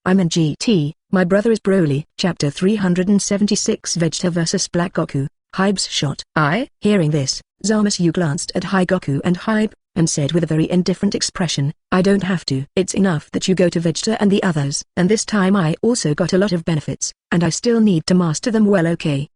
I'm in GT, my brother is Broly. Chapter 376 Vegeta vs Black Goku, Heibe's shot. Hearing this, Zamasu glanced at Goku and Heibe, and said with a very indifferent expression, I don't have to. It's enough that you go to Vegeta and the others. And this time I also got a lot of benefits, and I still need to master them well, okay?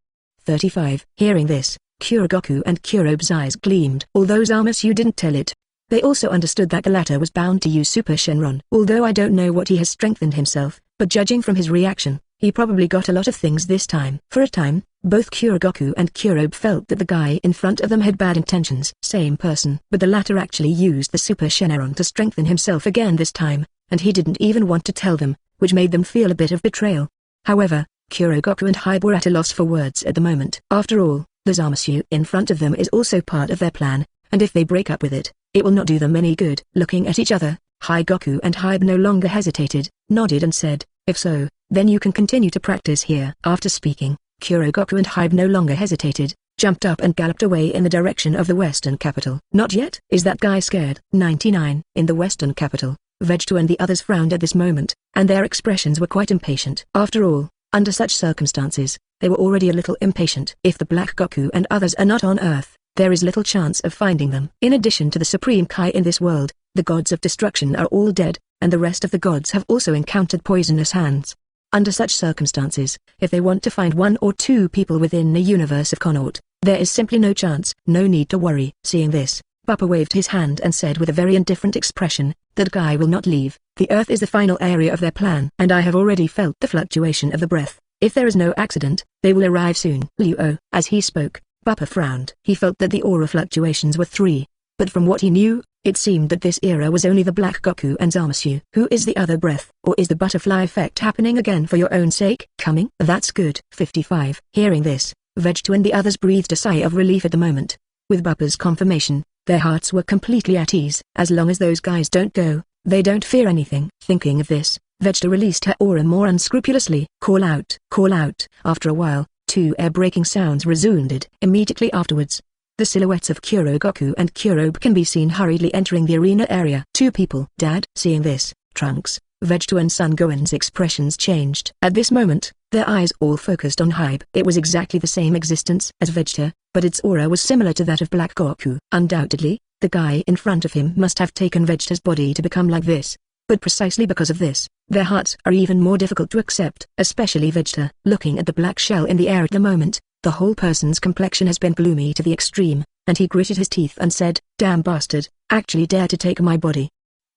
35. Hearing this, Goku and Kurobe's eyes gleamed. Although Zamasu didn't tell it, they also understood that the latter was bound to use Super Shenron. Although I don't know what he has strengthened himself, but judging from his reaction, he probably got a lot of things this time. For a time, both Goku and Kurobe felt that the guy in front of them had bad intentions. Same person. But the latter actually used the Super Shenron to strengthen himself again this time, and he didn't even want to tell them, which made them feel a bit of betrayal. However, Goku and Heibe were at a loss for words at the moment. After all, the Zamasu in front of them is also part of their plan, and if they break up with it, it will not do them any good. Looking at each other, Goku and Heibe no longer hesitated, nodded and said, if so, then you can continue to practice here. After speaking, Goku and Heibe no longer hesitated, jumped up and galloped away in the direction of the western capital. Not yet. Is that guy scared? 99. In the western capital, Vegeta and the others frowned at this moment, and their expressions were quite impatient. After all, under such circumstances, they were already a little impatient. If the Black Goku and others are not on Earth, there is little chance of finding them. In addition to the Supreme Kai in this world, the gods of destruction are all dead, and the rest of the gods have also encountered poisonous hands. Under such circumstances, if they want to find one or two people within the universe of Connaught, there is simply no chance. No need to worry. Seeing this, Bupa waved his hand and said with a very indifferent expression, that guy will not leave. The Earth is the final area of their plan, and I have already felt the fluctuation of the breath. If there is no accident, they will arrive soon. Luo. As he spoke, Bupa frowned. He felt that the aura fluctuations were 3, but from what he knew, it seemed that this era was only the Black Goku and Zamasu. Who is the other breath? Or is the butterfly effect happening again for your own sake? Coming? That's good. 55. Hearing this, Vegeta and the others breathed a sigh of relief at the moment. With Bupa's confirmation, their hearts were completely at ease. As long as those guys don't go, they don't fear anything. Thinking of this, Vegeta released her aura more unscrupulously. Call out. Call out. After a while, 2 air-breaking sounds resounded. Immediately afterwards, the silhouettes of Goku and Kurobe can be seen hurriedly entering the arena area. 2 people. Dad. Seeing this, Trunks, Vegeta and Son Gohan's expressions changed. At this moment, their eyes all focused on Heibe. It was exactly the same existence as Vegeta, but its aura was similar to that of Black Goku. Undoubtedly, the guy in front of him must have taken Vegeta's body to become like this. But precisely because of this, their hearts are even more difficult to accept. Especially Vegeta. Looking at the black shell in the air at the moment, the whole person's complexion has been gloomy to the extreme, and he gritted his teeth and said, damn bastard, actually dare to take my body.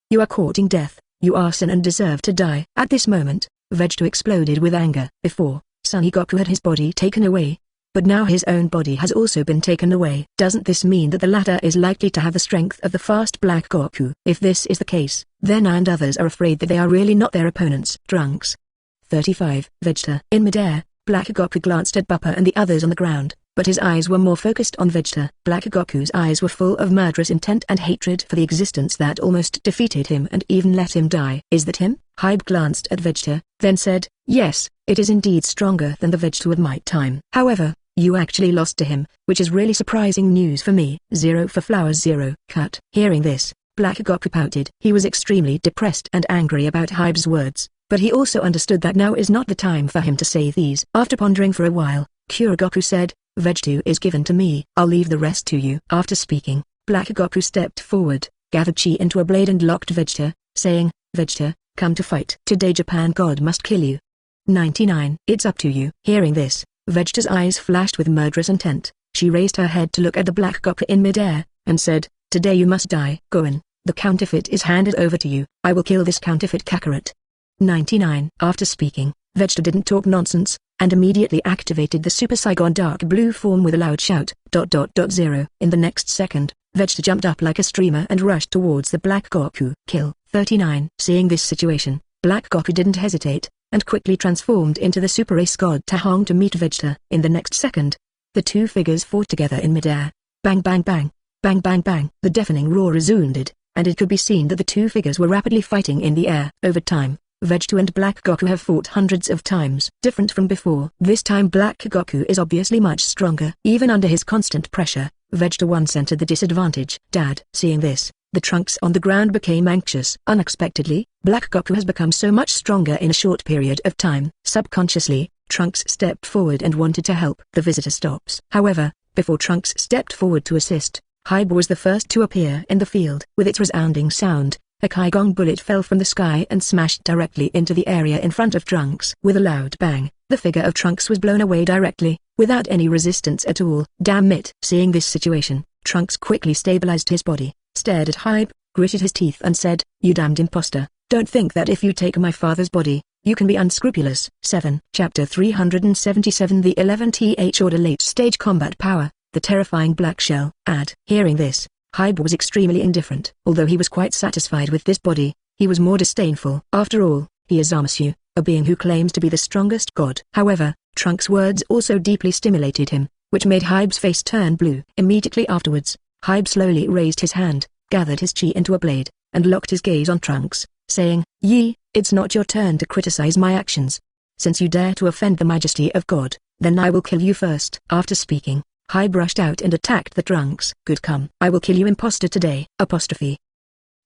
You are courting death, you arson and deserve to die. At this moment, Vegeta exploded with anger. Before, Son Goku had his body taken away, but now his own body has also been taken away. Doesn't this mean that the latter is likely to have the strength of the fast Black Goku? If this is the case, then I and others are afraid that they are really not their opponents. Trunks. 35. Vegeta. In midair, Black Goku glanced at Bupa and the others on the ground, but his eyes were more focused on Vegeta. Black Goku's eyes were full of murderous intent and hatred for the existence that almost defeated him and even let him die. Is that him? Heibe glanced at Vegeta, then said, yes, it is indeed stronger than the Vegeta of my time. However, you actually lost to him, which is really surprising news for me. 0 for flowers 0. Cut. Hearing this, Black Goku pouted. He was extremely depressed and angry about Heibe's words, but he also understood that now is not the time for him to say these. After pondering for a while, Goku said, Vegeta is given to me. I'll leave the rest to you. After speaking, Black Goku stepped forward, gathered chi into a blade and locked Vegeta, saying, Vegeta, come to fight. Today Japan God must kill you. 99. It's up to you. Hearing this, Vegeta's eyes flashed with murderous intent. She raised her head to look at the Black Goku in midair, and said, today you must die. Gohan, the counterfeit is handed over to you. I will kill this counterfeit Kakarot. 99. After speaking, Vegeta didn't talk nonsense, and immediately activated the Super Saiyan dark blue form with a loud shout. 0. In the next second, Vegeta jumped up like a streamer and rushed towards the Black Goku. Kill. 39. Seeing this situation, Black Goku didn't hesitate, and quickly transformed into the Super Ace God Tahong to meet Vegeta. In the next second, the 2 figures fought together in midair. Bang bang bang, bang bang bang. The deafening roar resounded, and it could be seen that the 2 figures were rapidly fighting in the air. Over time, Vegeta and Black Goku have fought hundreds of times. Different from before. This time Black Goku is obviously much stronger. Even under his constant pressure, Vegeta once entered the disadvantage. Dad. Seeing this, The Trunks on the ground became anxious. Unexpectedly, Black Goku has become so much stronger in a short period of time. Subconsciously, Trunks stepped forward and wanted to help. The visitor stops. However, before Trunks stepped forward to assist, Heibei was the first to appear in the field. With its resounding sound, a Qui-Gon bullet fell from the sky and smashed directly into the area in front of Trunks. With a loud bang, the figure of Trunks was blown away directly, without any resistance at all. Damn it! Seeing this situation, Trunks quickly stabilized his body, stared at Heibei, gritted his teeth and said, "You damned imposter, don't think that if you take my father's body, you can be unscrupulous." 7. Chapter 377 The 11th Order Late Stage Combat Power, the Terrifying Black Shell. Hearing this, Heibei was extremely indifferent. Although he was quite satisfied with this body, he was more disdainful. After all, he is Zamasu, a being who claims to be the strongest god. However, Trunks' words also deeply stimulated him, which made Heibe's face turn blue. Immediately afterwards, Heibei slowly raised his hand, gathered his chi into a blade, and locked his gaze on Trunks, saying, "Yi, it's not your turn to criticize my actions. Since you dare to offend the majesty of God, then I will kill you first." After speaking, Heibei rushed out and attacked the Trunks. "Good, come. I will kill you imposter today."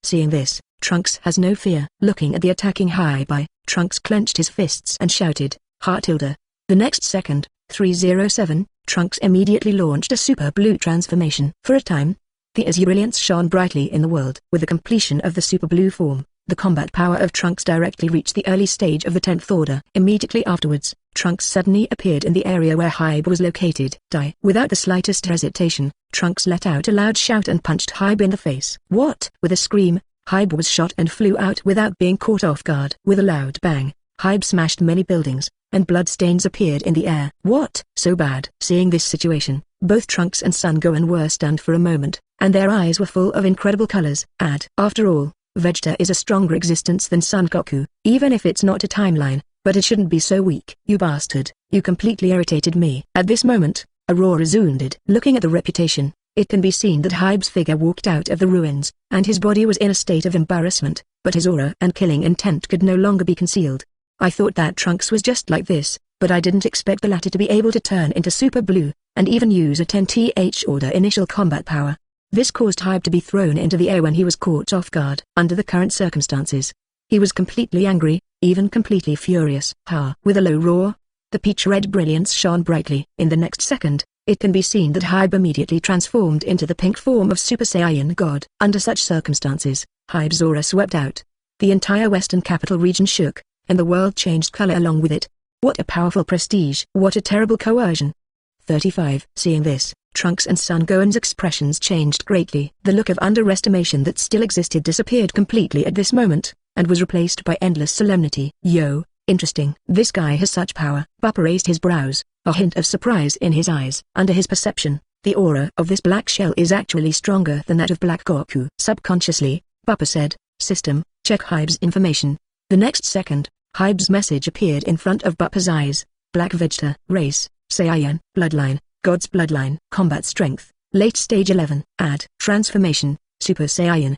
Seeing this, Trunks has no fear. Looking at the attacking Heibei, Trunks clenched his fists and shouted, "Heart-Tilde." The next second, 307, Trunks immediately launched a super blue transformation. For a time, the azure brilliance shone brightly in the world. With the completion of the super blue form, the combat power of Trunks directly reached the early stage of the 10th order. Immediately afterwards, Trunks suddenly appeared in the area where Heibei was located. Without the slightest hesitation, Trunks let out a loud shout and punched Heibei in the face. What? With a scream, Heibei was shot and flew out without being caught off guard. With a loud bang, Heibei smashed many buildings, and bloodstains appeared in the air. What? So bad? Seeing this situation, both Trunks and Son Gohan were stunned for a moment, and their eyes were full of incredible colors. After all, Vegeta is a stronger existence than Son Goku, even if it's not a timeline, but it shouldn't be so weak. "You bastard, you completely irritated me." At this moment, a roar resounded. Looking at the reputation, it can be seen that Heibe's figure walked out of the ruins, and his body was in a state of embarrassment, but his aura and killing intent could no longer be concealed. I thought that Trunks was just like this, but I didn't expect the latter to be able to turn into Super Blue, and even use a 10th order initial combat power. This caused Heibei to be thrown into the air when he was caught off guard. Under the current circumstances, he was completely angry, even completely furious. With a low roar, the peach-red brilliance shone brightly. In the next second, it can be seen that Heibei immediately transformed into the pink form of Super Saiyan God. Under such circumstances, Heibe's aura swept out. The entire western capital region shook, and the world changed color along with it. What a powerful prestige! What a terrible coercion! 35. Seeing this, Trunks and Son Gohan's expressions changed greatly. The look of underestimation that still existed disappeared completely at this moment, and was replaced by endless solemnity. "Yo, interesting. This guy has such power." Bupa raised his brows, a hint of surprise in his eyes. Under his perception, the aura of this black shell is actually stronger than that of Black Goku. Subconsciously, Bupa said, "System, check Heibe's information." The next second, Heibe's message appeared in front of Bupa's eyes. Black Vegeta, race, Saiyan, bloodline, God's bloodline. Combat strength, late stage 11. Transformation, Super Saiyan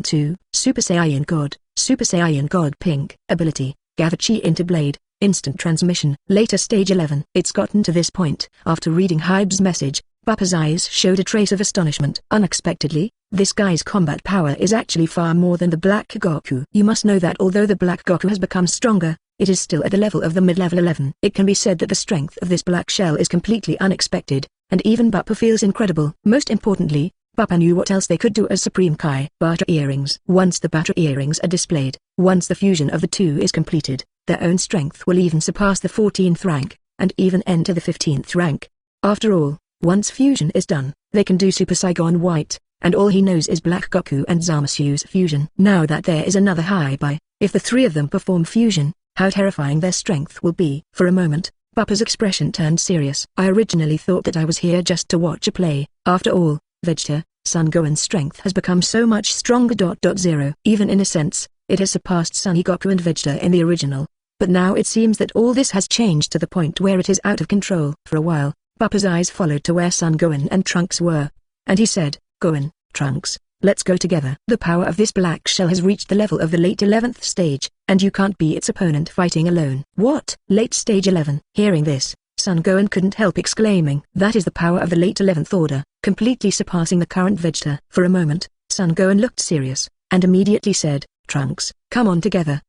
2, Super Saiyan God Pink. Ability, gather chi into blade, instant transmission. Later stage 11. It's gotten to this point. After reading Heibe's message, Bupa's eyes showed a trace of astonishment. Unexpectedly, this guy's combat power is actually far more than the Black Goku. You must know that although the Black Goku has become stronger, it is still at the level of the mid-level 11. It can be said that the strength of this black shell is completely unexpected, and even Bupa feels incredible. Most importantly, Bupa knew what else they could do as Supreme Kai. Batra earrings. Once the Batra earrings are displayed, once the fusion of the two is completed, their own strength will even surpass the 14th rank, and even enter the 15th rank. After all, once fusion is done, they can do Super Saiyan White, and all he knows is Black Goku and Zamasu's fusion. Now that there is another Heibei, if the three of them perform fusion, how terrifying their strength will be. For a moment, Bupa's expression turned serious. "I originally thought that I was here just to watch a play. After all, Vegeta, Son Gohan's strength has become so much stronger. Even in a sense, it has surpassed Son Goku and Vegeta in the original. But now it seems that all this has changed to the point where it is out of control." For a while, Bupa's eyes followed to where Son Gohan and Trunks were, and he said, "Gohan, Trunks, let's go together." The power of this black shell has reached the level of the late 11th stage, and you can't be its opponent fighting alone. What? Late stage 11? Hearing this, Son Gohan couldn't help exclaiming. That is the power of the late 11th order, completely surpassing the current Vegeta. For a moment, Son Gohan looked serious, and immediately said, Trunks, come on together.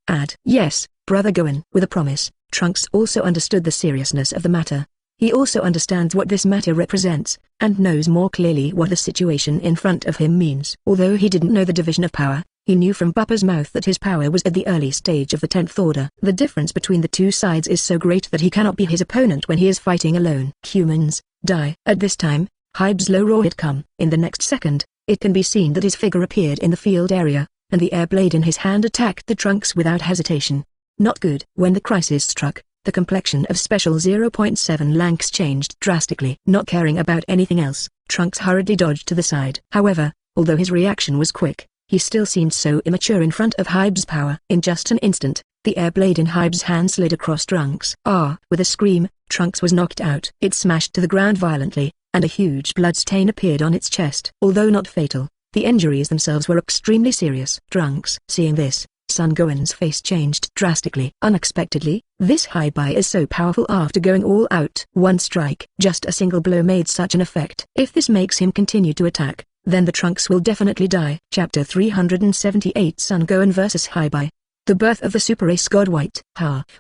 Yes, brother Gohan. With a promise, Trunks also understood the seriousness of the matter. He also understands what this matter represents, and knows more clearly what the situation in front of him means. Although he didn't know the division of power, he knew from Bupa's mouth that his power was at the early stage of the 10th order. The difference between the two sides is so great that he cannot be his opponent when he is fighting alone. Humans, die. At this time, Haibe's low roar had come. In the next second, it can be seen that his figure appeared in the field area, and the air blade in his hand attacked the Trunks without hesitation. Not good. When the crisis struck, the complexion of Special 0.7 Lanks changed drastically. Not caring about anything else, Trunks hurriedly dodged to the side. However, although his reaction was quick, he still seemed so immature in front of Haibe's power. In just an instant, the air blade in Haibe's hand slid across Trunks. With a scream, Trunks was knocked out. It smashed to the ground violently, and a huge blood stain appeared on its chest. Although not fatal, the injuries themselves were extremely serious. Trunks. Seeing this, Son Gohan's face changed drastically. Unexpectedly, this Heibei is so powerful after going all out. One strike, just a single blow made such an effect. If this makes him continue to attack, then the Trunks will definitely die. Chapter 378 Son Gohan vs Heibei. The birth of the super ace god White.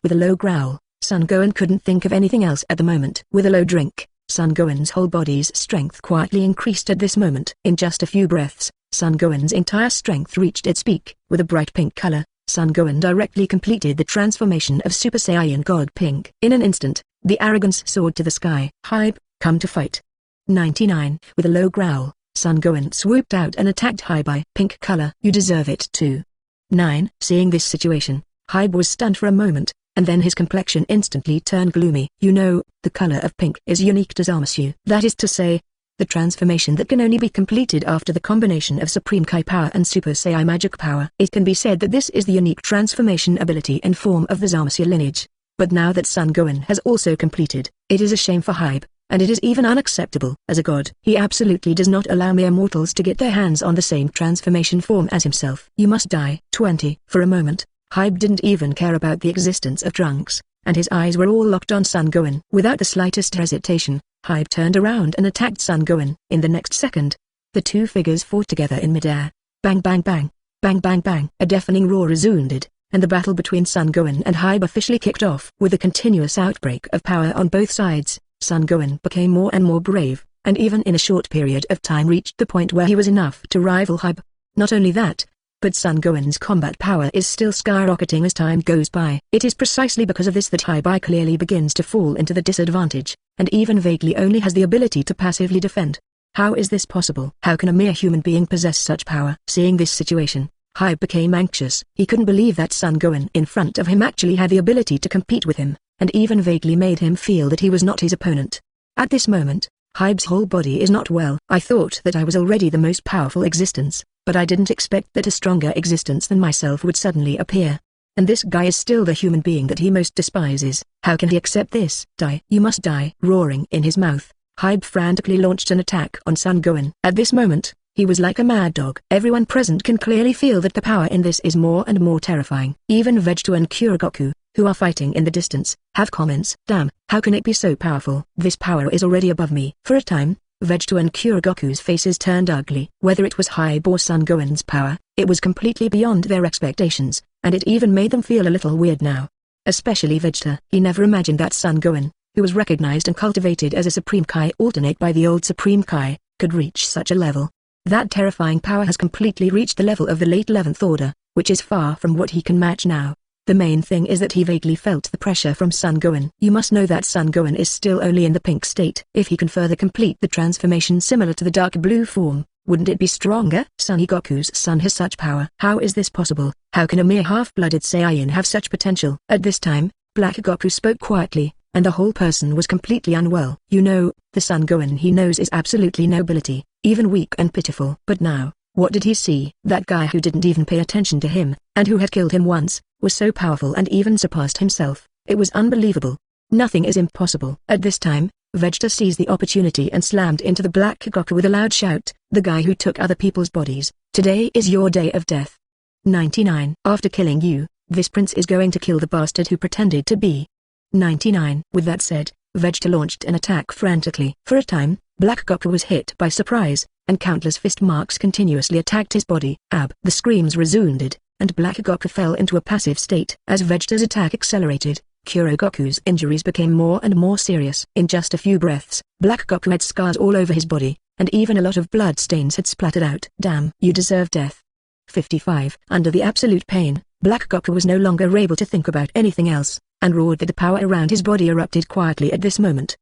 With a low growl, Son Gohan couldn't think of anything else at the moment. With a low drink, Son Gohan's whole body's strength quietly increased at this moment. In just a few breaths, Son Gohan's entire strength reached its peak. With a bright pink color, Son Gohan directly completed the transformation of Super Saiyan God Pink. In an instant, the arrogance soared to the sky. Heibe, come to fight. 99. With a low growl, Son Gohan swooped out and attacked Heibei. Pink color. You deserve it too. 9. Seeing this situation, Heibe was stunned for a moment, and then his complexion instantly turned gloomy. You know, the color of pink is unique to Zamasu. That is to say, the transformation that can only be completed after the combination of Supreme Kai power and Super Saiyan magic power. It can be said that this is the unique transformation ability and form of the Zamasu lineage. But now that Son Gohan has also completed, it is a shame for Heibe, and it is even unacceptable. As a god, he absolutely does not allow mere mortals to get their hands on the same transformation form as himself. You must die. 20. For a moment, Heibe didn't even care about the existence of Trunks, and his eyes were all locked on Son Gohan. Without the slightest hesitation, Heibe turned around and attacked Son Gohan. In the next second, the two figures fought together in midair. Bang bang bang, bang bang bang. A deafening roar resounded, and the battle between Son Gohan and Heibe officially kicked off. With a continuous outbreak of power on both sides, Son Gohan became more and more brave, and even in a short period of time reached the point where he was enough to rival Heibe. Not only that, but Son Gohan's combat power is still skyrocketing as time goes by. It is precisely because of this that Heibei clearly begins to fall into the disadvantage, and even vaguely only has the ability to passively defend. How is this possible? How can a mere human being possess such power? Seeing this situation, Heibe became anxious. He couldn't believe that Son Gohan in front of him actually had the ability to compete with him, and even vaguely made him feel that he was not his opponent. At this moment, Heibe's whole body is not well. I thought that I was already the most powerful existence, but I didn't expect that a stronger existence than myself would suddenly appear. And this guy is still the human being that he most despises. How can he accept this? Die. You must die. Roaring in his mouth, Heibe frantically launched an attack on Son Gohan. At this moment, he was like a mad dog. Everyone present can clearly feel that the power in this is more and more terrifying. Even Vegeta and Goku, who are fighting in the distance, have comments. Damn, how can it be so powerful? This power is already above me. For a time, Vegeta and Goku's faces turned ugly. Whether it was Heibe or Son Gohan's power, it was completely beyond their expectations, and it even made them feel a little weird now. Especially Vegeta. He never imagined that Son Gohan, who was recognized and cultivated as a Supreme Kai alternate by the old Supreme Kai, could reach such a level. That terrifying power has completely reached the level of the late 11th order, which is far from what he can match now. The main thing is that he vaguely felt the pressure from Son Gohan. You must know that Son Gohan is still only in the pink state. If he can further complete the transformation similar to the dark blue form, wouldn't it be stronger? Son Goku's son has such power. How is this possible? How can a mere half-blooded Saiyan have such potential? At this time, Black Goku spoke quietly, and the whole person was completely unwell. You know, the Son Gohan he knows is absolutely nobility, even weak and pitiful. But now, what did he see? That guy who didn't even pay attention to him, and who had killed him once, was so powerful and even surpassed himself. It was unbelievable. Nothing is impossible. At this time, Vegeta seized the opportunity and slammed into the Black Goku with a loud shout. The guy who took other people's bodies, today is your day of death. 99. After killing you, this prince is going to kill the bastard who pretended to be 99. With that said, Vegeta launched an attack frantically. For a time, Black Goku was hit by surprise, and countless fist marks continuously attacked his body. The screams resounded, and Black Goku fell into a passive state. As Vegeta's attack accelerated, Goku's injuries became more and more serious. In just a few breaths, Black Goku had scars all over his body, and even a lot of blood stains had splattered out. Damn, you deserve death. 55. Under the absolute pain, Black Goku was no longer able to think about anything else, and roared that the power around his body erupted quietly at this moment.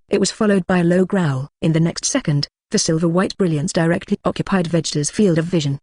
It was followed by a low growl. In the next second, the silver-white brilliance directly occupied Vegeta's field of vision.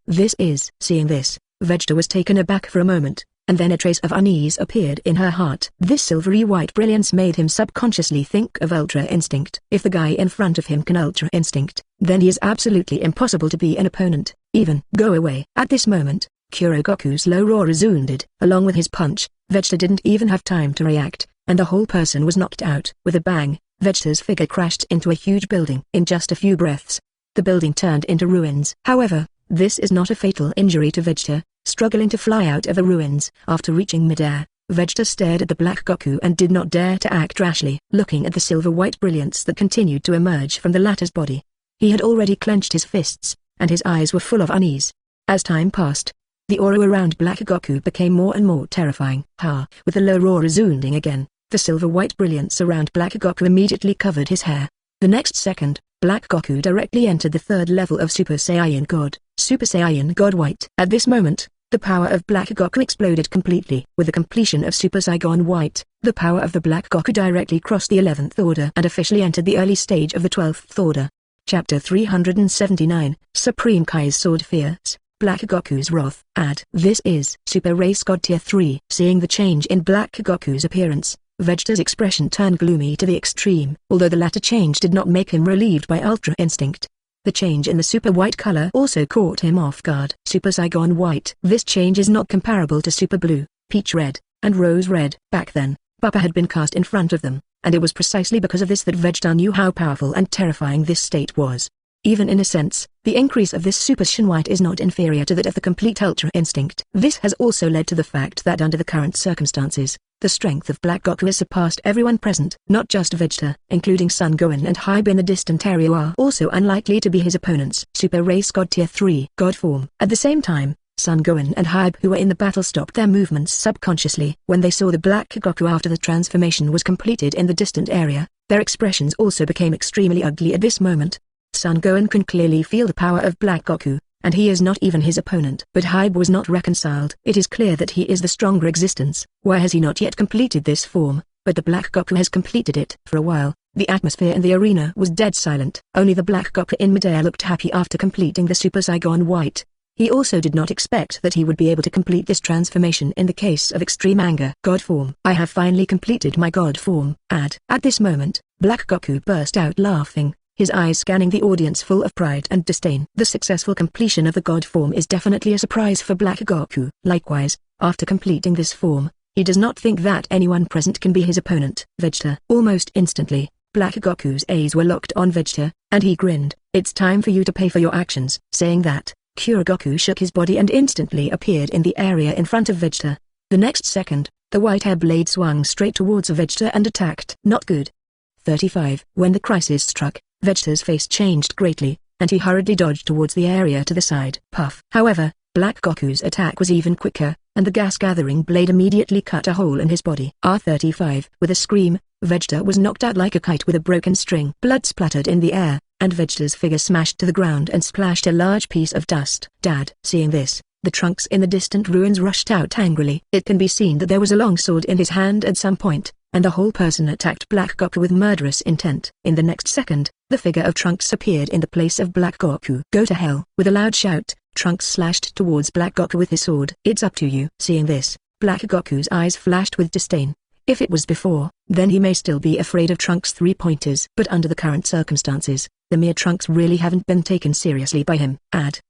Seeing this, Vegeta was taken aback for a moment, and then a trace of unease appeared in her heart. This silvery white brilliance made him subconsciously think of Ultra Instinct. If the guy in front of him can Ultra Instinct, then he is absolutely impossible to be an opponent. Even go away. At this moment, Goku's low roar resounded. Along with his punch, Vegeta didn't even have time to react, and the whole person was knocked out. With a bang, Vegeta's figure crashed into a huge building. In just a few breaths, the building turned into ruins. However, this is not a fatal injury to Vegeta. Struggling to fly out of the ruins, after reaching midair, Vegeta stared at the Black Goku and did not dare to act rashly. Looking at the silver-white brilliance that continued to emerge from the latter's body, he had already clenched his fists, and his eyes were full of unease. As time passed, the aura around Black Goku became more and more terrifying. With the low roar resounding again, the silver-white brilliance around Black Goku immediately covered his hair. The next second, Black Goku directly entered the third level of Super Saiyan God, Super Saiyan God White. At this moment, the power of Black Goku exploded completely. With the completion of Super Saiyan White, the power of the Black Goku directly crossed the 11th order and officially entered the early stage of the 12th order. Chapter 379, Supreme Kai's Sword Fierce, Black Goku's Wrath. This is Super Race God Tier 3. Seeing the change in Black Goku's appearance, Vegeta's expression turned gloomy to the extreme. Although the latter change did not make him relieved by Ultra Instinct, the change in the Super White color also caught him off guard. Super Saiyan White. This change is not comparable to Super Blue, Peach Red, and Rose Red. Back then, Bupa had been cast in front of them, and it was precisely because of this that Vegeta knew how powerful and terrifying this state was. Even in a sense, the increase of this Super Saiyan White is not inferior to that of the complete Ultra Instinct. This has also led to the fact that under the current circumstances, the strength of Black Goku has surpassed everyone present. Not just Vegeta, including Son Gohan and Heibei in the distant area are also unlikely to be his opponents. Super Race God Tier 3 God Form. At the same time, Son Gohan and Heibei who were in the battle stopped their movements subconsciously. When they saw the Black Goku after the transformation was completed in the distant area, their expressions also became extremely ugly at this moment. Son Gohan can clearly feel the power of Black Goku, and he is not even his opponent. But Heibei was not reconciled. It is clear that he is the stronger existence. Why has he not yet completed this form? But the Black Goku has completed it. For a while, the atmosphere in the arena was dead silent. Only the Black Goku in midair looked happy after completing the Super Saiyan White. He also did not expect that he would be able to complete this transformation in the case of extreme anger. God form. I have finally completed my God form. At this moment, Black Goku burst out laughing, his eyes scanning the audience full of pride and disdain. The successful completion of the God form is definitely a surprise for Black Goku. Likewise, after completing this form, he does not think that anyone present can be his opponent. Vegeta. Almost instantly, Black Goku's eyes were locked on Vegeta, and he grinned. It's time for you to pay for your actions. Saying that, Goku shook his body and instantly appeared in the area in front of Vegeta. The next second, the white hair blade swung straight towards Vegeta and attacked. Not good. 35. When the crisis struck, Vegeta's face changed greatly, and he hurriedly dodged towards the area to the side. Puff. However, Black Goku's attack was even quicker, and the gas-gathering blade immediately cut a hole in his body. 35. With a scream, Vegeta was knocked out like a kite with a broken string. Blood splattered in the air, and Vegeta's figure smashed to the ground and splashed a large piece of dust. Seeing this, the Trunks in the distant ruins rushed out angrily. It can be seen that there was a long sword in his hand at some point, and the whole person attacked Black Goku with murderous intent. In the next second, the figure of Trunks appeared in the place of Black Goku. Go to hell. With a loud shout, Trunks slashed towards Black Goku with his sword. It's up to you. Seeing this, Black Goku's eyes flashed with disdain. If it was before, then he may still be afraid of Trunks' three-pointers. But under the current circumstances, the mere Trunks really haven't been taken seriously by him.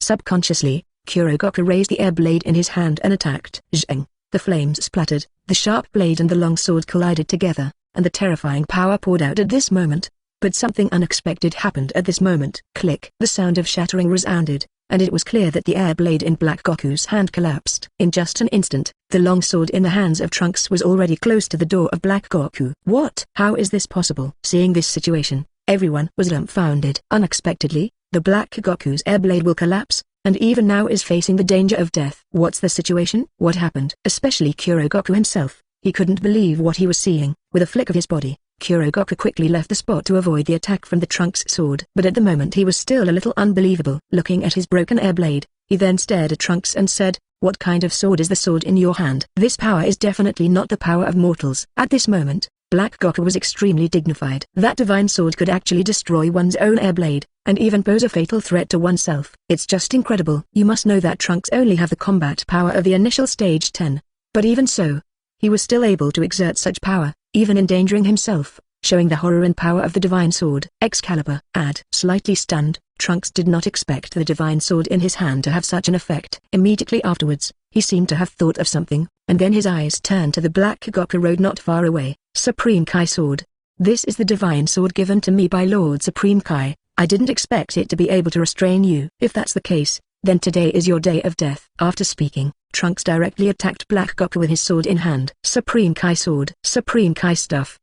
Subconsciously, Goku raised the air blade in his hand and attacked. Zheng. The flames splattered, the sharp blade and the long sword collided together, and the terrifying power poured out at this moment. But something unexpected happened at this moment. Click. The sound of shattering resounded, and it was clear that the air blade in Black Goku's hand collapsed. In just an instant, the long sword in the hands of Trunks was already close to the door of Black Goku. What? How is this possible? Seeing this situation, Everyone was dumbfounded. Unexpectedly, the Black Goku's air blade will collapse, and even now is facing the danger of death. What's the situation? What happened? Especially Goku himself. He couldn't believe what he was seeing. With a flick of his body, Goku quickly left the spot to avoid the attack from the Trunks sword. But at the moment he was still a little unbelievable. Looking at his broken air blade, he then stared at Trunks and said, "What kind of sword is the sword in your hand? This power is definitely not the power of mortals." At this moment, Black Goku was extremely dignified. That divine sword could actually destroy one's own air blade, and even pose a fatal threat to oneself. It's just incredible. You must know that Trunks only have the combat power of the initial stage 10. But even so, he was still able to exert such power, even endangering himself, showing the horror and power of the divine sword. Excalibur. Slightly stunned, Trunks did not expect the divine sword in his hand to have such an effect. Immediately afterwards, he seemed to have thought of something, and then his eyes turned to the Black Goku road not far away. Supreme Kai Sword. This is the divine sword given to me by Lord Supreme Kai. I didn't expect it to be able to restrain you. If that's the case, then today is your day of death. After speaking, Trunks directly attacked Black Goku with his sword in hand. Supreme Kai Sword. Supreme Kai stuff.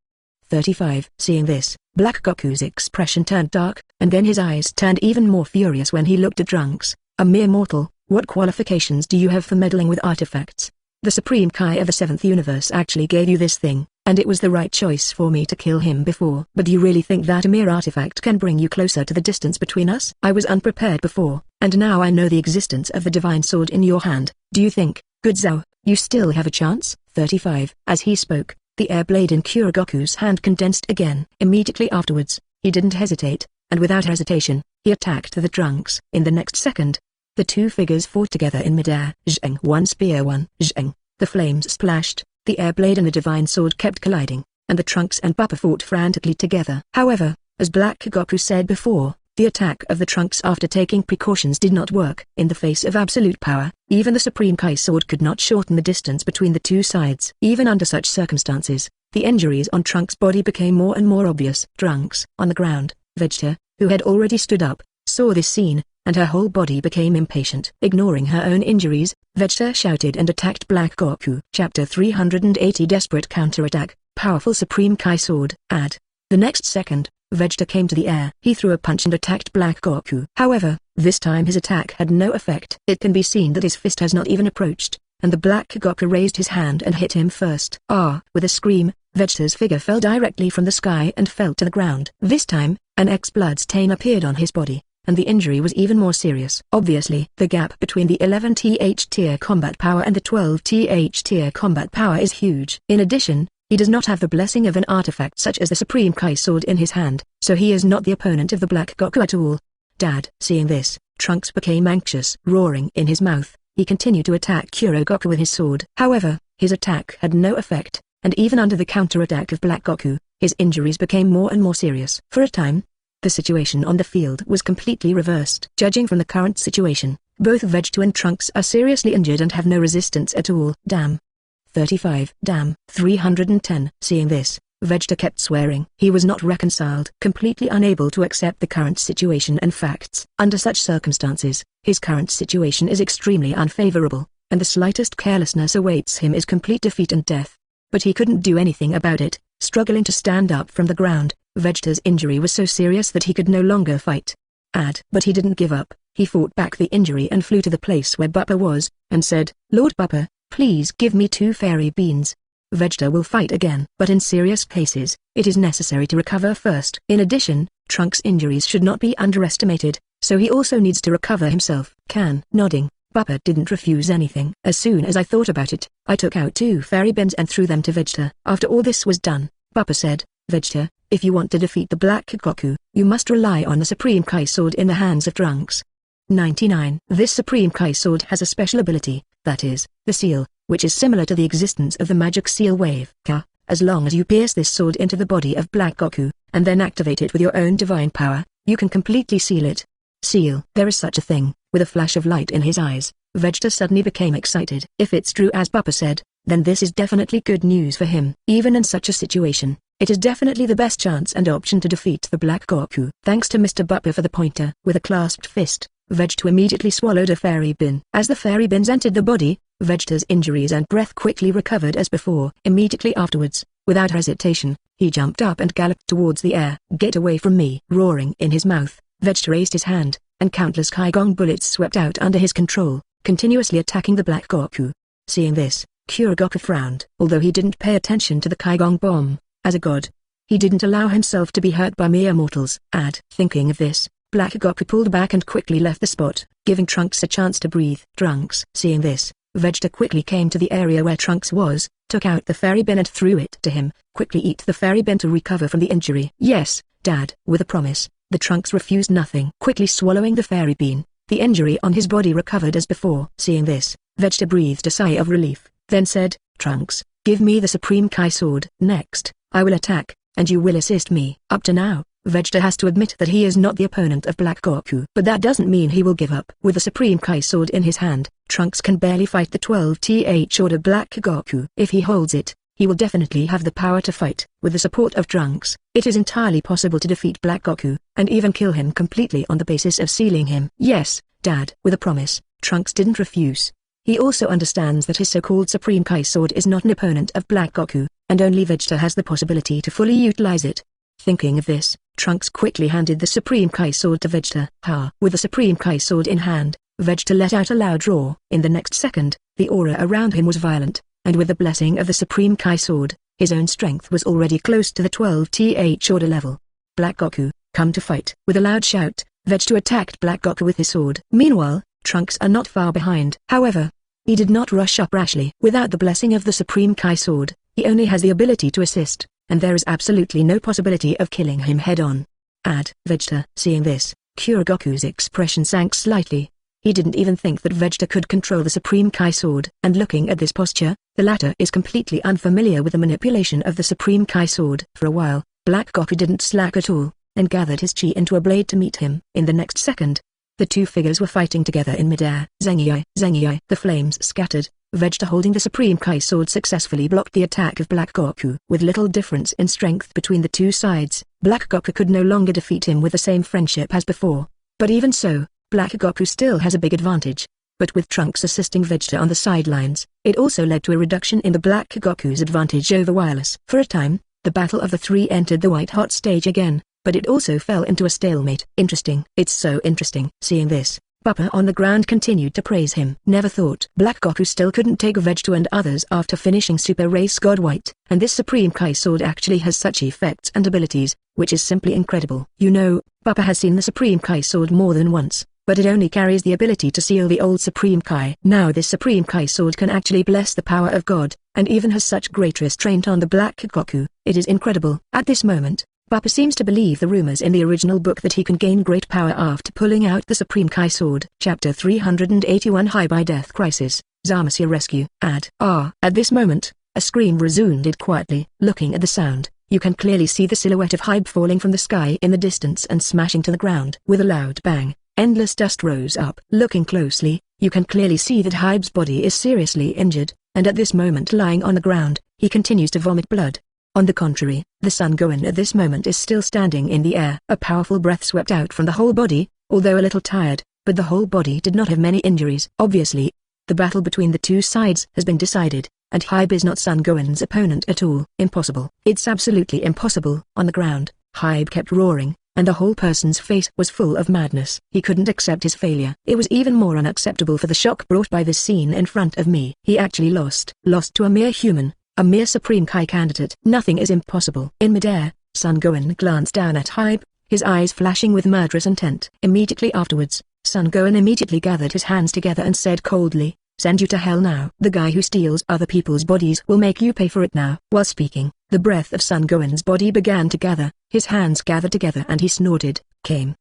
35. Seeing this, Black Goku's expression turned dark, and then his eyes turned even more furious when he looked at Trunks. A mere mortal, what qualifications do you have for meddling with artifacts? The Supreme Kai of the 7th universe actually gave you this thing, and it was the right choice for me to kill him before. But do you really think that a mere artifact can bring you closer to the distance between us? I was unprepared before, and now I know the existence of the divine sword in your hand. Do you think, good Zhao, you still have a chance? 35. As he spoke, the air blade in Goku's hand condensed again. Immediately afterwards, he didn't hesitate, and without hesitation, he attacked the Trunks. In the next second, the two figures fought together in midair. Zheng. One spear, one. Zheng. The flames splashed, the air blade and the divine sword kept colliding, and the Trunks and Bupa fought frantically together. However, as Black Goku said before, the attack of the Trunks after taking precautions did not work. In the face of absolute power, even the Supreme Kai sword could not shorten the distance between the two sides. Even under such circumstances, the injuries on Trunks' body became more and more obvious. Trunks. On the ground, Vegeta, who had already stood up, saw this scene, and her whole body became impatient. Ignoring her own injuries, Vegeta shouted and attacked Black Goku. Chapter 380. Desperate Counterattack. Powerful Supreme Kai Sword. The next second, Vegeta came to the air. He threw a punch and attacked Black Goku. However, this time his attack had no effect. It can be seen that his fist has not even approached, and the Black Goku raised his hand and hit him first. With a scream, Vegeta's figure fell directly from the sky and fell to the ground. This time, an X-blood stain appeared on his body, and the injury was even more serious. Obviously, the gap between the 11th tier combat power and the 12th tier combat power is huge. In addition, he does not have the blessing of an artifact such as the Supreme Kai sword in his hand, so he is not the opponent of the Black Goku at all. Dad. Seeing this, Trunks became anxious. Roaring in his mouth, he continued to attack Goku with his sword. However, his attack had no effect, and even under the counterattack of Black Goku, his injuries became more and more serious. For a time, the situation on the field was completely reversed. Judging from the current situation, both Vegeta and Trunks are seriously injured and have no resistance at all. Damn. 35. Damn. 310. Seeing this, Vegeta kept swearing. He was not reconciled. Completely unable to accept the current situation and facts. Under such circumstances, his current situation is extremely unfavorable, and the slightest carelessness awaits him is complete defeat and death. But he couldn't do anything about it. Struggling to stand up from the ground, Vegeta's injury was so serious that he could no longer fight. But he didn't give up. He fought back the injury and flew to the place where Bupa was, and said, "Lord Bupa, please give me 2 fairy beans. Vegeta will fight again." But in serious cases, it is necessary to recover first. In addition, Trunks' injuries should not be underestimated, so he also needs to recover himself. Nodding, Bupa didn't refuse anything. "As soon as I thought about it, I took out 2 fairy beans and threw them to Vegeta." After all this was done, Bupa said, "Vegeta, if you want to defeat the Black Goku, you must rely on the Supreme Kai sword in the hands of Trunks." 99. This Supreme Kai sword has a special ability, that is, the seal, which is similar to the existence of the magic seal wave. As long as you pierce this sword into the body of Black Goku, and then activate it with your own divine power, you can completely seal it. Seal. There is such a thing. With a flash of light in his eyes, Vegeta suddenly became excited. If it's true as Bupa said, then this is definitely good news for him. Even in such a situation, it is definitely the best chance and option to defeat the Black Goku. Thanks to Mr. Bupa for the pointer. With a clasped fist, Vegeta immediately swallowed a fairy bean. As the fairy beans entered the body, Vegeta's injuries and breath quickly recovered as before. Immediately afterwards, without hesitation, He jumped up and galloped towards the air. "Get away from me!" Roaring in his mouth, Vegeta raised his hand, and countless Qui-Gon bullets swept out under his control, continuously attacking the Black Goku. Seeing this, Goku frowned. Although he didn't pay attention to the Qui-Gon bomb, as a god, he didn't allow himself to be hurt by mere mortals. Thinking of this, Black Goku pulled back and quickly left the spot, giving Trunks a chance to breathe. Trunks. Seeing this, Vegeta quickly came to the area where Trunks was, took out the fairy bean and threw it to him. "Quickly eat the fairy bean to recover from the injury." "Yes, Dad." With a promise, the Trunks refused nothing. Quickly swallowing the fairy bean, the injury on his body recovered as before. Seeing this, Vegeta breathed a sigh of relief, then said, "Trunks, give me the Supreme Kai Sword. Next, I will attack, and you will assist me." Up to now, Vegeta has to admit that he is not the opponent of Black Goku. But that doesn't mean he will give up. With the Supreme Kai Sword in his hand, Trunks can barely fight the 12th Order Black Goku. If he holds it, he will definitely have the power to fight. With the support of Trunks, it is entirely possible to defeat Black Goku, and even kill him completely on the basis of sealing him. "Yes, Dad." With a promise, Trunks didn't refuse. He also understands that his so-called Supreme Kai Sword is not an opponent of Black Goku, and only Vegeta has the possibility to fully utilize it. Thinking of this, Trunks quickly handed the Supreme Kai Sword to Vegeta. With the Supreme Kai Sword in hand, Vegeta let out a loud roar. In the next second, the aura around him was violent, and with the blessing of the Supreme Kai Sword, his own strength was already close to the 12th Order level. "Black Goku, come to fight." With a loud shout, Vegeta attacked Black Goku with his sword. Meanwhile, Trunks are not far behind. However, he did not rush up rashly. Without the blessing of the Supreme Kai Sword, he only has the ability to assist, and there is absolutely no possibility of killing him head-on. Vegeta. Seeing this, Goku's expression sank slightly. He didn't even think that Vegeta could control the Supreme Kai Sword. And looking at this posture, the latter is completely unfamiliar with the manipulation of the Supreme Kai Sword. For a while, Black Goku didn't slack at all, and gathered his chi into a blade to meet him. In the next second, the two figures were fighting together in midair. Zengai, Zengai. The flames scattered. Vegeta holding the Supreme Kai Sword successfully blocked the attack of Black Goku. With little difference in strength between the two sides, Black Goku could no longer defeat him with the same friendship as before. But even so, Black Goku still has a big advantage. But with Trunks assisting Vegeta on the sidelines, it also led to a reduction in the Black Goku's advantage over Wireless. For a time, the battle of the three entered the white-hot stage again, but it also fell into a stalemate. Interesting. It's so interesting. Seeing this, Bupa on the ground continued to praise him. Never thought Black Goku still couldn't take Vegeta and others after finishing Super Race God White. And this Supreme Kai Sword actually has such effects and abilities, which is simply incredible. You know, Bupa has seen the Supreme Kai Sword more than once, but it only carries the ability to seal the old Supreme Kai. Now this Supreme Kai Sword can actually bless the power of God, and even has such great restraint on the Black Goku. It is incredible. At this moment, Bupa seems to believe the rumors in the original book that he can gain great power after pulling out the Supreme Kai Sword. Chapter 381 Heibei Death Crisis, Zamasu Rescue. At this moment, a scream resounded quietly. Looking at the sound, you can clearly see the silhouette of Heibei falling from the sky in the distance and smashing to the ground. With a loud bang, endless dust rose up. Looking closely, you can clearly see that Heibei's body is seriously injured, and at this moment lying on the ground, he continues to vomit blood. On the contrary, the Son Gohan at this moment is still standing in the air. A powerful breath swept out from the whole body, although a little tired, but the whole body did not have many injuries. Obviously, the battle between the two sides has been decided, and Heibei is not Son Gohan's opponent at all. Impossible. It's absolutely impossible. On the ground, Heibei kept roaring, and the whole person's face was full of madness. He couldn't accept his failure. It was even more unacceptable for the shock brought by this scene in front of me. He actually lost to a mere human. A mere Supreme Kai candidate. Nothing is impossible. In midair, Son Gohan glanced down at Heibei, his eyes flashing with murderous intent. Immediately afterwards, Son Gohan immediately gathered his hands together and said coldly, "Send you to hell now. The guy who steals other people's bodies will make you pay for it now." While speaking, the breath of Son Gohan's body began to gather, his hands gathered together and he snorted, "Clame,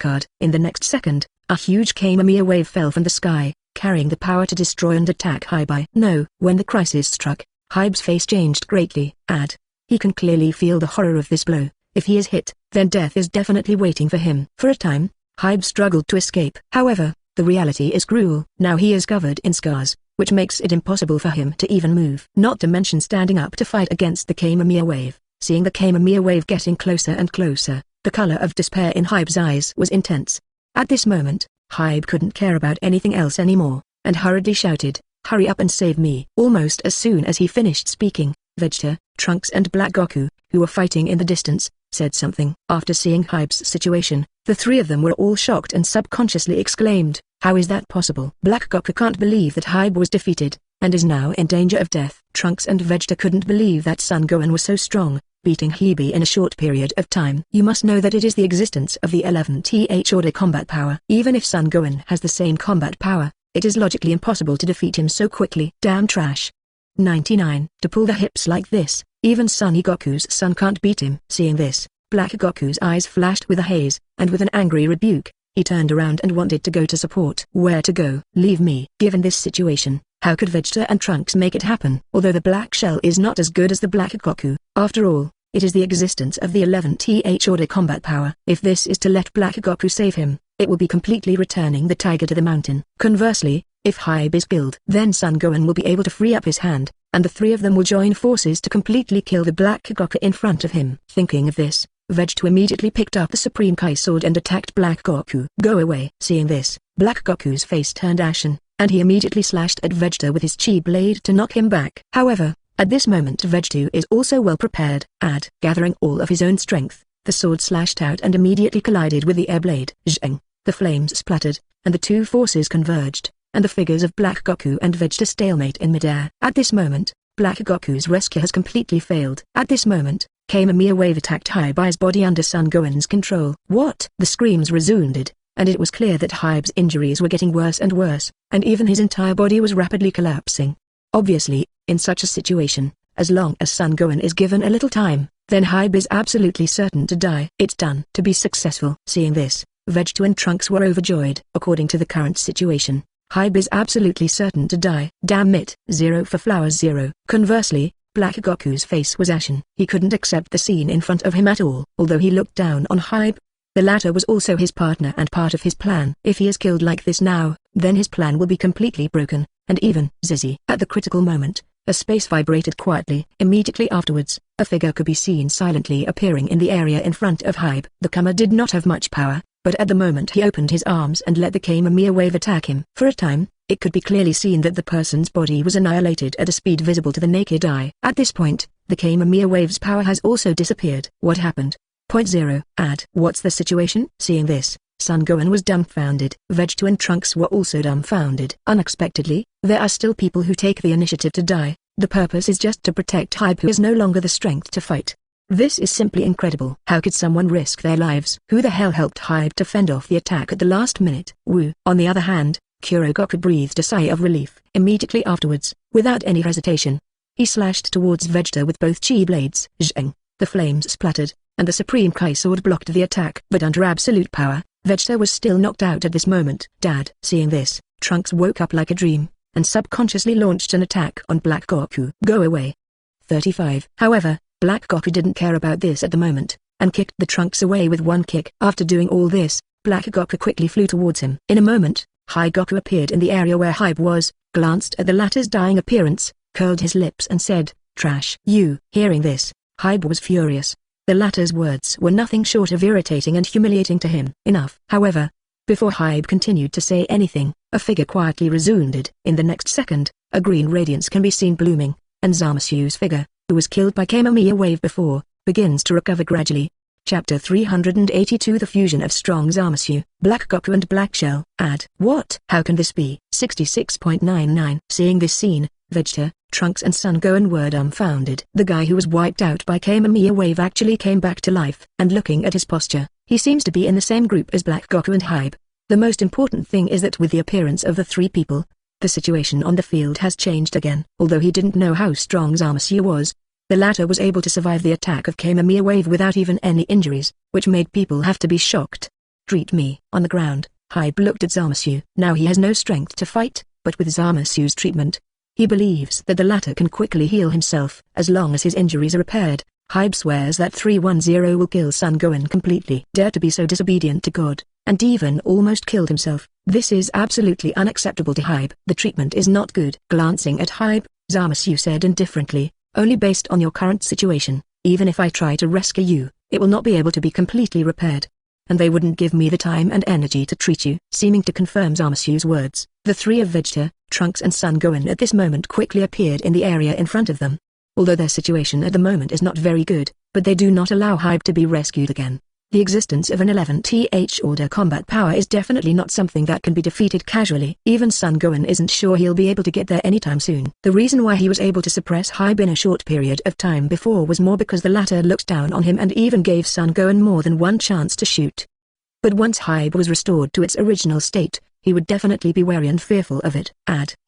card." In the next second, a huge Kamehameha wave fell from the sky, carrying the power to destroy and attack Heibei. No. When the crisis struck, Heibei's face changed greatly. He can clearly feel the horror of this blow. If he is hit, then death is definitely waiting for him. For a time, Heibei struggled to escape. However, the reality is cruel. Now he is covered in scars, which makes it impossible for him to even move. Not to mention standing up to fight against the Kamehameha wave. Seeing the Kamehameha wave getting closer and closer, the color of despair in Heibei's eyes was intense. At this moment, Heibei couldn't care about anything else anymore, and hurriedly shouted, "Hurry up and save me." Almost as soon as he finished speaking, Vegeta, Trunks and Black Goku, who were fighting in the distance, said something. After seeing Hybe's situation, the three of them were all shocked and subconsciously exclaimed, "How is that possible?" Black Goku can't believe that Hybe was defeated, and is now in danger of death. Trunks and Vegeta couldn't believe that Son Gohan was so strong, beating Heibei in a short period of time. You must know that it is the existence of the 11th order combat power. Even if Son Gohan has the same combat power, it is logically impossible to defeat him so quickly. Damn trash. 99. To pull the hips like this, even Sonny Goku's son can't beat him. Seeing this, Black Goku's eyes flashed with a haze, and with an angry rebuke, he turned around and wanted to go to support. Where to go? Leave me. Given this situation, how could Vegeta and Trunks make it happen? Although the Black Shell is not as good as the Black Goku, after all, it is the existence of the 11th order combat power. If this is to let Black Goku save him, it will be completely returning the tiger to the mountain. Conversely, if Hybe is killed, then Son Gohan will be able to free up his hand, and the three of them will join forces to completely kill the Black Goku in front of him. Thinking of this, Vegeta immediately picked up the Supreme Kai Sword and attacked Black Goku. Go away. Seeing this, Black Goku's face turned ashen, and he immediately slashed at Vegeta with his chi blade to knock him back. However, at this moment Vegeta is also well prepared. Gathering all of his own strength, the sword slashed out and immediately collided with the air blade. Zheng. The flames splattered, and the two forces converged, and the figures of Black Goku and Vegeta stalemate in midair. At this moment, Black Goku's rescue has completely failed. At this moment, Kamehameha Wave attacked Hybe's body under Son Gohan's control. What? The screams resounded, and it was clear that Hybe's injuries were getting worse and worse, and even his entire body was rapidly collapsing. Obviously, in such a situation, as long as Son Gohan is given a little time, then Hybe is absolutely certain to die. It's done. To be successful. Seeing this, Vegeta and Trunks were overjoyed. According to the current situation, Hybe is absolutely certain to die. Damn it. 0 for flowers 0. Conversely, Black Goku's face was ashen. He couldn't accept the scene in front of him at all. Although he looked down on Hybe, the latter was also his partner and part of his plan. If he is killed like this now, then his plan will be completely broken, and even Zizzy. At the critical moment, a space vibrated quietly. Immediately afterwards, a figure could be seen silently appearing in the area in front of Hybe. The comer did not have much power, but at the moment he opened his arms and let the Kamehameha Wave attack him. For a time, it could be clearly seen that the person's body was annihilated at a speed visible to the naked eye. At this point, the Kamehameha Wave's power has also disappeared. What happened? Point 0. What's the situation? Seeing this, Son Gohan was dumbfounded. Vegeta and Trunks were also dumbfounded. Unexpectedly, there are still people who take the initiative to die. The purpose is just to protect Hybe, who has no longer the strength to fight. This is simply incredible. How could someone risk their lives? Who the hell helped Hybe to fend off the attack at the last minute? Woo. On the other hand, Goku breathed a sigh of relief. Immediately afterwards, without any hesitation, he slashed towards Vegeta with both chi blades. Zheng. The flames splattered, and the Supreme Kai Sword blocked the attack. But under absolute power, Vegeta was still knocked out at this moment. Dad. Seeing this, Trunks woke up like a dream, and subconsciously launched an attack on Black Goku. Go away. 35. However, Black Goku didn't care about this at the moment, and kicked the Trunks away with one kick. After doing all this, Black Goku quickly flew towards him. In a moment, High Goku appeared in the area where Hybe was, glanced at the latter's dying appearance, curled his lips and said, "Trash." You. Hearing this, Hybe was furious. The latter's words were nothing short of irritating and humiliating to him. Enough. However, before Hybe continued to say anything, a figure quietly resounded. In the next second, a green radiance can be seen blooming, and Zamasu's figure, who was killed by Kamehameha Wave before, begins to recover gradually. Chapter 382 The Fusion of Strong Zamasu, Black Goku and Black Shell. What? How can this be? 66.99. Seeing this scene, Vegeta, Trunks and Son Gohan were dumbfounded. The guy who was wiped out by Kamehameha Wave actually came back to life, and looking at his posture, he seems to be in the same group as Black Goku and Hybe. The most important thing is that with the appearance of the three people, the situation on the field has changed again. Although he didn't know how strong Zamasu was, the latter was able to survive the attack of Kamehameha Wave without even any injuries, which made people have to be shocked. Treat me. On the ground, Hybe looked at Zamasu. Now he has no strength to fight, but with Zamasu's treatment, he believes that the latter can quickly heal himself. As long as his injuries are repaired, Hybe swears that 310 will kill Son Gohan completely. Dare to be so disobedient to God, and even almost killed himself. This is absolutely unacceptable to Hybe. The treatment is not good. Glancing at Hybe, Zamasu said indifferently, only based on your current situation, even if I try to rescue you, it will not be able to be completely repaired. And they wouldn't give me the time and energy to treat you. Seeming to confirm Zamasu's words, the three of Vegeta, Trunks and Son Gohan at this moment quickly appeared in the area in front of them. although their situation at the moment is not very good, but they do not allow Hybe to be rescued again. The existence of an 11th order combat power is definitely not something that can be defeated casually. Even Son Gohan isn't sure he'll be able to get there anytime soon. The reason why he was able to suppress Hybe in a short period of time before was more because the latter looked down on him and even gave Son Gohan more than one chance to shoot. But once Hybe was restored to its original state, he would definitely be wary and fearful of it.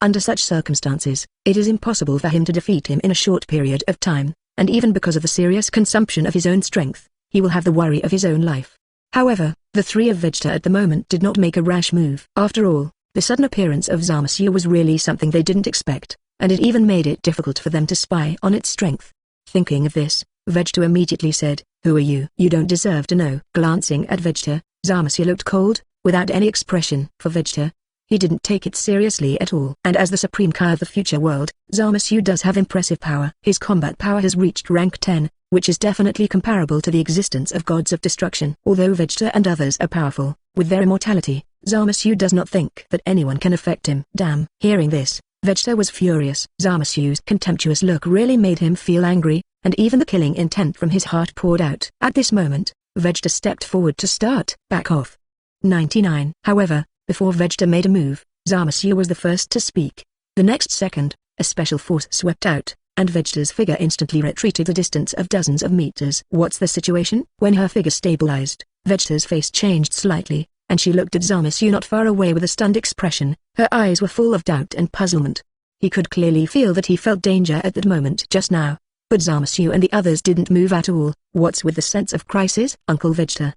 Under such circumstances, it is impossible for him to defeat him in a short period of time, and even because of the serious consumption of his own strength, he will have the worry of his own life. However, the three of Vegeta at the moment did not make a rash move. After all, the sudden appearance of Zamasu was really something they didn't expect, and it even made it difficult for them to spy on its strength. Thinking of this, Vegeta immediately said, "Who are you? You don't deserve to know." Glancing at Vegeta, Zamasu looked cold, without any expression. For Vegeta, he didn't take it seriously at all. And as the Supreme Kai of the future world, Zamasu does have impressive power. His combat power has reached rank 10, which is definitely comparable to the existence of gods of destruction. Although Vegeta and others are powerful, with their immortality, Zamasu does not think that anyone can affect him. Damn. Hearing this, Vegeta was furious. Zamasu's contemptuous look really made him feel angry, and even the killing intent from his heart poured out. At this moment, Vegeta stepped forward to start. Back off. 99. However, before Vegeta made a move, Zamasu was the first to speak. The next second, a special force swept out, and Vegeta's figure instantly retreated a distance of dozens of meters. What's the situation? When her figure stabilized, Vegeta's face changed slightly, and she looked at Zamasu not far away with a stunned expression. Her eyes were full of doubt and puzzlement. He could clearly feel that he felt danger at that moment just now. But Zamasu and the others didn't move at all. What's with the sense of crisis? Uncle Vegeta.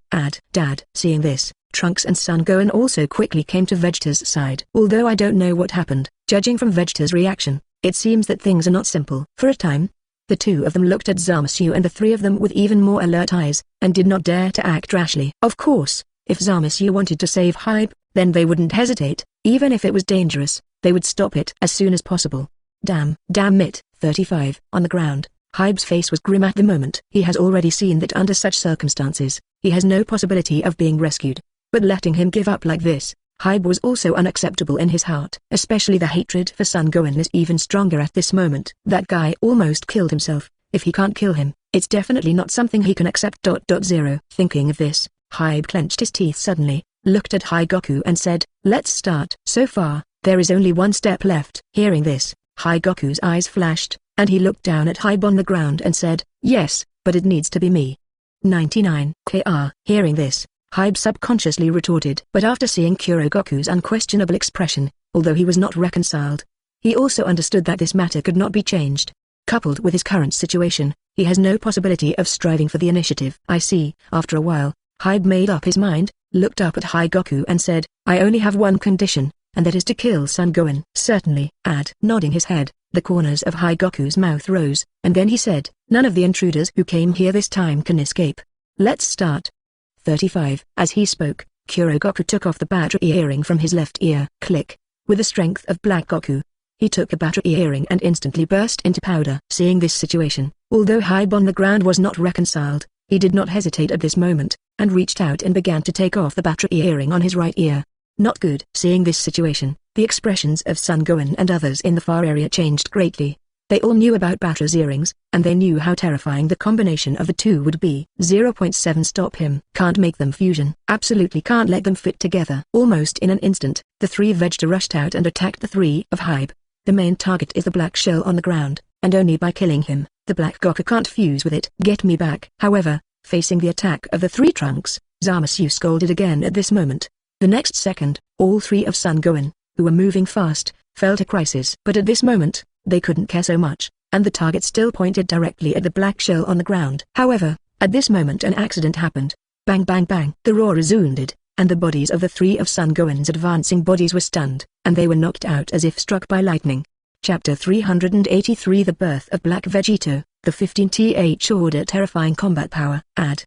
Dad. Seeing this, Trunks and Son Gohan also quickly came to Vegeta's side. Although I don't know what happened, judging from Vegeta's reaction, it seems that things are not simple. For a time, the two of them looked at Zamasu and the three of them with even more alert eyes, and did not dare to act rashly. Of course, if Zamasu wanted to save Hybe, then they wouldn't hesitate. Even if it was dangerous, they would stop it as soon as possible. Damn it. 35. On the ground, Hybe's face was grim at the moment. He has already seen that under such circumstances, he has no possibility of being rescued. But letting him give up like this, Hybe was also unacceptable in his heart. Especially the hatred for Son Gohan is even stronger at this moment. That guy almost killed himself. If he can't kill him, it's definitely not something he can accept. Thinking of this, Hybe clenched his teeth suddenly, looked at Goku and said, "Let's start." So far, there is only one step left. Hearing this, Goku's eyes flashed, and he looked down at Hybe on the ground and said, "Yes, but it needs to be me." 99. Hearing this, Hybe subconsciously retorted. But after seeing Goku's unquestionable expression, although he was not reconciled, he also understood that this matter could not be changed. Coupled with his current situation, he has no possibility of striving for the initiative. I see. After a while, Hybe made up his mind, looked up at Goku and said, "I only have one condition, and that is to kill Son Gohan." "Certainly." Nodding his head, the corners of Goku's mouth rose, and then he said, "None of the intruders who came here this time can escape. Let's start." 35. As he spoke, Goku took off the battery earring from his left ear. Click. With the strength of Black Goku, he took the battery earring and instantly burst into powder. Seeing this situation, although Hybe on the ground was not reconciled, he did not hesitate at this moment, and reached out and began to take off the battery earring on his right ear. Not good. Seeing this situation, the expressions of Son Gohan and others in the far area changed greatly. They all knew about Batra's earrings, and they knew how terrifying the combination of the two would be. 0.7 Stop him. Can't make them fusion. Absolutely can't let them fit together. Almost in an instant, the three of Vegeta rushed out and attacked the three of Hybe. The main target is the black shell on the ground, and only by killing him, the black Goku can't fuse with it. Get me back. However, facing the attack of the three Trunks, Zamasu scolded again at this moment. The next second, all three of Son Gohan, who were moving fast, felt a crisis. But at this moment, they couldn't care so much, and the target still pointed directly at the black shell on the ground. However, at this moment an accident happened. Bang bang bang. The roar resounded, and the bodies of the three of Son Gohan's advancing bodies were stunned, and they were knocked out as if struck by lightning. Chapter 383 The Birth of Black Vegito, the 15th Order Terrifying Combat Power.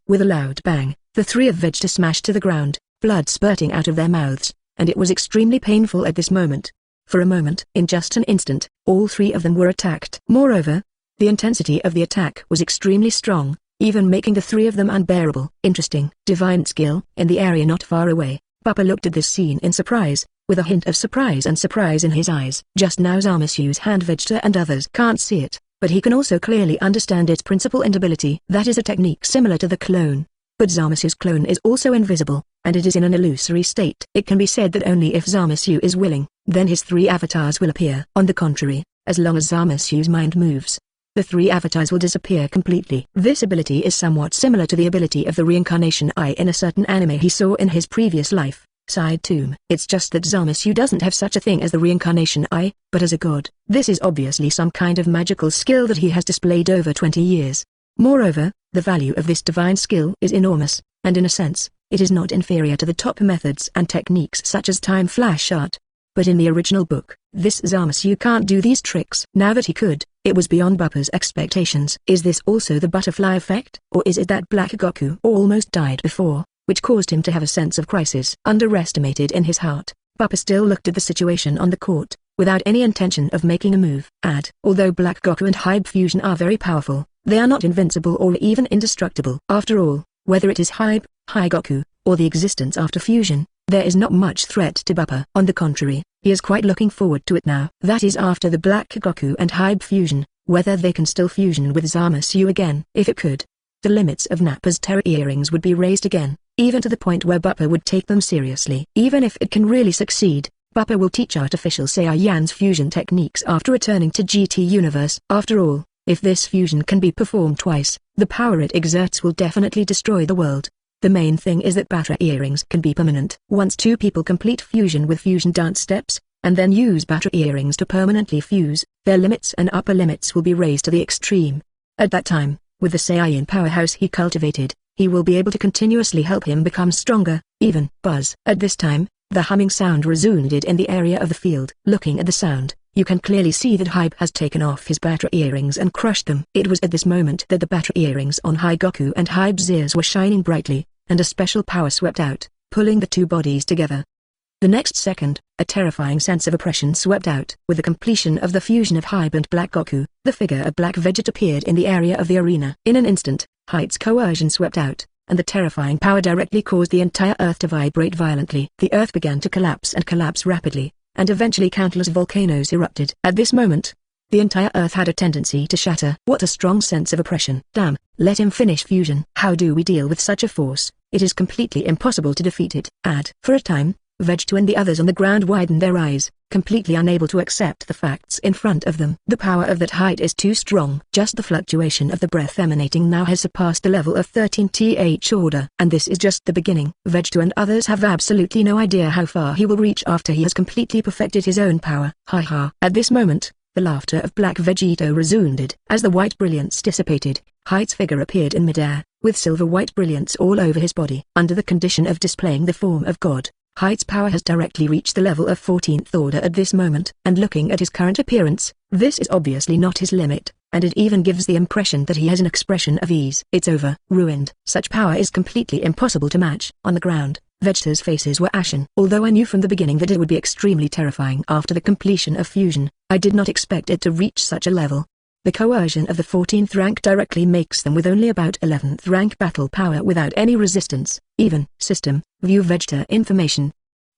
With a loud bang, the three of Vegeta smashed to the ground, blood spurting out of their mouths, and it was extremely painful at this moment. For a moment, in just an instant, all three of them were attacked. Moreover, the intensity of the attack was extremely strong, even making the three of them unbearable. Interesting. Divine skill. In the area not far away, Bupa looked at this scene in surprise, with a hint of surprise in his eyes. Just now Zamasu's hand Vegeta and others can't see it, but he can also clearly understand its principle and ability. That is a technique similar to the clone. But Zamasu's clone is also invisible, and it is in an illusory state. It can be said that only if Zamasu is willing, then his 3 avatars will appear. On the contrary, as long as Zamasu's mind moves, the 3 avatars will disappear completely. This ability is somewhat similar to the ability of the reincarnation eye in a certain anime he saw in his previous life, Side Tomb. It's just that Zamasu doesn't have such a thing as the reincarnation eye, but as a god. This is obviously some kind of magical skill that he has displayed over 20 years. Moreover, the value of this divine skill is enormous, and in a sense, it is not inferior to the top methods and techniques such as time flash art. But in the original book, this Zamasu can't do these tricks. Now that he could, it was beyond Bupa's expectations. Is this also the butterfly effect? Or is it that Black Goku almost died before, which caused him to have a sense of crisis? Underestimated in his heart, Bupa still looked at the situation on the court, without any intention of making a move. Although Black Goku and Heibei fusion are very powerful, they are not invincible or even indestructible. After all, whether it is Heibei, Goku, or the existence after fusion, there is not much threat to Bupa. On the contrary, he is quite looking forward to it now. That is after the Black Goku and Heibei fusion, whether they can still fusion with Zamasu again. If it could, the limits of Nappa's terror earrings would be raised again, even to the point where Bupa would take them seriously. Even if it can really succeed, Bupa will teach artificial Saiyan's fusion techniques after returning to GT Universe. After all, if this fusion can be performed twice, the power it exerts will definitely destroy the world. The main thing is that Batra earrings can be permanent. Once 2 people complete fusion with fusion dance steps, and then use Batra earrings to permanently fuse, their limits and upper limits will be raised to the extreme. At that time, with the Saiyan powerhouse he cultivated, he will be able to continuously help him become stronger. Even buzz. At this time, the humming sound resounded in the area of the field. Looking at the sound, you can clearly see that Heibei has taken off his Batra earrings and crushed them. It was at this moment that the Batra earrings on Goku and Heibe's ears were shining brightly, and a special power swept out, pulling the 2 bodies together. The next second, a terrifying sense of oppression swept out. With the completion of the fusion of Heibei and Black Goku, the figure of Black Vegeta appeared in the area of the arena. In an instant, Heibe's coercion swept out, and the terrifying power directly caused the entire earth to vibrate violently. The earth began to collapse and collapse rapidly, and eventually countless volcanoes erupted. At this moment, the entire earth had a tendency to shatter. What a strong sense of oppression. Damn, let him finish fusion. How do we deal with such a force? It is completely impossible to defeat it. For a time, Vegeta and the others on the ground widened their eyes, completely unable to accept the facts in front of them. The power of that height is too strong. Just the fluctuation of the breath emanating now has surpassed the level of 13th order. And this is just the beginning. Vegeta and others have absolutely no idea how far he will reach after he has completely perfected his own power. Ha ha. At this moment, the laughter of Black Vegito resounded. As the white brilliance dissipated, Heibe's figure appeared in midair, with silver-white brilliance all over his body. Under the condition of displaying the form of God, Heibe's power has directly reached the level of 14th order at this moment. And looking at his current appearance, this is obviously not his limit, and it even gives the impression that he has an expression of ease. It's over. Ruined. Such power is completely impossible to match. On the ground, Vegeta's faces were ashen. Although I knew from the beginning that it would be extremely terrifying after the completion of fusion, I did not expect it to reach such a level. The coercion of the 14th rank directly makes them with only about 11th rank battle power without any resistance. Even system, view Vegeta information.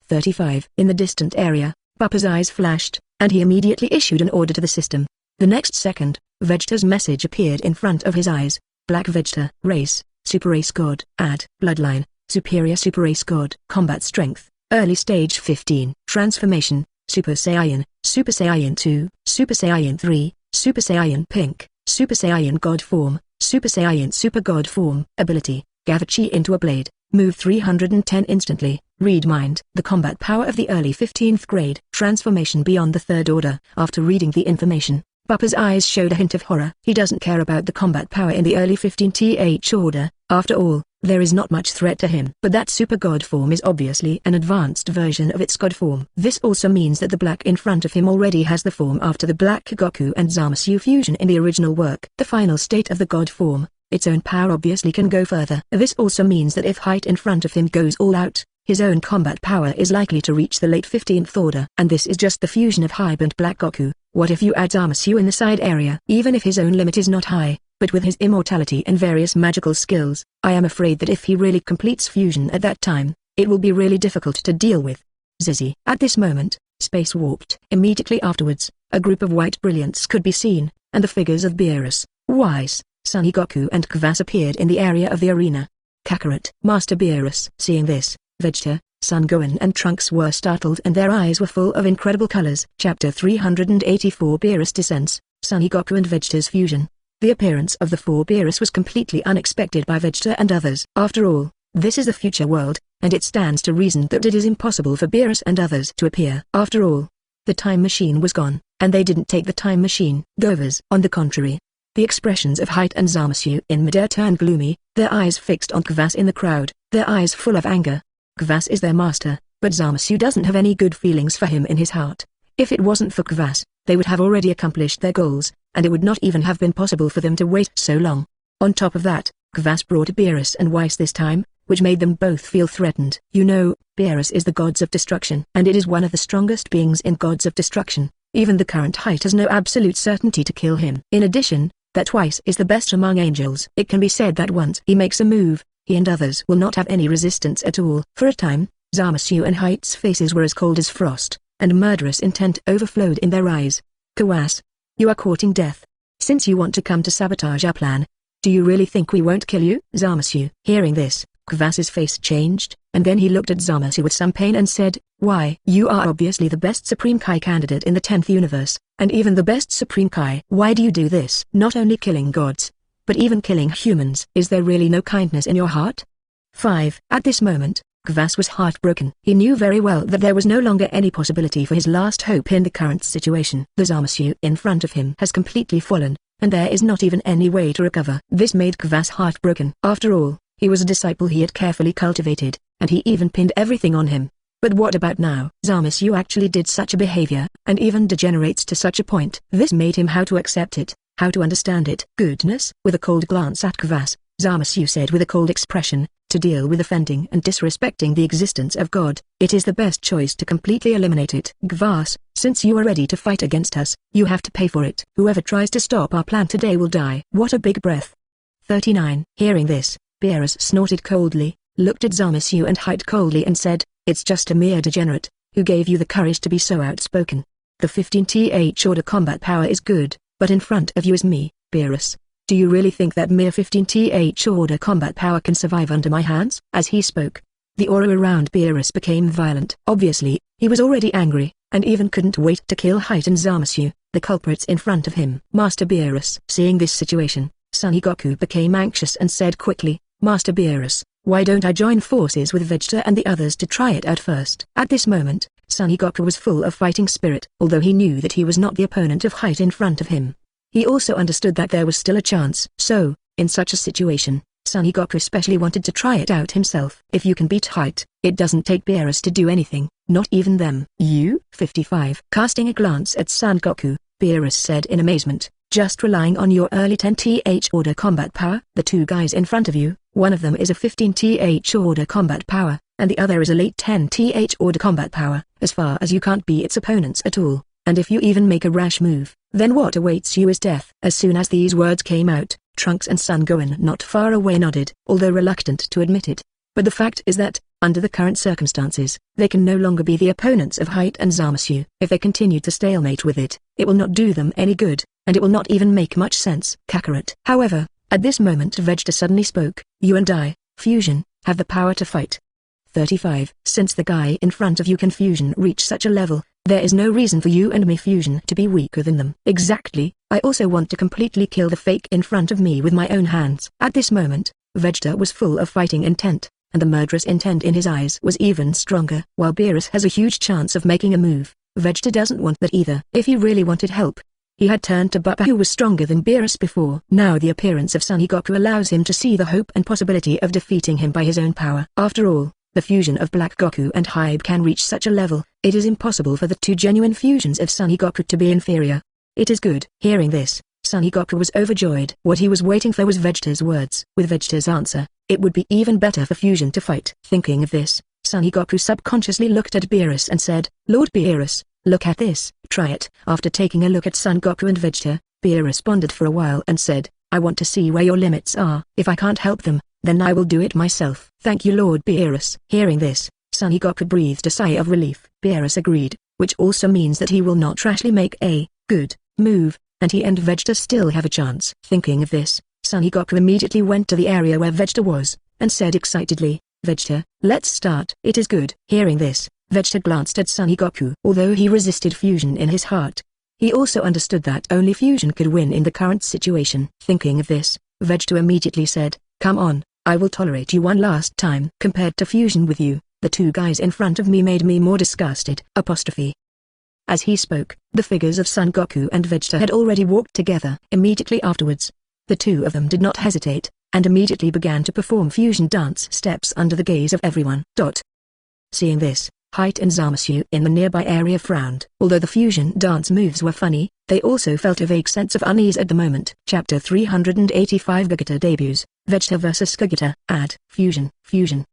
35. In the distant area, Bupa's eyes flashed, and he immediately issued an order to the system. The next second, Vegeta's message appeared in front of his eyes. Black Vegeta, race, Super Race God. Bloodline, Superior Super Race God. Combat Strength, Early Stage 15. Transformation, Super Saiyan 2, Super Saiyan 3, Super Saiyan Pink, Super Saiyan God Form, Super Saiyan Super God Form. Ability, gather chi into a blade, move 310 instantly, read mind. The combat power of the early 15th grade. Transformation beyond the 3rd order. After reading the information, Bupa's eyes showed a hint of horror. He doesn't care about the combat power in the early 15th order. After all, there is not much threat to him. But that Super God form is obviously an advanced version of its God form. This also means that the Black in front of him already has the form after the Black Goku and Zamasu fusion in the original work. The final state of the God form, its own power obviously can go further. This also means that if Height in front of him goes all out, his own combat power is likely to reach the late 15th order. And this is just the fusion of Heibei and Black Goku. What if you add Zamasu in the side area? Even if his own limit is not high, but with his immortality and various magical skills, I am afraid that if he really completes fusion at that time, it will be really difficult to deal with. Zizzy. At this moment, space warped. Immediately afterwards, a group of white brilliance could be seen, and the figures of Beerus, Whis, Son Goku and Kvas appeared in the area of the arena. Kakarot. Master Beerus. Seeing this, Vegeta, Son Gohan and Trunks were startled and their eyes were full of incredible colors. Chapter 384 Beerus Descents, Son Goku and Vegeta's Fusion. The appearance of the four Beerus was completely unexpected by Vegeta and others. After all, this is the future world, and it stands to reason that it is impossible for Beerus and others to appear. After all, the time machine was gone, and they didn't take the time machine. Govers. On the contrary, the expressions of Height and Zamasu in midair turned gloomy, their eyes fixed on Kvas in the crowd, their eyes full of anger. Kvas is their master, but Zamasu doesn't have any good feelings for him in his heart. If it wasn't for Kvas, they would have already accomplished their goals, and it would not even have been possible for them to wait so long. On top of that, Kvas brought Beerus and Whis this time, which made them both feel threatened. You know, Beerus is the gods of destruction, and it is one of the strongest beings in gods of destruction. Even the current Height has no absolute certainty to kill him. In addition, that Whis is the best among angels. It can be said that once he makes a move, he and others will not have any resistance at all. For a time, Zamasu and Height's faces were as cold as frost, and murderous intent overflowed in their eyes. Kvas, you are courting death. Since you want to come to sabotage our plan, do you really think we won't kill you? Zamasu. Hearing this, Kvas's face changed, and then he looked at Zamasu with some pain and said, "Why? You are obviously the best Supreme Kai candidate in the 10th universe, and even the best Supreme Kai. Why do you do this? Not only killing gods, but even killing humans. Is there really no kindness in your heart?" 5. At this moment, Kvas was heartbroken. He knew very well that there was no longer any possibility for his last hope in the current situation. The Zamasu in front of him has completely fallen, and there is not even any way to recover. This made Kvas heartbroken. After all, he was a disciple he had carefully cultivated, and he even pinned everything on him. But what about now? Zamasu actually did such a behavior, and even degenerates to such a point. This made him how to accept it, how to understand it. Goodness. With a cold glance at Kvas, Zamasu said with a cold expression, to deal with offending and disrespecting the existence of God, it is the best choice to completely eliminate it. Kvas, since you are ready to fight against us, you have to pay for it. Whoever tries to stop our plan today will die. What a big breath. 39. Hearing this, Beerus snorted coldly, looked at Zamasu and Height coldly and said, "It's just a mere degenerate, who gave you the courage to be so outspoken. The 15th order combat power is good, but in front of you is me, Beerus. Do you really think that mere 15th order combat power can survive under my hands?" As he spoke, the aura around Beerus became violent. Obviously, he was already angry, and even couldn't wait to kill Height and Zamasu, the culprits in front of him. Master Beerus. Seeing this situation, Son Goku became anxious and said quickly, "Master Beerus, why don't I join forces with Vegeta and the others to try it out first?" At this moment, Son Goku was full of fighting spirit. Although he knew that he was not the opponent of Height in front of him, he also understood that there was still a chance. So, in such a situation, Son Goku especially wanted to try it out himself. If you can beat Height, it doesn't take Beerus to do anything, not even them. You? 55. Casting a glance at Son Goku, Beerus said in amazement, "Just relying on your early 10th order combat power?" The two guys in front of you, one of them is a 15th order combat power, and the other is a late 10th order combat power. As far as you can't be its opponents at all, and if you even make a rash move, then what awaits you is death. As soon as these words came out, Trunks and Son Gohan not far away nodded, although reluctant to admit it. But the fact is that, under the current circumstances, they can no longer be the opponents of Height and Zamasu. If they continue to stalemate with it, it will not do them any good, and it will not even make much sense. Kakarot. However, at this moment Vegeta suddenly spoke, "You and I, Fusion, have the power to fight." 35. Since the guy in front of you can Fusion reach such a level, there is no reason for you and me Fusion to be weaker than them. Exactly. I also want to completely kill the fake in front of me with my own hands. At this moment, Vegeta was full of fighting intent, and the murderous intent in his eyes was even stronger. While Beerus has a huge chance of making a move, Vegeta doesn't want that either. If he really wanted help, he had turned to Bupa, who was stronger than Beerus before. Now the appearance of Son Goku allows him to see the hope and possibility of defeating him by his own power. After all, the fusion of Black Goku and Heibei can reach such a level, it is impossible for the two genuine fusions of Son Goku to be inferior. It is good. Hearing this, Son Goku was overjoyed. What he was waiting for was Vegeta's words. With Vegeta's answer, it would be even better for Fusion to fight. Thinking of this, Son Goku subconsciously looked at Beerus and said, "Lord Beerus, look at this, try it." After taking a look at Son Goku and Vegeta, Beerus pondered for a while and said, "I want to see where your limits are. If I can't help them, then I will do it myself." "Thank you, Lord Beerus." Hearing this, Son Goku breathed a sigh of relief. Beerus agreed, which also means that he will not rashly make a good move, and he and Vegeta still have a chance. Thinking of this, Son Goku immediately went to the area where Vegeta was, and said excitedly, "Vegeta, let's start." "It is good." Hearing this, Vegeta glanced at Son Goku. Although he resisted fusion in his heart, he also understood that only fusion could win in the current situation. Thinking of this, Vegeta immediately said, "Come on, I will tolerate you one last time." Compared to fusion with you, the two guys in front of me made me more disgusted. As he spoke, the figures of Son Goku and Vegeta had already walked together. Immediately afterwards, the two of them did not hesitate, and immediately began to perform fusion dance steps under the gaze of everyone. Seeing this, Height and Zamasu in the nearby area frowned. Although the fusion dance moves were funny, they also felt a vague sense of unease at the moment. Chapter 385 Gogeta debuts, Vegeta vs Gogeta, fusion.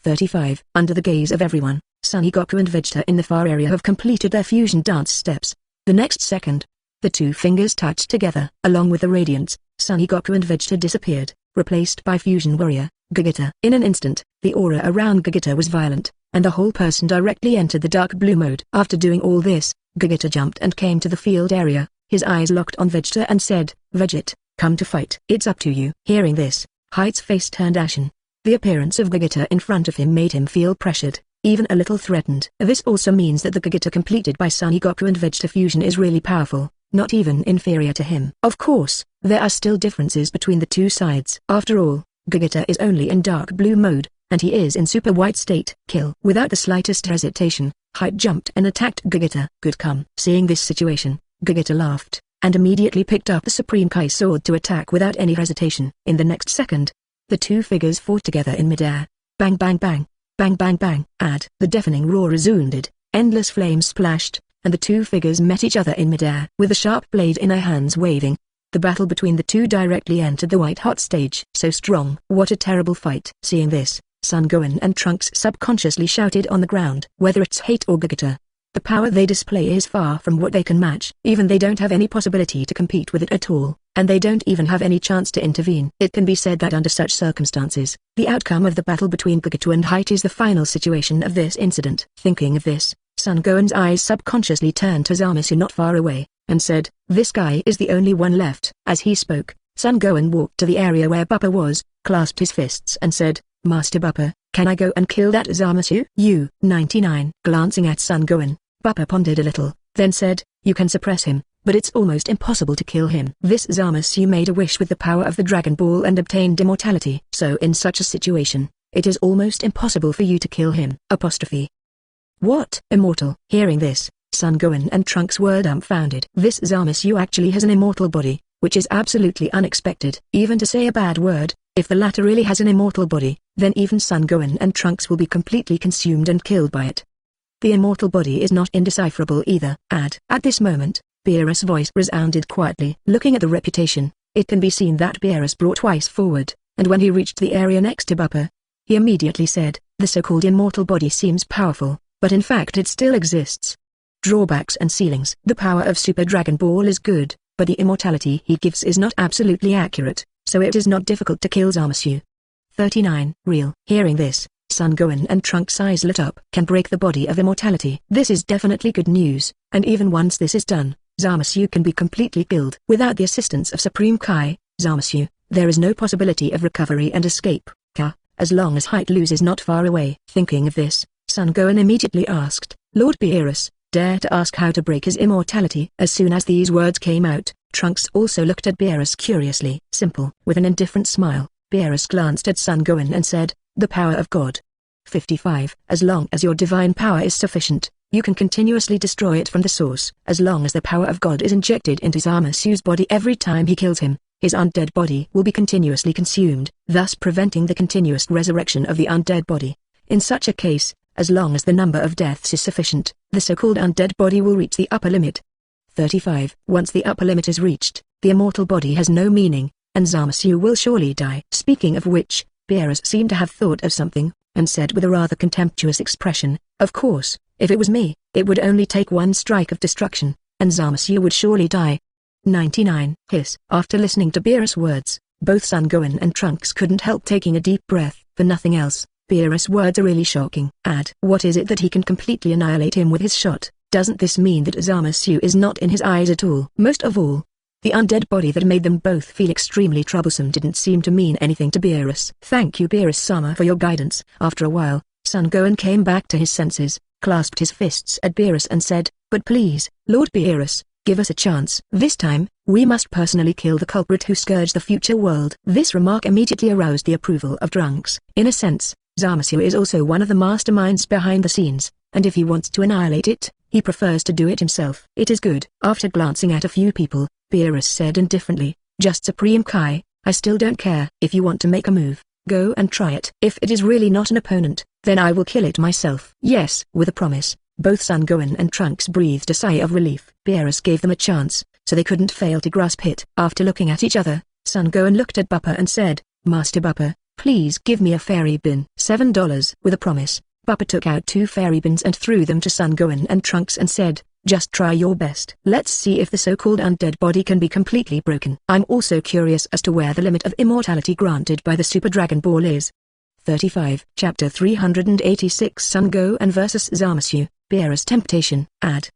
35. Under the gaze of everyone, Son Goku and Vegeta in the far area have completed their fusion dance steps. The next second, the two fingers touched together. Along with the radiance, Son Goku and Vegeta disappeared, replaced by fusion warrior, Gogeta. In an instant, the aura around Gogeta was violent, and the whole person directly entered the dark blue mode. After doing all this, Gogeta jumped and came to the field area, his eyes locked on Vegeta and said, "Vegeta, come to fight." "It's up to you." Hearing this, Height's face turned ashen. The appearance of Gogeta in front of him made him feel pressured, even a little threatened. This also means that the Gogeta completed by Son Goku and Vegeta fusion is really powerful, not even inferior to him. Of course, there are still differences between the two sides. After all, Gogeta is only in dark blue mode, and he is in super white state. Kill. Without the slightest hesitation, Height jumped and attacked Gogeta. Good come. Seeing this situation, Gogeta laughed, and immediately picked up the Supreme Kai sword to attack without any hesitation. In the next second, the two figures fought together in midair. Bang bang bang, bang bang bang. The deafening roar resounded, endless flames splashed, and the two figures met each other in midair. With the sharp blade in their hands waving, the battle between the two directly entered the white-hot stage. So strong. What a terrible fight. Seeing this, Son Gohan and Trunks subconsciously shouted on the ground. Whether it's Height or Gogeta, the power they display is far from what they can match. Even they don't have any possibility to compete with it at all, and they don't even have any chance to intervene. It can be said that under such circumstances, the outcome of the battle between Gogeta and Height is the final situation of this incident. Thinking of this, Son Gohan's eyes subconsciously turned to Zamasu not far away, and said, "This guy is the only one left." As he spoke, Son Gohan walked to the area where Bupa was, clasped his fists and said, "Master Bupa, can I go and kill that Zamasu?" "You." 99. Glancing at Son Gohan, Bupa pondered a little, then said, "You can suppress him, but it's almost impossible to kill him. This Zamasu made a wish with the power of the Dragon Ball and obtained immortality. So in such a situation, it is almost impossible for you to kill him." What? Immortal? Hearing this, Son Gohan and Trunks were dumbfounded. This Zamasu actually has an immortal body, which is absolutely unexpected. Even to say a bad word, if the latter really has an immortal body, then even Son Gohan and Trunks will be completely consumed and killed by it. The immortal body is not indecipherable either. At this moment, Beerus' voice resounded quietly. Looking at the reputation, it can be seen that Beerus brought twice forward, and when he reached the area next to Bupa, he immediately said, "The so-called immortal body seems powerful, but in fact it still exists. Drawbacks and ceilings. The power of Super Dragon Ball is good, but the immortality he gives is not absolutely accurate, so it is not difficult to kill Zamasu." 39. Real. Hearing this, Son Gohan and Trunks' eyes lit up. Can break the body of immortality. This is definitely good news, and even once this is done, Zamasu can be completely killed. Without the assistance of Supreme Kai, Zamasu, there is no possibility of recovery and escape, as long as Height loses not far away. Thinking of this, Son Gohan immediately asked, "Lord Beerus, dare to ask how to break his immortality?" As soon as these words came out, Trunks also looked at Beerus curiously. Simple. With an indifferent smile, Beerus glanced at Son Gohan and said, "The power of God." 55. As long as your divine power is sufficient, you can continuously destroy it from the source. As long as the power of God is injected into Zamasu's body every time he kills him, his undead body will be continuously consumed, thus preventing the continuous resurrection of the undead body. In such a case, as long as the number of deaths is sufficient, the so-called undead body will reach the upper limit. 35. Once the upper limit is reached, the immortal body has no meaning, and Zamasu will surely die. Speaking of which, Beerus seemed to have thought of something, and said with a rather contemptuous expression, "Of course, if it was me, it would only take one strike of destruction, and Zamasu would surely die." 99. Hiss. After listening to Beerus' words, both Son Gohan and Trunks couldn't help taking a deep breath. For nothing else, Beerus' words are really shocking. What is it that he can completely annihilate him with his shot? Doesn't this mean that Zamasu is not in his eyes at all? Most of all, The undead body that made them both feel extremely troublesome didn't seem to mean anything to Beerus. "Thank you Beerus-sama for your guidance." After a while, Son Gohan came back to his senses, clasped his fists at Beerus and said, "But please, Lord Beerus, give us a chance. This time, we must personally kill the culprit who scourged the future world." This remark immediately aroused the approval of Trunks. In a sense, Zamasu is also one of the masterminds behind the scenes, and if he wants to annihilate it, he prefers to do it himself. "It is good." After glancing at a few people, Beerus said indifferently, "Just Supreme Kai, I still don't care. If you want to make a move, go and try it. If it is really not an opponent, then I will kill it myself." "Yes." With a promise, both Son Gohan and Trunks breathed a sigh of relief. Beerus gave them a chance, so they couldn't fail to grasp it. After looking at each other, Son Gohan looked at Bupa and said, "Master Bupa, please give me a fairy bin." $7. With a promise, Bupa took out 2 fairy bins and threw them to Son Gohan and Trunks and said, "Just try your best. Let's see if the so-called undead body can be completely broken. I'm also curious as to where the limit of immortality granted by the Super Dragon Ball is." 35. Chapter 386 Son Gohan vs Zamasu, Beerus Temptation.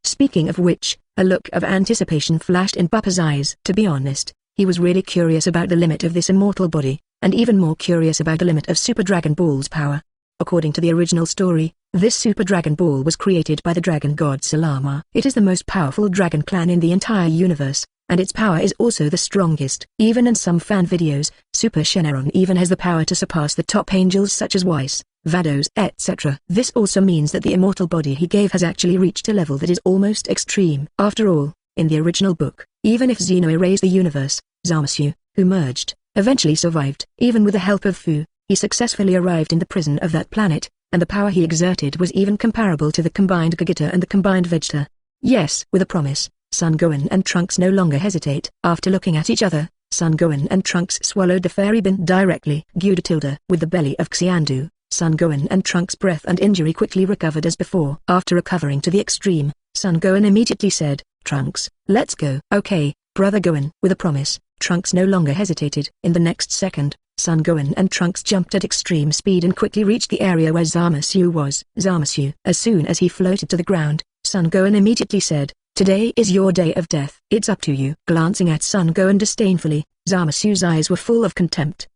Speaking of which, a look of anticipation flashed in Bupa's eyes. To be honest, he was really curious about the limit of this immortal body, and even more curious about the limit of Super Dragon Ball's power. According to the original story, this Super Dragon Ball was created by the dragon god Salama. It is the most powerful dragon clan in the entire universe, and its power is also the strongest. Even in some fan videos, Super Shenron even has the power to surpass the top angels such as Whis, Vados, etc. This also means that the immortal body he gave has actually reached a level that is almost extreme. After all, in the original book, even if Xeno erased the universe, Zamasu, who merged, eventually survived. Even with the help of Fu, he successfully arrived in the prison of that planet, and the power he exerted was even comparable to the combined Gogeta and the combined Vegeta. "Yes." With a promise, Son Gohan and Trunks no longer hesitate. After looking at each other, Son Gohan and Trunks swallowed the fairy bin directly. Gogeta. With the belly of Xiandu, Son Gohan and Trunks' breath and injury quickly recovered as before. After recovering to the extreme, Son Gohan immediately said, "Trunks, let's go." "Okay, brother Gohan." With a promise, Trunks no longer hesitated. In the next second, Son Gohan and Trunks jumped at extreme speed and quickly reached the area where Zamasu was. Zamasu. As soon as he floated to the ground, Son Gohan immediately said, "Today is your day of death. It's up to you." Glancing at Son Gohan disdainfully, Zamasu's eyes were full of contempt.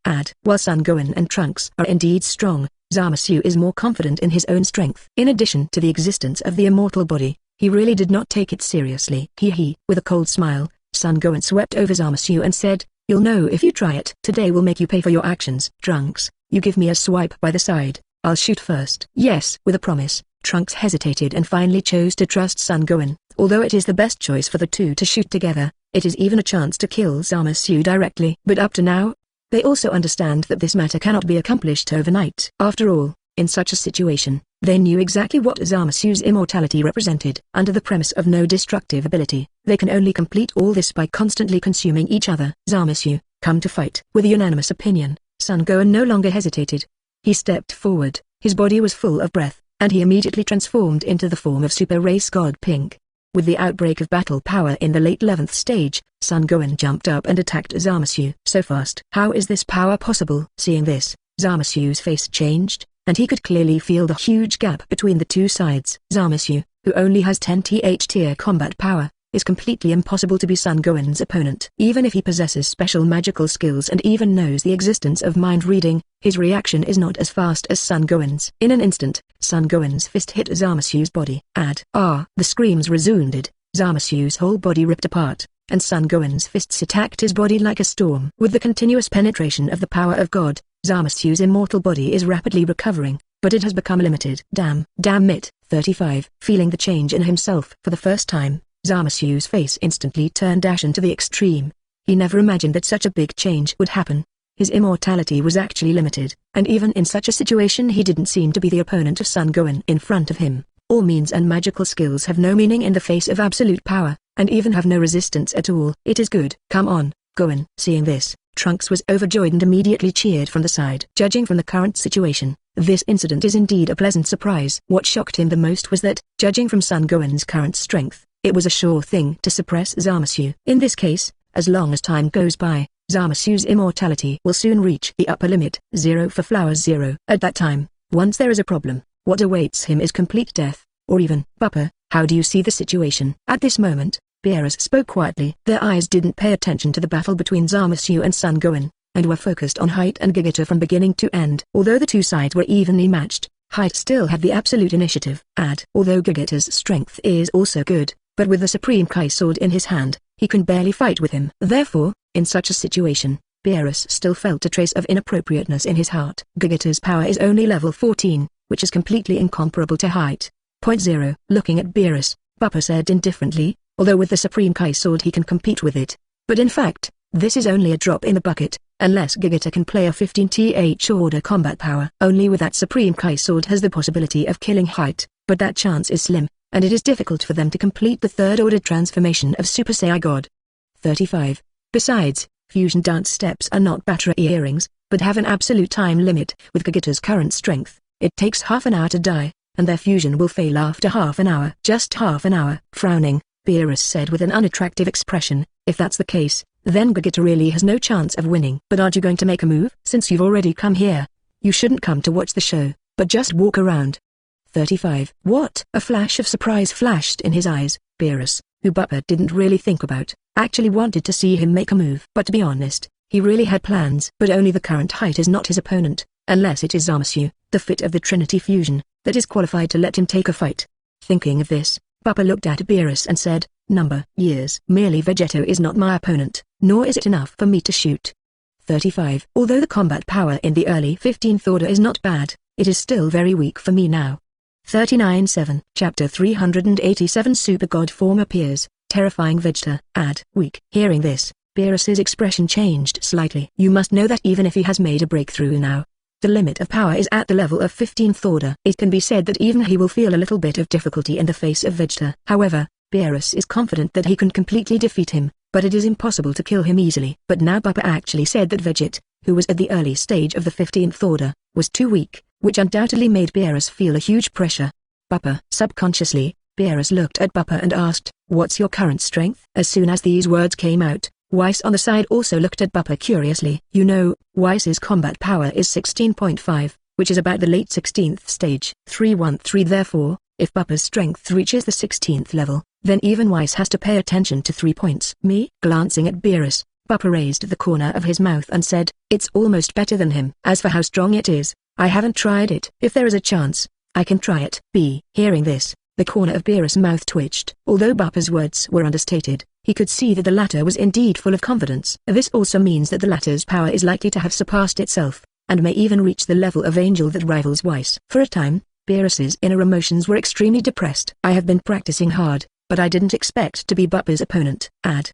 While Son Gohan and Trunks are indeed strong, Zamasu is more confident in his own strength. In addition to the existence of the immortal body, he really did not take it seriously. With a cold smile, Son Gohan swept over Zamasu and said, "You'll know if you try it. Today will make you pay for your actions." "Trunks, you give me a swipe by the side. I'll shoot first." "Yes." With a promise, Trunks hesitated and finally chose to trust Son Gohan. Although it is the best choice for the two to shoot together, it is even a chance to kill Zamasu directly. But up to now, they also understand that this matter cannot be accomplished overnight. After all, in such a situation, they knew exactly what Zamasu's immortality represented. Under the premise of no destructive ability, they can only complete all this by constantly consuming each other. "Zamasu, come to fight." With a unanimous opinion, Son Gohan no longer hesitated. He stepped forward, his body was full of breath, and he immediately transformed into the form of Super Race God Pink. With the outbreak of battle power in the late 11th stage, Son Gohan jumped up and attacked Zamasu. So fast. How is this power possible? Seeing this, Zamasu's face changed, and he could clearly feel the huge gap between the two sides. Zamasu, who only has 10th tier combat power, is completely impossible to be Son Gohan's opponent. Even if he possesses special magical skills and even knows the existence of mind reading, his reaction is not as fast as Son Gohan's. In an instant, Son Gohan's fist hit Zamasu's body. The screams resounded, Zamasu's whole body ripped apart, and Son Gohan's fists attacked his body like a storm. With the continuous penetration of the power of God, Zamasu's immortal body is rapidly recovering, but it has become limited. Damn it. 35. Feeling the change in himself for the first time, Zamasu's face instantly turned ashen to the extreme. He never imagined that such a big change would happen. His immortality was actually limited, and even in such a situation he didn't seem to be the opponent of Son Gohan in front of him. All means and magical skills have no meaning in the face of absolute power, and even have no resistance at all. "It is good. Come on, Gohan." Seeing this, Trunks was overjoyed and immediately cheered from the side. Judging from the current situation, this incident is indeed a pleasant surprise. What shocked him the most was that, judging from Son Gohan's current strength, it was a sure thing to suppress Zamasu. In this case, as long as time goes by, Zamasu's immortality will soon reach the upper limit, 0 for flowers 0. At that time, once there is a problem, what awaits him is complete death, or even. "Bupa, how do you see the situation?" At this moment, Beerus spoke quietly. Their eyes didn't pay attention to the battle between Zamasu and Son Gohan, and were focused on Height and Gogeta from beginning to end. Although the two sides were evenly matched, Height still had the absolute initiative. Although Gogeta's strength is also good, but with the Supreme Kai sword in his hand, he can barely fight with him. Therefore, in such a situation, Beerus still felt a trace of inappropriateness in his heart. Gogeta's power is only level 14, which is completely incomparable to Height. 0. Looking at Beerus, Bupa said indifferently, although with the Supreme Kai sword he can compete with it. But in fact, this is only a drop in the bucket, unless Gogeta can play a 15th order combat power. Only with that Supreme Kai sword has the possibility of killing Height, but that chance is slim, and it is difficult for them to complete the third order transformation of Super Saiyan God. 35. Besides, fusion dance steps are not battery earrings, but have an absolute time limit. With Gogeta's current strength, it takes half an hour to die, and their fusion will fail after half an hour. Just half an hour. Frowning, Beerus said with an unattractive expression, if that's the case, then Gogeta really has no chance of winning. But aren't you going to make a move? Since you've already come here, you shouldn't come to watch the show, but just walk around. 35. What? A flash of surprise flashed in his eyes. Beerus, who Bupa didn't really think about, actually wanted to see him make a move. But to be honest, he really had plans. But only the current Height is not his opponent, unless it is Zamasu, the fit of the Trinity fusion, that is qualified to let him take a fight. Thinking of this, Bupa looked at Beerus and said, years. Merely Vegeta is not my opponent, nor is it enough for me to shoot. 35. Although the combat power in the early 15th order is not bad, it is still very weak for me now. 39-7. Chapter 387 Super God form appears, terrifying Vegeta. Weak. Hearing this, Beerus's expression changed slightly. You must know that even if he has made a breakthrough now, the limit of power is at the level of 15th order. It can be said that even he will feel a little bit of difficulty in the face of Vegeta. However, Beerus is confident that he can completely defeat him, but it is impossible to kill him easily. But now Bupa actually said that Vegeta, who was at the early stage of the 15th order, was too weak, which undoubtedly made Beerus feel a huge pressure. Bupa. Subconsciously, Beerus looked at Bupa and asked, what's your current strength? As soon as these words came out, Weiss on the side also looked at Bupa curiously. You know, Weiss's combat power is 16.5, which is about the late 16th stage. 313. Therefore, if Bupa's strength reaches the 16th level, then even Weiss has to pay attention to 3 points. Me? Glancing at Beerus, Bupa raised the corner of his mouth and said, it's almost better than him. As for how strong it is, I haven't tried it. If there is a chance, I can try it. Hearing this, the corner of Beerus' mouth twitched. Although Bupa's words were understated, he could see that the latter was indeed full of confidence. This also means that the latter's power is likely to have surpassed itself, and may even reach the level of angel that rivals Weiss. For a time, Beerus's inner emotions were extremely depressed. I have been practicing hard, but I didn't expect to be Bupa's opponent.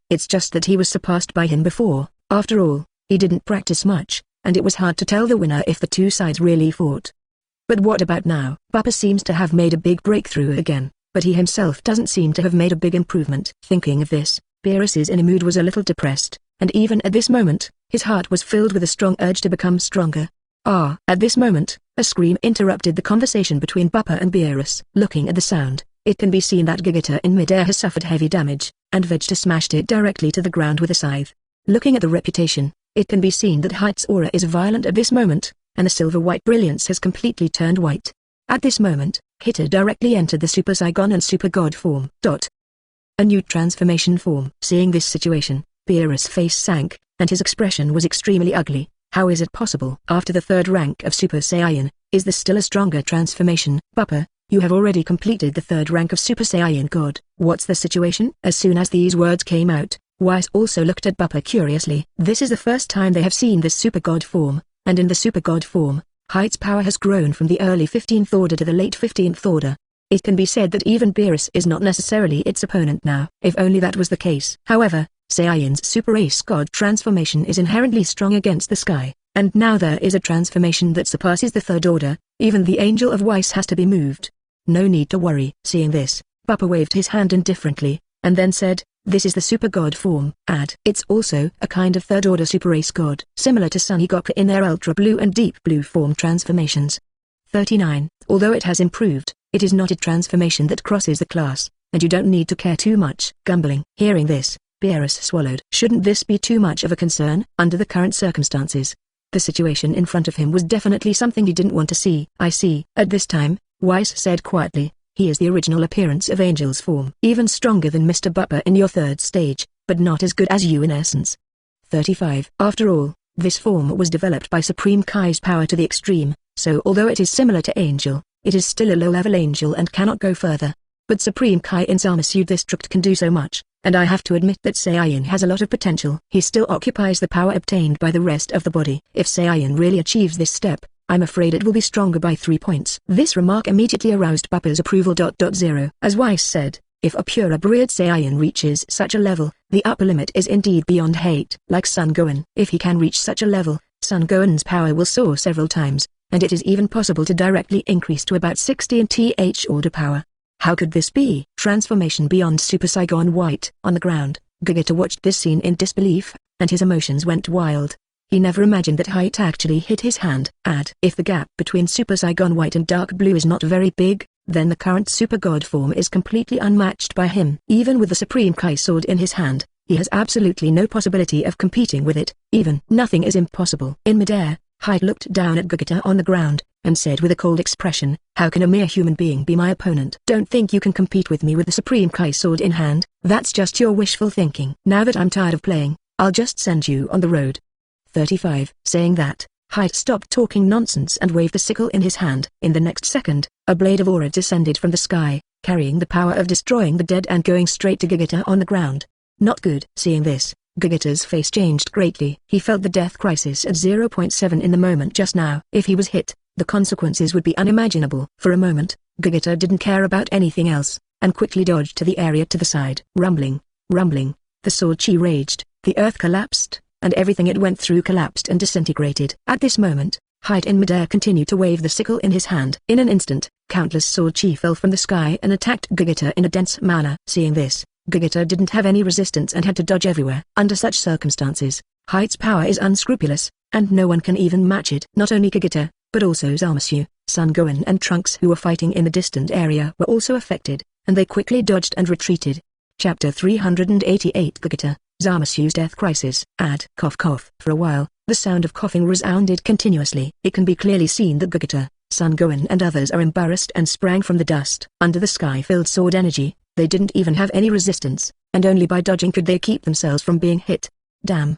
It's just that he was surpassed by him before. After all, he didn't practice much, and it was hard to tell the winner if the two sides really fought. But what about now? Bupa seems to have made a big breakthrough again, but he himself doesn't seem to have made a big improvement. Thinking of this, Beerus's inner mood was a little depressed, and even at this moment, his heart was filled with a strong urge to become stronger. At this moment, a scream interrupted the conversation between Bupa and Beerus. Looking at the sound, it can be seen that Gogeta in midair has suffered heavy damage, and Vegeta smashed it directly to the ground with a scythe. Looking at the reputation, it can be seen that Height's aura is violent at this moment, and the silver-white brilliance has completely turned white. At this moment, Gogeta directly entered the Super Saiyan and Super God form. A new transformation form. Seeing this situation, Beerus' face sank, and his expression was extremely ugly. How is it possible? After the third rank of Super Saiyan, is there still a stronger transformation? Bupa, you have already completed the third rank of Super Saiyan God. What's the situation? As soon as these words came out, Weiss also looked at Bupa curiously. This is the first time they have seen this Super God form, and in the Super God form, Height's power has grown from the early 15th order to the late 15th order. It can be said that even Beerus is not necessarily its opponent now. If only that was the case. However, Saiyan's Super Ace God transformation is inherently strong against the sky, and now there is a transformation that surpasses the third order. Even the Angel of Weiss has to be moved. No need to worry. Seeing this, Bupa waved his hand indifferently, and then said, this is the Super God form. It's also a kind of third order Super Ace God, similar to Son Goku in their Ultra Blue and Deep Blue form transformations. 39. Although it has improved, it is not a transformation that crosses the class, and you don't need to care too much. Grumbling. Hearing this, Beerus swallowed. Shouldn't this be too much of a concern? Under the current circumstances, the situation in front of him was definitely something he didn't want to see. I see. At this time, Weiss said quietly, He is the original appearance of Angel's form. Even stronger than Mr. Bupa in your third stage, but not as good as you in essence. 35. After all, this form was developed by Supreme Kai's power to the extreme, so although it is similar to Angel, it is still a low-level Angel and cannot go further. But Supreme Kai in Zamasu district can do so much, and I have to admit that Saiyan has a lot of potential. He still occupies the power obtained by the rest of the body. If Saiyan really achieves this step, I'm afraid it will be stronger by 3 points. This remark immediately aroused Bupa's approval. 0. As Weiss said, if a pure-breed Saiyan reaches such a level, the upper limit is indeed beyond hate. Like Son Gohan, if he can reach such a level, Son Gohan's power will soar several times, and it is even possible to directly increase to about 60 in TH order power. How could this be? Transformation beyond Super Saiyan White. On the ground, Gogeta watched this scene in disbelief, and his emotions went wild. He never imagined that height actually hit his hand. If the gap between Super Saiyan White and Dark Blue is not very big, then the current Super God form is completely unmatched by him. Even with the Supreme Kai sword in his hand, he has absolutely no possibility of competing with it. Even nothing is impossible. In midair, Height looked down at Gogeta on the ground, and said with a cold expression, "How can a mere human being be my opponent? Don't think you can compete with me with the Supreme Kai sword in hand. That's just your wishful thinking. Now that I'm tired of playing, I'll just send you on the road." 35. Saying that, Height stopped talking nonsense and waved the sickle in his hand. In the next second, a blade of aura descended from the sky, carrying the power of destroying the dead and going straight to Gogeta on the ground. Not good. Seeing this, Gogeta's face changed greatly. He felt the death crisis at 0.7 in the moment just now. If he was hit, the consequences would be unimaginable. For a moment, Gogeta didn't care about anything else, and quickly dodged to the area to the side. Rumbling, the sword chi raged, the earth collapsed, and everything it went through collapsed and disintegrated. At this moment, Height in midair continued to wave the sickle in his hand. In an instant, countless sword chi fell from the sky and attacked Gogeta in a dense manner. Seeing this, Gogeta didn't have any resistance and had to dodge everywhere. Under such circumstances, Height's power is unscrupulous, and no one can even match it. Not only Gogeta, but also Zamasu, Son Gohan and Trunks who were fighting in the distant area were also affected, and they quickly dodged and retreated. Chapter 388 Gogeta, Zamasu's Death Crisis. Cough cough. For a while, the sound of coughing resounded continuously. It can be clearly seen that Gogeta, Son Gohan and others are embarrassed and sprang from the dust. Under the sky-filled sword energy, they didn't even have any resistance, and only by dodging could they keep themselves from being hit. Damn.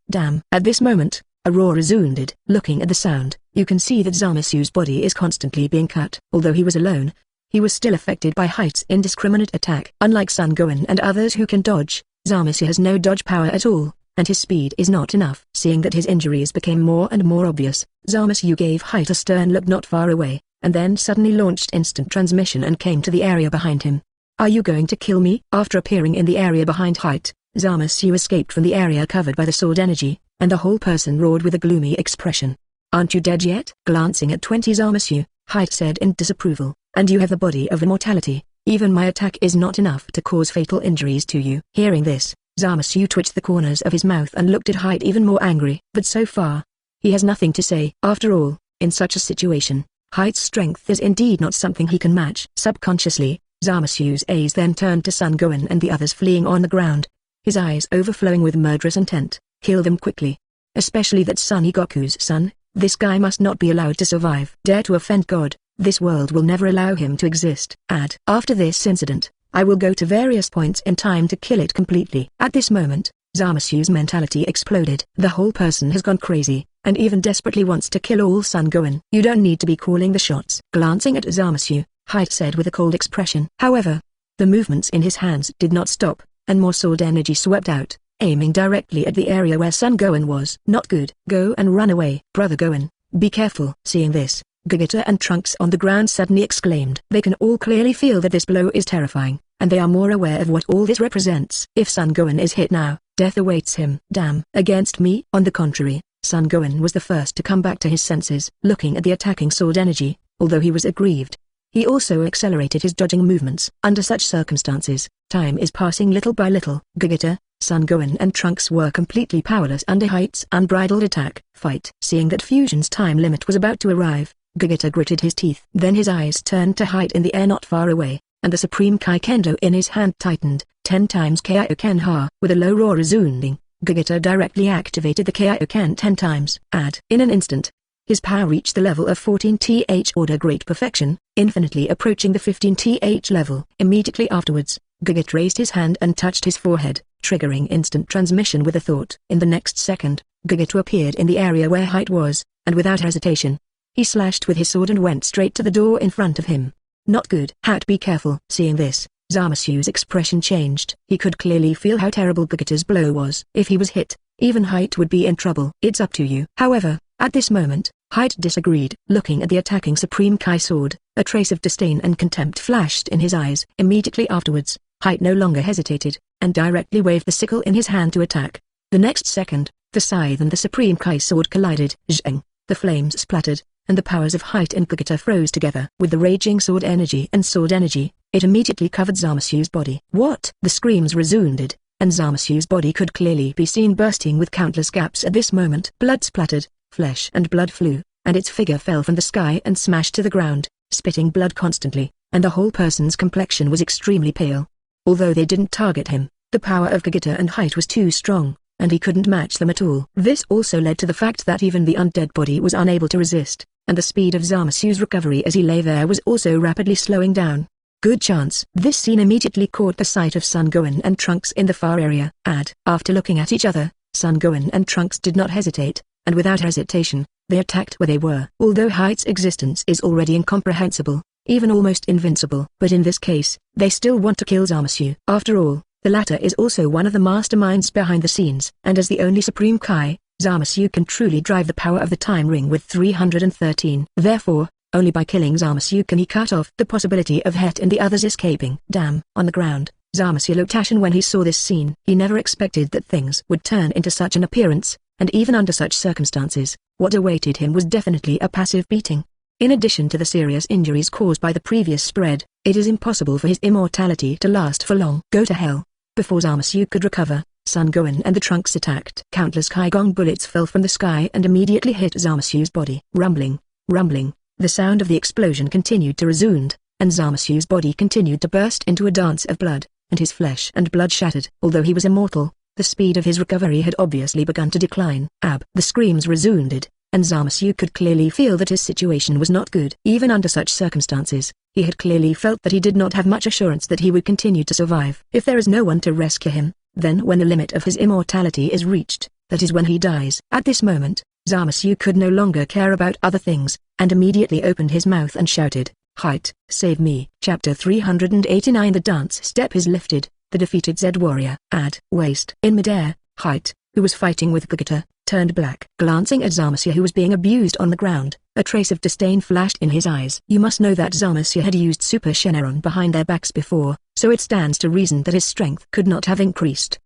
At this moment, a roar resounded. Looking at the sound, you can see that Zamasu's body is constantly being cut. Although he was alone, he was still affected by Height's indiscriminate attack. Unlike Son Gohan and others who can dodge, Zamasu has no dodge power at all, and his speed is not enough. Seeing that his injuries became more and more obvious, Zamasu gave Height a stern look not far away, and then suddenly launched instant transmission and came to the area behind him. "Are you going to kill me?" After appearing in the area behind Height, Zamasu escaped from the area covered by the sword energy, and the whole person roared with a gloomy expression. "Aren't you dead yet?" Glancing at 20 Zamasu, Height said in disapproval, "And you have the body of immortality. Even my attack is not enough to cause fatal injuries to you." Hearing this, Zamasu twitched the corners of his mouth and looked at Height even more angry. But so far, he has nothing to say. After all, in such a situation, Height's strength is indeed not something he can match. Subconsciously, Zamasu's eyes then turned to Son Gohan and the others fleeing on the ground. His eyes overflowing with murderous intent. Kill them quickly. Especially that Son Goku's son. This guy must not be allowed to survive. Dare to offend God, this world will never allow him to exist. After this incident, I will go to various points in time to kill it completely. At this moment, Zamasu's mentality exploded. The whole person has gone crazy, and even desperately wants to kill all Son Gohan. "You don't need to be calling the shots." Glancing at Zamasu, Height said with a cold expression. However, the movements in his hands did not stop, and more sword energy swept out, aiming directly at the area where Son Gohan was. "Not good. Go and run away." "Brother Gohan, be careful." Seeing this, Gogeta and Trunks on the ground suddenly exclaimed. They can all clearly feel that this blow is terrifying, and they are more aware of what all this represents. If Son Gohan is hit now, death awaits him. Damn. Against me? On the contrary, Son Gohan was the first to come back to his senses. Looking at the attacking sword energy, although he was aggrieved, he also accelerated his dodging movements. Under such circumstances, time is passing little by little. Gogeta, Son Gohan and Trunks were completely powerless under Height's unbridled attack. Fight. Seeing that Fusion's time limit was about to arrive, Gogeta gritted his teeth. Then his eyes turned to Height in the air not far away, and the Supreme Kai Kendo in his hand tightened. 10 times Kaioken-ha. With a low roar resounding, Gogeta directly activated the Kaioken 10 times. In an instant, His power reached the level of 14th order great perfection, infinitely approaching the 15th level. Immediately afterwards, Gogeta raised his hand and touched his forehead, triggering instant transmission with a thought. In the next second, Gogeta appeared in the area where Height was, and without hesitation, he slashed with his sword and went straight to the door in front of him. Not good. Hat, be careful. Seeing this, Zamasu's expression changed. He could clearly feel how terrible Gogeta's blow was. If he was hit, even Height would be in trouble. It's up to you. However, at this moment, Height disagreed. Looking at the attacking Supreme Kai sword, a trace of disdain and contempt flashed in his eyes. Immediately afterwards, Height no longer hesitated, and directly waved the sickle in his hand to attack. The next second, the scythe and the Supreme Kai sword collided. Zheng, the flames splattered, and the powers of Height and Gogeta froze together. With the raging sword energy and sword energy, it immediately covered Zamasu's body. What? The screams resounded, and Zamasu's body could clearly be seen bursting with countless gaps at this moment. Blood splattered, flesh and blood flew, and its figure fell from the sky and smashed to the ground, spitting blood constantly, and the whole person's complexion was extremely pale. Although they didn't target him, the power of Gogeta and Height was too strong, and he couldn't match them at all. This also led to the fact that even the undead body was unable to resist, and the speed of Zamasu's recovery as he lay there was also rapidly slowing down. Good chance. This scene immediately caught the sight of Son Gohan and Trunks in the far area. After looking at each other, Son Gohan and Trunks did not hesitate, and without hesitation, they attacked where they were. Although Height's existence is already incomprehensible, even almost invincible, but in this case, they still want to kill Zamasu. After all, the latter is also one of the masterminds behind the scenes, and as the only Supreme Kai, Zamasu can truly drive the power of the Time Ring with 313. Therefore, only by killing Zamasu can he cut off the possibility of Het and the others escaping. Damn. On the ground, Zamasu looked at, and when he saw this scene, he never expected that things would turn into such an appearance, and even under such circumstances, what awaited him was definitely a passive beating. In addition to the serious injuries caused by the previous spread, it is impossible for his immortality to last for long. Go to hell. Before Zamasu could recover, Son Gohan and the Trunks attacked. Countless Kaigong bullets fell from the sky and immediately hit Zamasu's body. Rumbling, rumbling, the sound of the explosion continued to resound, and Zamasu's body continued to burst into a dance of blood, and his flesh and blood shattered. Although he was immortal, the speed of his recovery had obviously begun to decline. The screams resounded, and Zamasu could clearly feel that his situation was not good. Even under such circumstances, he had clearly felt that he did not have much assurance that he would continue to survive. If there is no one to rescue him, then when the limit of his immortality is reached, that is when he dies. At this moment, Zamasu could no longer care about other things, and immediately opened his mouth and shouted, "Height, save me." Chapter 389. The dance step is lifted, the defeated Z warrior. Waist. In midair, Height, who was fighting with Gogeta, turned black. Glancing at Zamasu, who was being abused on the ground, a trace of disdain flashed in his eyes. You must know that Zamasu had used Super Shenron behind their backs before, so it stands to reason that his strength could not have increased.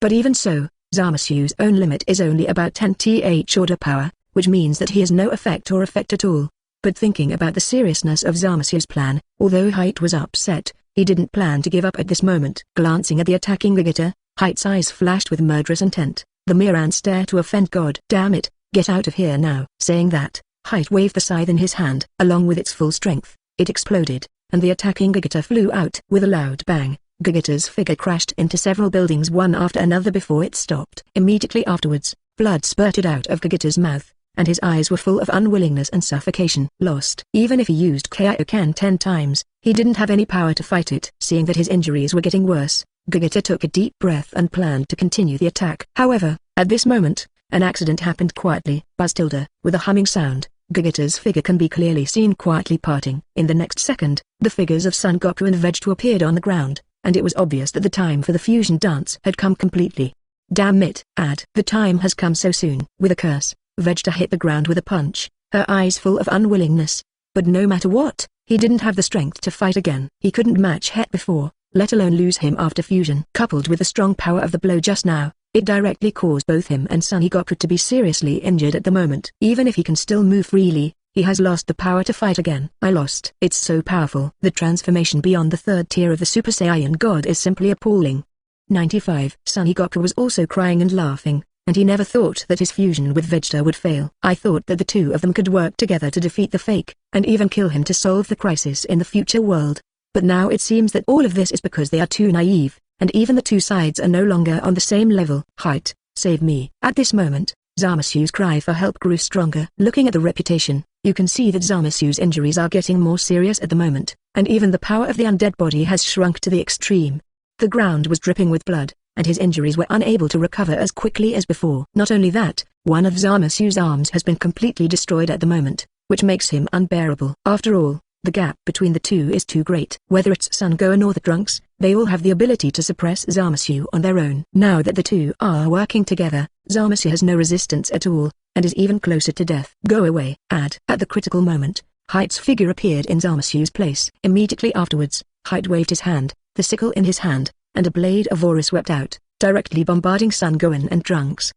But even so, Zamasu's own limit is only about 10th order power, which means that he has no effect at all. But thinking about the seriousness of Zamasu's plan, although Height was upset, he didn't plan to give up at this moment. Glancing at the attacking Gogeta, Height's eyes flashed with murderous intent. The Miran stare to offend God. Damn it, get out of here now. Saying that, Height waved the scythe in his hand. Along with its full strength, it exploded, and the attacking Gogeta flew out. With a loud bang, Gogeta's figure crashed into several buildings one after another before it stopped. Immediately afterwards, blood spurted out of Gogeta's mouth, and his eyes were full of unwillingness and suffocation. Lost. Even if he used Kaioken 10 times, he didn't have any power to fight it. Seeing that his injuries were getting worse, Gogeta took a deep breath and planned to continue the attack. However, at this moment, an accident happened quietly. Buzz tilde. With a humming sound, Gogeta's figure can be clearly seen quietly parting. In the next second, the figures of Son Goku and Vegeta appeared on the ground, and it was obvious that the time for the fusion dance had come completely. Damn it. The time has come so soon. With a curse, Vegeta hit the ground with a punch, her eyes full of unwillingness. But no matter what, he didn't have the strength to fight again. He couldn't match Het before, let alone lose him after fusion. Coupled with the strong power of the blow just now, it directly caused both him and Son Goku to be seriously injured at the moment. Even if he can still move freely, he has lost the power to fight again. I lost. It's so powerful. The transformation beyond the third tier of the Super Saiyan God is simply appalling. 95. Son Goku was also crying and laughing, and he never thought that his fusion with Vegeta would fail. I thought that the two of them could work together to defeat the fake, and even kill him to solve the crisis in the future world. But now it seems that all of this is because they are too naive, and even the two sides are no longer on the same level. Height, save me. At this moment, Zamasu's cry for help grew stronger. Looking at the reputation, you can see that Zamasu's injuries are getting more serious at the moment, and even the power of the undead body has shrunk to the extreme. The ground was dripping with blood, and his injuries were unable to recover as quickly as before. Not only that, one of Zamasu's arms has been completely destroyed at the moment, which makes him unbearable. After all, the gap between the two is too great. Whether it's Son Gohan or the Trunks, they all have the ability to suppress Zamasu on their own. Now that the two are working together, Zamasu has no resistance at all, and is even closer to death. Go away. At the critical moment, Height's figure appeared in Zamasu's place. Immediately afterwards, Height waved his hand, the sickle in his hand, and a blade of aura swept out, directly bombarding Son Gohan and Trunks.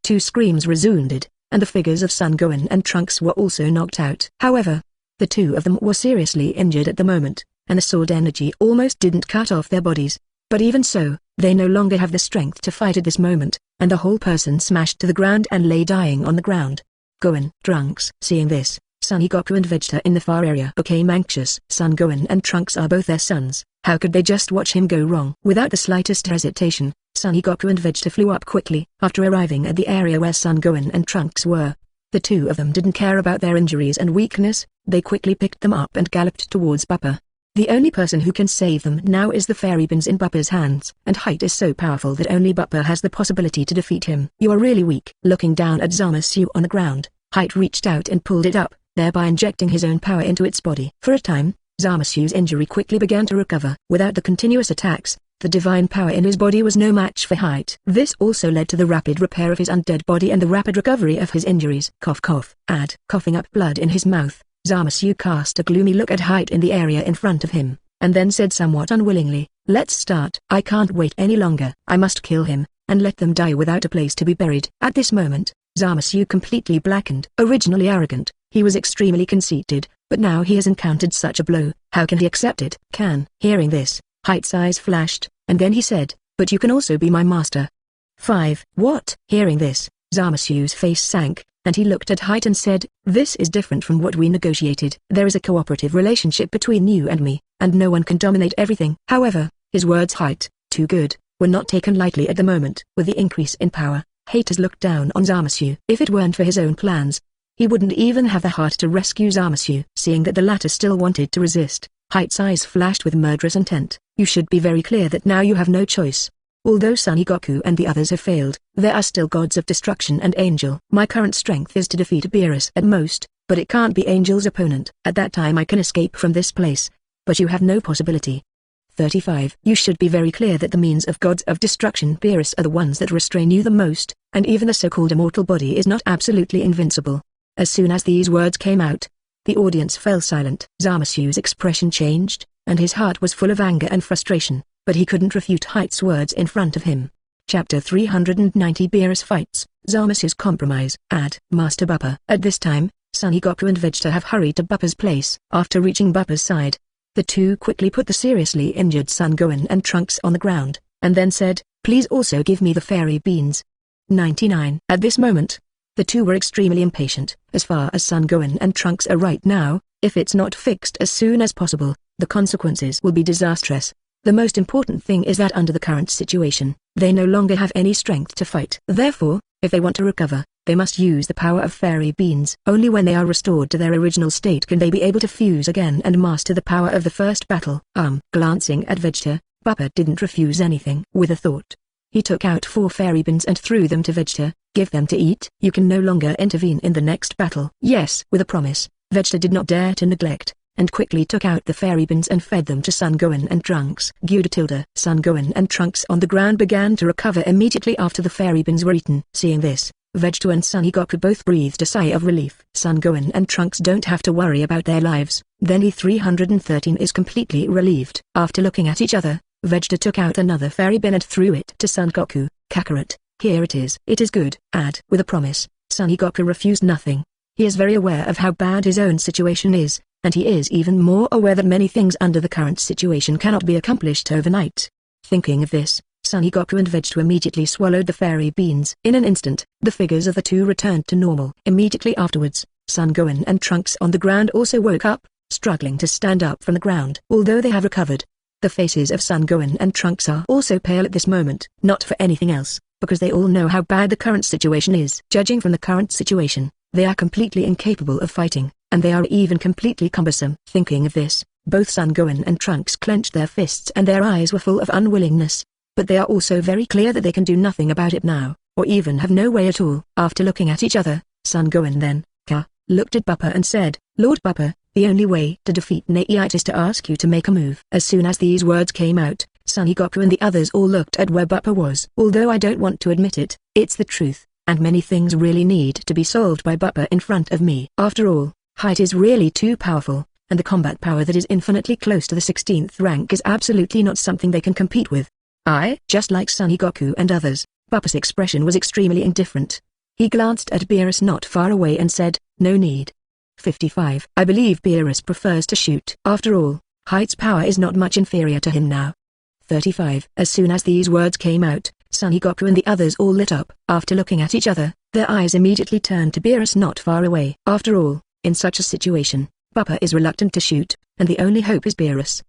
Two screams resounded, and the figures of Son Gohan and Trunks were also knocked out. However, the two of them were seriously injured at the moment, and the sword energy almost didn't cut off their bodies. But even so, they no longer have the strength to fight at this moment, and the whole person smashed to the ground and lay dying on the ground. Gohan, Trunks. Seeing this, Son Goku and Vegeta in the far area became anxious. Son Gohan and Trunks are both their sons. How could they just watch him go wrong? Without the slightest hesitation, Son Goku and Vegeta flew up quickly. After arriving at the area where Son Gohan and Trunks were, the two of them didn't care about their injuries and weakness. They quickly picked them up and galloped towards Bupa. The only person who can save them now is the fairy beans in Bupa's hands, and Height is so powerful that only Bupa has the possibility to defeat him. You are really weak. Looking down at Zamasu on the ground, Height reached out and pulled it up, thereby injecting his own power into its body. For a time, Zamasu's injury quickly began to recover. Without the continuous attacks, the divine power in his body was no match for Height. This also led to the rapid repair of his undead body and the rapid recovery of his injuries. Cough cough. Coughing up blood in his mouth, Zamasu cast a gloomy look at Height in the area in front of him, and then said somewhat unwillingly, "Let's start. I can't wait any longer. I must kill him, and let them die without a place to be buried." At this moment, Zamasu completely blackened. Originally arrogant, he was extremely conceited, but now he has encountered such a blow. How can he accept it? Hearing this, Height's eyes flashed, and then he said, "But you can also be my master." 5. What? Hearing this, Zamasu's face sank, and he looked at Height and said, "This is different from what we negotiated. There is a cooperative relationship between you and me, and no one can dominate everything." However, his words Height, too good, were not taken lightly at the moment. With the increase in power, Height has looked down on Zamasu. If it weren't for his own plans, he wouldn't even have the heart to rescue Zamasu. Seeing that the latter still wanted to resist, Height's eyes flashed with murderous intent. "You should be very clear that now you have no choice. Although Son Goku and the others have failed, there are still gods of destruction and Angel. My current strength is to defeat Beerus at most, but it can't be Angel's opponent. At that time I can escape from this place, but you have no possibility." 35. You should be very clear that the means of gods of destruction Beerus are the ones that restrain you the most, and even the so-called immortal body is not absolutely invincible. As soon as these words came out, the audience fell silent. Zamasu's expression changed, and his heart was full of anger and frustration, but he couldn't refute Height's words in front of him. Chapter 390 Beerus fights, Zamasu's compromise. Master Bupa. At this time, Son Goku and Vegeta have hurried to Bupa's place. After reaching Bupa's side, the two quickly put the seriously injured Son Gohan and Trunks on the ground, and then said, "Please also give me the fairy beans." 99. At this moment, the two were extremely impatient. As far as Son Gohan and Trunks are right now, if it's not fixed as soon as possible, the consequences will be disastrous. The most important thing is that under the current situation, they no longer have any strength to fight. Therefore, if they want to recover, they must use the power of fairy beans. Only when they are restored to their original state can they be able to fuse again and master the power of the first battle. Glancing at Vegeta, Bupa didn't refuse anything. With a thought, he took out 4 fairy beans and threw them to Vegeta. "Give them to eat. You can no longer intervene in the next battle." Yes. With a promise, Vegeta did not dare to neglect, and quickly took out the fairy beans and fed them to Son Gohan and Trunks. Gogeta. Son Gohan and Trunks on the ground began to recover immediately after the fairy beans were eaten. Seeing this, Vegeta and Son Goku both breathed a sigh of relief. Son Gohan and Trunks don't have to worry about their lives. Then E313 is completely relieved. After looking at each other, Vegeta took out another fairy bean and threw it to Son Goku. "Kakarot, here it is." "It is good." With a promise, Son Goku refused nothing. He is very aware of how bad his own situation is, and he is even more aware that many things under the current situation cannot be accomplished overnight. Thinking of this, Son Goku and Vegeta immediately swallowed the fairy beans. In an instant, the figures of the two returned to normal. Immediately afterwards, Son Gohan and Trunks on the ground also woke up, struggling to stand up from the ground. Although they have recovered, the faces of Son Gohan and Trunks are also pale at this moment. Not for anything else, because they all know how bad the current situation is. Judging from the current situation, they are completely incapable of fighting, and they are even completely cumbersome. Thinking of this, both Son Gohan and Trunks clenched their fists and their eyes were full of unwillingness. But they are also very clear that they can do nothing about it now, or even have no way at all. After looking at each other, Son Gohan then, looked at Bupa and said, "Lord Bupa, the only way to defeat Nate is to ask you to make a move." As soon as these words came out, Son Goku and the others all looked at where Bupa was. Although I don't want to admit it, it's the truth, and many things really need to be solved by Bupa in front of me. After all, height is really too powerful, and the combat power that is infinitely close to the 16th rank is absolutely not something they can compete with. Just like Son Goku and others, Bupa's expression was extremely indifferent. He glanced at Beerus not far away and said, "No need." 55. I believe Beerus prefers to shoot. After all, Height's power is not much inferior to him now. 35. As soon as these words came out, Son Goku and the others all lit up. After looking at each other, their eyes immediately turned to Beerus not far away. After all, in such a situation, Bupa is reluctant to shoot, and the only hope is Beerus.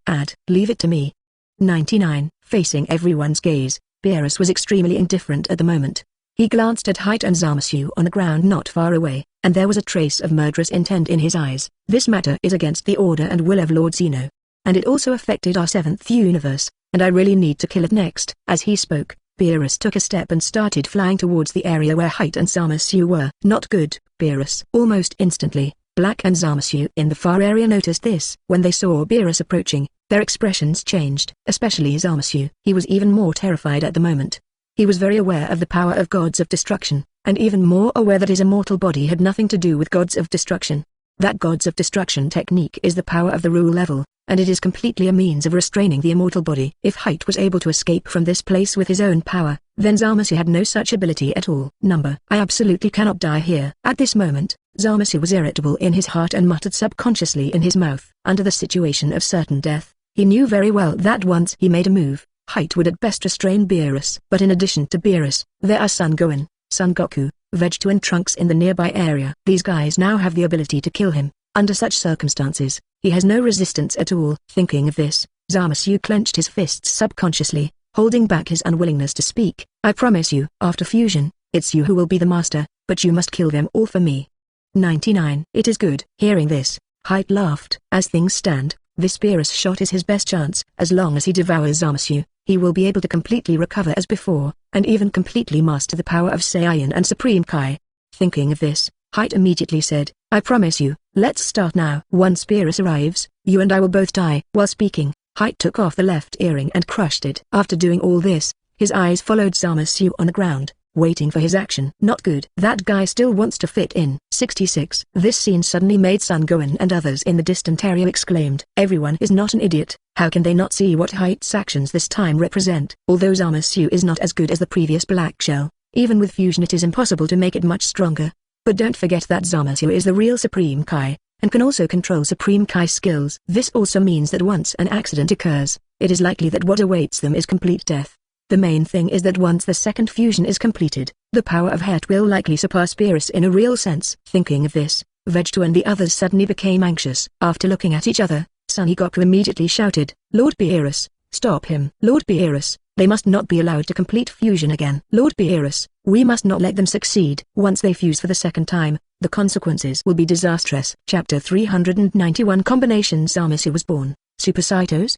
Leave it to me. 99. Facing everyone's gaze, Beerus was extremely indifferent at the moment. He glanced at Height and Zamasu on the ground not far away, and there was a trace of murderous intent in his eyes. This matter is against the order and will of Lord Zeno. And it also affected our 7th universe, and I really need to kill it next. As he spoke, Beerus took a step and started flying towards the area where Height and Zamasu were. Not good, Beerus. Almost instantly, Black and Zamasu in the far area noticed this. When they saw Beerus approaching, their expressions changed, especially Zamasu. He was even more terrified at the moment. He was very aware of the power of gods of destruction, and even more aware that his immortal body had nothing to do with gods of destruction. That gods of destruction technique is the power of the rule level, and it is completely a means of restraining the immortal body. If Height was able to escape from this place with his own power, then Zamasu had no such ability at all. I absolutely cannot die here. At this moment, Zamasu was irritable in his heart and muttered subconsciously in his mouth. Under the situation of certain death, he knew very well that once he made a move, Height would at best restrain Beerus. But in addition to Beerus, there are Son Gohan, Son Goku, Vegeta and Trunks in the nearby area. These guys now have the ability to kill him. Under such circumstances, he has no resistance at all. Thinking of this, Zamasu clenched his fists subconsciously, holding back his unwillingness to speak. I promise you, after fusion, it's you who will be the master, but you must kill them all for me. 99. It is good. Hearing this, Height laughed. As things stand, this Beerus shot is his best chance. As long as he devours Zamasu, he will be able to completely recover as before, and even completely master the power of Saiyan and Supreme Kai. Thinking of this, Height immediately said, I promise you, let's start now. Once Beerus arrives, you and I will both die. While speaking, Height took off the left earring and crushed it. After doing all this, his eyes followed Zamasu on the ground, waiting for his action. Not good. That guy still wants to fit in. 66. This scene suddenly made Son Gohan and others in the distant area exclaimed. Everyone is not an idiot. How can they not see what Height's actions this time represent? Although Zamasu is not as good as the previous Black Shell, even with fusion it is impossible to make it much stronger. But don't forget that Zamasu is the real Supreme Kai, and can also control Supreme Kai skills. This also means that once an accident occurs, it is likely that what awaits them is complete death. The main thing is that once the second fusion is completed, the power of Height will likely surpass Beerus in a real sense. Thinking of this, Vegeta and the others suddenly became anxious. After looking at each other, Son Goku immediately shouted, Lord Beerus, stop him. Lord Beerus, they must not be allowed to complete fusion again. Lord Beerus, we must not let them succeed. Once they fuse for the second time, the consequences will be disastrous. Chapter 391 Combination Zamasu was born. Super Saitos?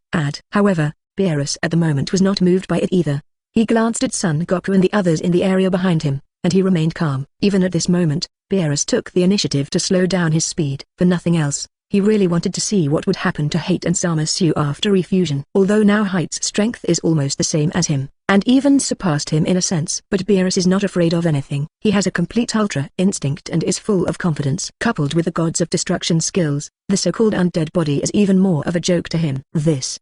However, Beerus at the moment was not moved by it either. He glanced at Son Goku and the others in the area behind him, and he remained calm. Even at this moment, Beerus took the initiative to slow down his speed. For nothing else, he really wanted to see what would happen to Height and Zamasu after refusion. Although now Height's strength is almost the same as him, and even surpassed him in a sense. But Beerus is not afraid of anything. He has a complete ultra instinct and is full of confidence. Coupled with the gods of destruction skills, the so-called undead body is even more of a joke to him.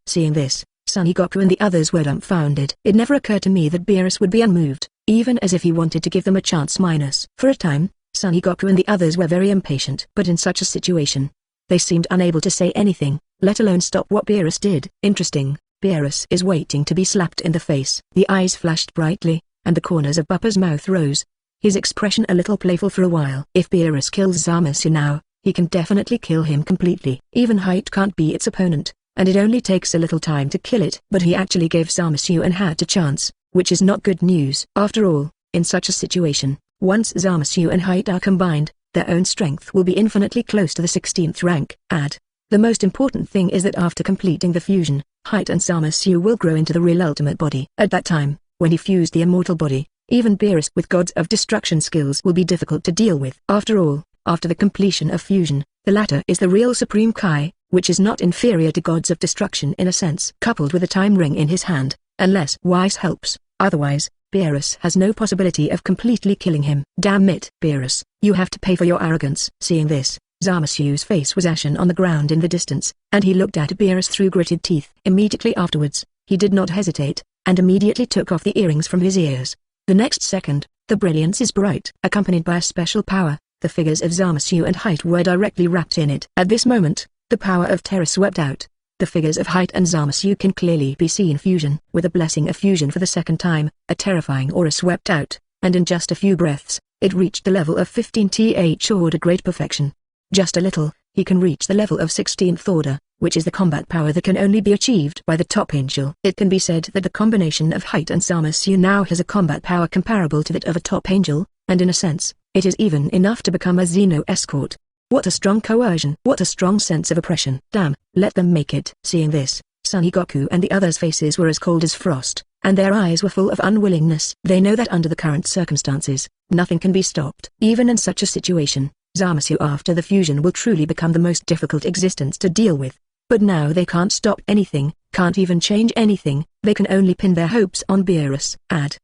Seeing this, Son Goku and the others were dumbfounded. It never occurred to me that Beerus would be unmoved, even as if he wanted to give them a chance minus. For a time, Son Goku and the others were very impatient. But in such a situation, they seemed unable to say anything, let alone stop what Beerus did. Interesting, Beerus is waiting to be slapped in the face. The eyes flashed brightly, and the corners of Bupa's mouth rose. His expression a little playful for a while. If Beerus kills Zamasu now, he can definitely kill him completely. Even Height can't be its opponent, and it only takes a little time to kill it. But he actually gave Zamasu and Height a chance. which is not good news. After all, in such a situation, once Zamasu and height are combined, their own strength will be infinitely close to the 16th rank. The most important thing is that after completing the fusion, height and Zamasu will grow into the real ultimate body. At that time, when he fused the immortal body, even Beerus with Gods of Destruction skills will be difficult to deal with. After all, after the completion of fusion, the latter is the real Supreme Kai, which is not inferior to Gods of Destruction in a sense. Coupled with a time ring in his hand, unless Wise helps, otherwise, Beerus has no possibility of completely killing him. Damn it, Beerus, you have to pay for your arrogance. Seeing this, Zamasu's face was ashen on the ground in the distance, and he looked at Beerus through gritted teeth. Immediately afterwards, he did not hesitate, and immediately took off the earrings from his ears. The next second, the brilliance is bright. Accompanied by a special power, the figures of Zamasu and height were directly wrapped in it. At this moment, the power of terror swept out. The figures of height and Zamasu can clearly be seen fusion. With a blessing of fusion for the second time, a terrifying aura swept out, and in just a few breaths, it reached the level of 15th order great perfection. Just a little, he can reach the level of 16th order, which is the combat power that can only be achieved by the top angel. It can be said that the combination of height and Zamasu now has a combat power comparable to that of a top angel, and in a sense, it is even enough to become a Xeno escort. What a strong coercion! What a strong sense of oppression! Damn, let them make it. Seeing this, Son Goku and the others' faces were as cold as frost, and their eyes were full of unwillingness. They know that under the current circumstances, nothing can be stopped. Even in such a situation, Zamasu after the fusion will truly become the most difficult existence to deal with. But now they can't stop anything, can't even change anything, they can only pin their hopes on Beerus.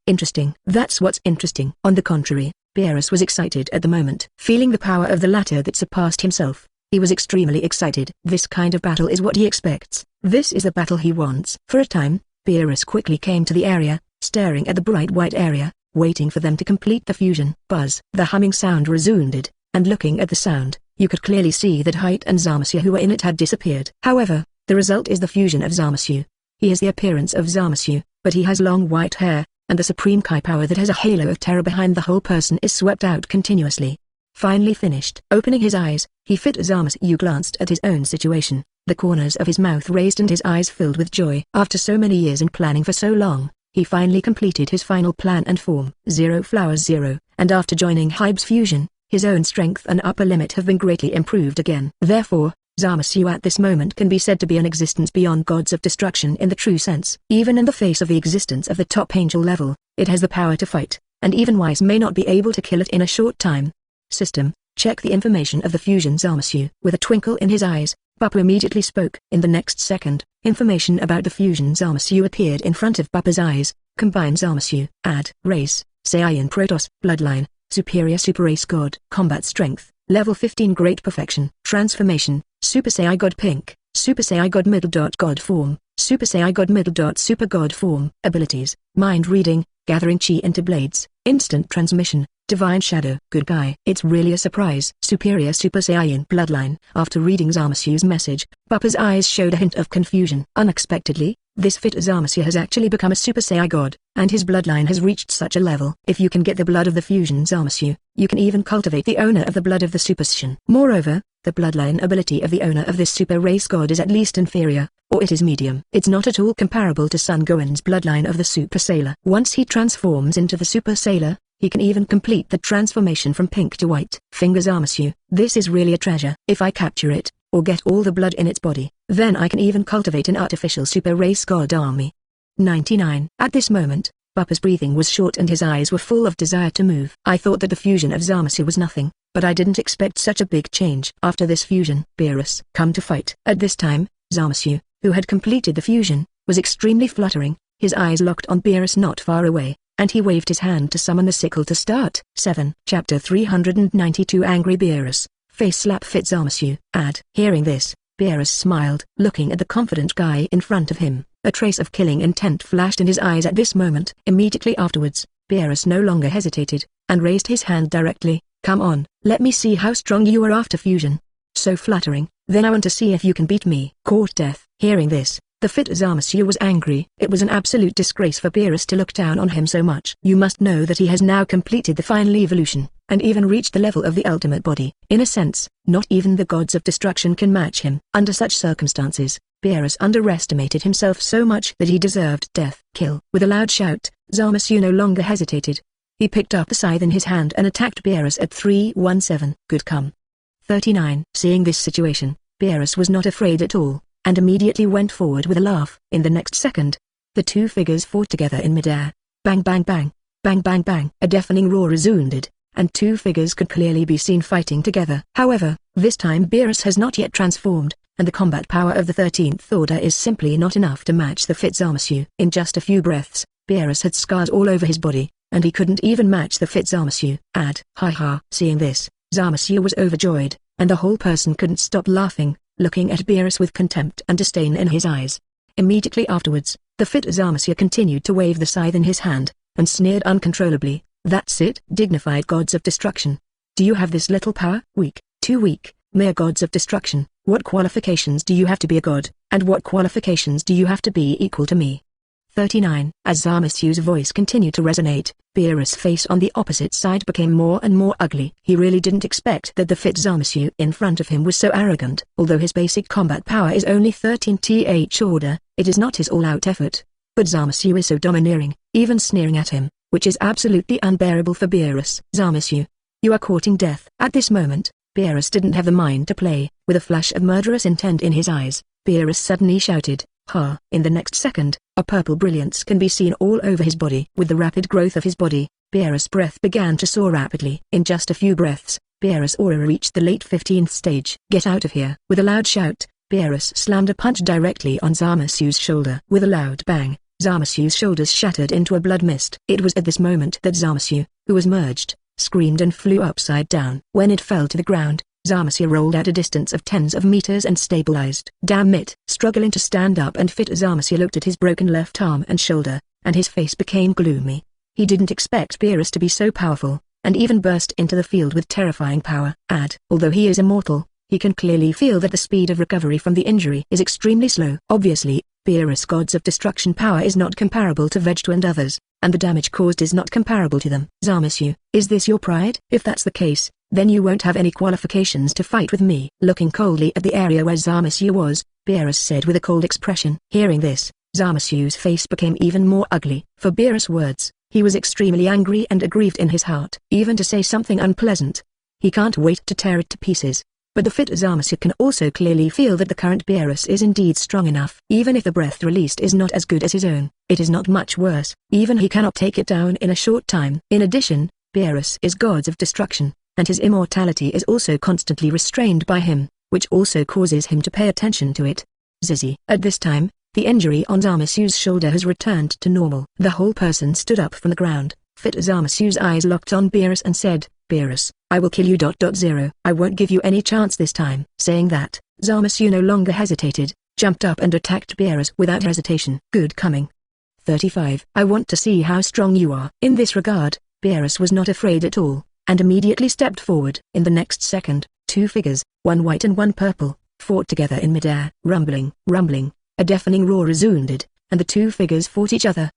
Interesting. That's what's interesting. On the contrary, Beerus was excited at the moment. Feeling the power of the latter that surpassed himself, he was extremely excited. This kind of battle is what he expects. This is the battle he wants. For a time, Beerus quickly came to the area, staring at the bright white area, waiting for them to complete the fusion. Buzz. The humming sound resounded, and looking at the sound, you could clearly see that height and Zamasu who were in it had disappeared. However, the result is the fusion of Zamasu. He has the appearance of Zamasu, but he has long white hair, and the Supreme Kai power that has a halo of terror behind the whole person is swept out continuously. Finally finished. Opening his eyes, he fit Zamasu glanced at his own situation, the corners of his mouth raised and his eyes filled with joy. After so many years and planning for so long, he finally completed his final plan and form. 0 flowers 0, and after joining Heibe's fusion, his own strength and upper limit have been greatly improved again. Therefore, Zamasu at this moment can be said to be an existence beyond Gods of Destruction in the true sense. Even in the face of the existence of the top angel level, it has the power to fight, and even Wise may not be able to kill it in a short time. System, check the information of the fusion Zamasu. With a twinkle in his eyes, Bupa immediately spoke. In the next second, information about the fusion Zamasu appeared in front of Bupa's eyes. Combine Zamasu. Add race, Saiyan Protoss, bloodline, superior super race god. Combat strength, level 15 great perfection. Transformation, Super Saiyan God Pink, Super Saiyan God Middle. God Form, Super Saiyan God Middle. Super God Form. Abilities, Mind Reading, Gathering Chi into Blades, Instant Transmission, Divine Shadow. Good guy. It's really a surprise. Superior Super Saiyan Bloodline. After reading Zamasu's message, Bupa's eyes showed a hint of confusion. Unexpectedly, this fit Zamasu has actually become a Super Saiyan God, and his bloodline has reached such a level. If you can get the blood of the fusion Zamasu, you can even cultivate the owner of the blood of the Super Saiyan. Moreover, the bloodline ability of the owner of this super race god is at least inferior, or it is medium. It's not at all comparable to Son Gohan's bloodline of the Super Sailor. Once he transforms into the Super Sailor, he can even complete the transformation from pink to white. Finger Zamasu, this is really a treasure. If I capture it, or get all the blood in its body, then I can even cultivate an artificial super race god army. 99. At this moment, Bupa's breathing was short and his eyes were full of desire to move. I thought that the fusion of Zamasu was nothing, but I didn't expect such a big change. After this fusion, Beerus, come to fight. At this time, Zamasu, who had completed the fusion, was extremely fluttering, his eyes locked on Beerus not far away, and he waved his hand to summon the sickle to start. 7. Chapter 392 Angry Beerus, face slap fit Zamasu. Hearing this, Beerus smiled. Looking at the confident guy in front of him, a trace of killing intent flashed in his eyes at this moment. Immediately afterwards, Beerus no longer hesitated, and raised his hand directly. Come on, let me see how strong you are after fusion. So flattering, then I want to see if you can beat me. Court death. Hearing this, the fit Zamasu was angry. It was an absolute disgrace for Beerus to look down on him so much. You must know that he has now completed the final evolution, and even reached the level of the ultimate body. In a sense, not even the gods of destruction can match him. Under such circumstances, Beerus underestimated himself so much that he deserved death. Kill. With a loud shout, Zamasu no longer hesitated. He picked up the scythe in his hand and attacked Beerus at 317. Good come. 39. Seeing this situation, Beerus was not afraid at all, and immediately went forward with a laugh. In the next second, the two figures fought together in midair. Bang bang bang, bang bang bang. A deafening roar resounded, and two figures could clearly be seen fighting together. However, this time Beerus has not yet transformed, and the combat power of the 13th Order is simply not enough to match the fit Zamasu. In just a few breaths, Beerus had scars all over his body, and he couldn't even match the fit Zamasu. Ha ha. Seeing this, Zamasu was overjoyed, and the whole person couldn't stop laughing, looking at Beerus with contempt and disdain in his eyes. Immediately afterwards, the fit Zamasu continued to wave the scythe in his hand, and sneered uncontrollably. That's it, dignified gods of destruction. Do you have this little power? Weak, too weak, mere gods of destruction. What qualifications do you have to be a god, and what qualifications do you have to be equal to me? 39. As Zamasu's voice continued to resonate, Beerus' face on the opposite side became more and more ugly. He really didn't expect that the fit Zamasu in front of him was so arrogant. Although his basic combat power is only 13th order, it is not his all-out effort. But Zamasu is so domineering, even sneering at him, which is absolutely unbearable for Beerus. Zamasu, you are courting death. At this moment, Beerus didn't have the mind to play. With a flash of murderous intent in his eyes, Beerus suddenly shouted, "Ha!" In the next second, a purple brilliance can be seen all over his body. With the rapid growth of his body, Beerus' breath began to soar rapidly. In just a few breaths, Beerus' aura reached the late 15th stage. Get out of here! With a loud shout, Beerus slammed a punch directly on Zamasu's shoulder. With a loud bang, Zamasu's shoulders shattered into a blood mist. It was at this moment that Zamasu, who was merged, screamed and flew upside down. When it fell to the ground, Zamasu rolled at a distance of tens of meters and stabilized. Damn it! Struggling to stand up and fit, Zamasu looked at his broken left arm and shoulder, and his face became gloomy. He didn't expect Beerus to be so powerful, and even burst into the field with terrifying power. Although he is immortal, he can clearly feel that the speed of recovery from the injury is extremely slow. Obviously, Beerus' gods of destruction power is not comparable to Vegeta and others, and the damage caused is not comparable to them. Zamasu, is this your pride? If that's the case, then you won't have any qualifications to fight with me. Looking coldly at the area where Zamasu was, Beerus said with a cold expression. Hearing this, Zamasu's face became even more ugly. For Beerus' words, he was extremely angry and aggrieved in his heart. Even to say something unpleasant, he can't wait to tear it to pieces. But the fit Zamasu can also clearly feel that the current Beerus is indeed strong enough. Even if the breath released is not as good as his own, it is not much worse. Even he cannot take it down in a short time. In addition, Beerus is gods of destruction, and his immortality is also constantly restrained by him, which also causes him to pay attention to it. Zizi. At this time, the injury on Zamasu's shoulder has returned to normal. The whole person stood up from the ground. Fit Zamasu's eyes locked on Beerus and said, "Beerus, I will kill you. 0. I won't give you any chance this time." Saying that, Zamasu no longer hesitated, jumped up and attacked Beerus without hesitation. Good coming. 35. I want to see how strong you are. In this regard, Beerus was not afraid at all, and immediately stepped forward. In the next second, two figures, one white and one purple, fought together in midair. Rumbling, a deafening roar resounded, and the two figures fought each other.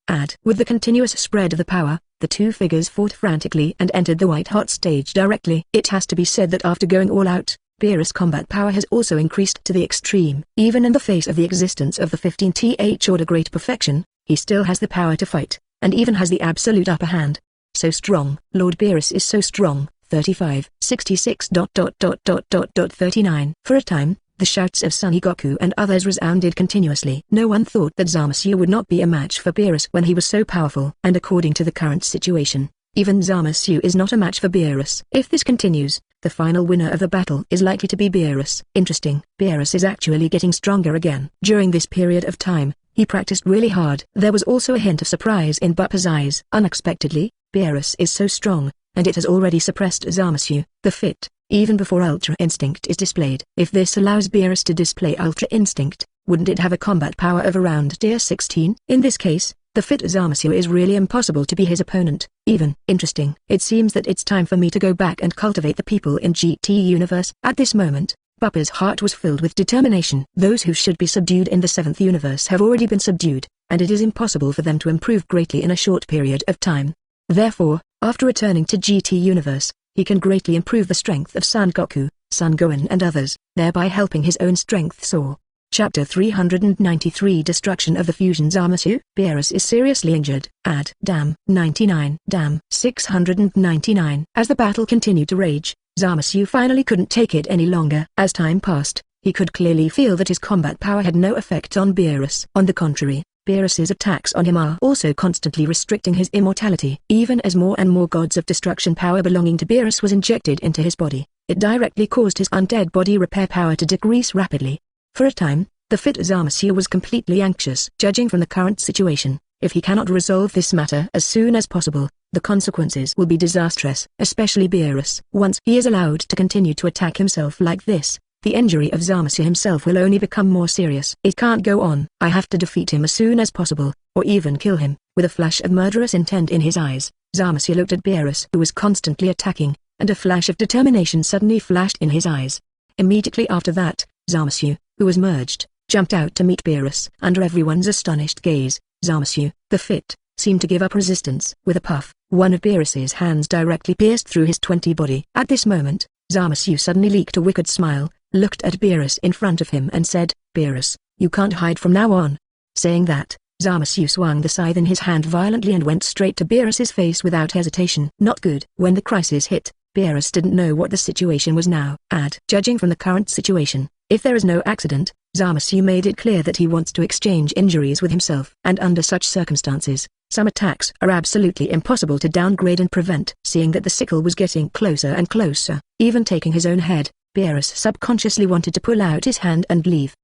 With the continuous spread of the power, the two figures fought frantically and entered the white-hot stage directly. It has to be said that after going all out, Beerus' combat power has also increased to the extreme. Even in the face of the existence of the 15th Order Great Perfection, he still has the power to fight, and even has the absolute upper hand. So strong. Lord Beerus is so strong. 35, 66. 39. For a time, the shouts of Son Goku and others resounded continuously. No one thought that Zamasu would not be a match for Beerus when he was so powerful. And according to the current situation, even Zamasu is not a match for Beerus. If this continues, the final winner of the battle is likely to be Beerus. Interesting. Beerus is actually getting stronger again. During this period of time, he practiced really hard. There was also a hint of surprise in Bupa's eyes. Unexpectedly, Beerus is so strong, and it has already suppressed Zamasu, the fit, even before Ultra Instinct is displayed. If this allows Beerus to display Ultra Instinct, wouldn't it have a combat power of around tier 16? In this case, the fit Zamasu is really impossible to be his opponent. Even. Interesting. It seems that it's time for me to go back and cultivate the people in GT Universe. At this moment, Bupa's heart was filled with determination. Those who should be subdued in the 7th universe have already been subdued, and it is impossible for them to improve greatly in a short period of time. Therefore, after returning to GT Universe, he can greatly improve the strength of Son Goku, Son Gohan and others, thereby helping his own strength soar. Chapter 393 Destruction of the Fusion Zamasu. Beerus is seriously injured. Add damn 99 damn 699. As the battle continued to rage, Zamasu finally couldn't take it any longer. As time passed, he could clearly feel that his combat power had no effect on Beerus. On the contrary, Beerus's attacks on him are also constantly restricting his immortality. Even as more and more gods of destruction power belonging to Beerus was injected into his body, it directly caused his undead body repair power to decrease rapidly. For a time, the fit Zamasu was completely anxious. Judging from the current situation, if he cannot resolve this matter as soon as possible, the consequences will be disastrous, especially Beerus. Once he is allowed to continue to attack himself like this, the injury of Zamasu himself will only become more serious. It can't go on. I have to defeat him as soon as possible, or even kill him. With a flash of murderous intent in his eyes, Zamasu looked at Beerus, who was constantly attacking, and a flash of determination suddenly flashed in his eyes. Immediately after that, Zamasu, who was merged, jumped out to meet Beerus. Under everyone's astonished gaze, Zamasu, the fit, seemed to give up resistance. With a puff, one of Beerus's hands directly pierced through his 20 body. At this moment, Zamasu suddenly leaked a wicked smile, looked at Beerus in front of him and said, "Beerus, you can't hide from now on." Saying that, Zamasu swung the scythe in his hand violently and went straight to Beerus's face without hesitation. Not good. When the crisis hit, Beerus didn't know what the situation was now. Judging from the current situation, if there is no accident, Zamasu made it clear that he wants to exchange injuries with himself. And under such circumstances, some attacks are absolutely impossible to downgrade and prevent. Seeing that the sickle was getting closer and closer, even taking his own head, Beerus subconsciously wanted to pull out his hand and leave.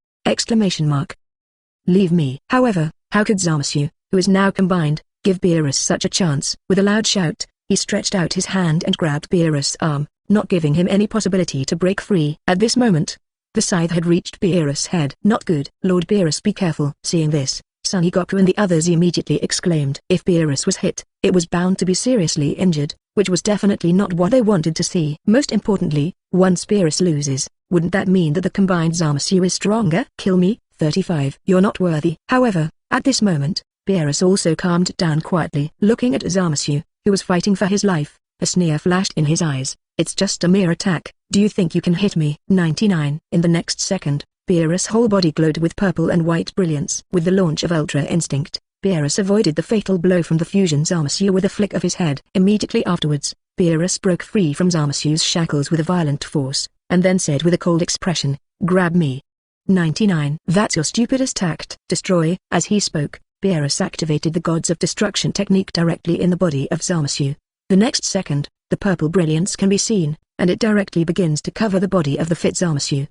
Leave me. However, how could Zamasu, who is now combined, give Beerus such a chance? With a loud shout, he stretched out his hand and grabbed Beerus' arm, not giving him any possibility to break free. At this moment, the scythe had reached Beerus' head. Not good. Lord Beerus, be careful. Seeing this, Son Goku and the others immediately exclaimed. If Beerus was hit, it was bound to be seriously injured, which was definitely not what they wanted to see. Most importantly, once Beerus loses, wouldn't that mean that the combined Zamasu is stronger? Kill me, 35. You're not worthy. However, at this moment, Beerus also calmed down quietly. Looking at Zamasu, who was fighting for his life, a sneer flashed in his eyes. It's just a mere attack. Do you think you can hit me? 99. In the next second, Beerus' whole body glowed with purple and white brilliance. With the launch of Ultra Instinct, Beerus avoided the fatal blow from the fusion Zamasu with a flick of his head. Immediately afterwards, Beerus broke free from Zamasu's shackles with a violent force, and then said with a cold expression, "Grab me." 99. That's your stupidest act. Destroy. As he spoke, Beerus activated the Gods of Destruction technique directly in the body of Zamasu. The next second, the purple brilliance can be seen, and it directly begins to cover the body of the fit Zamasu.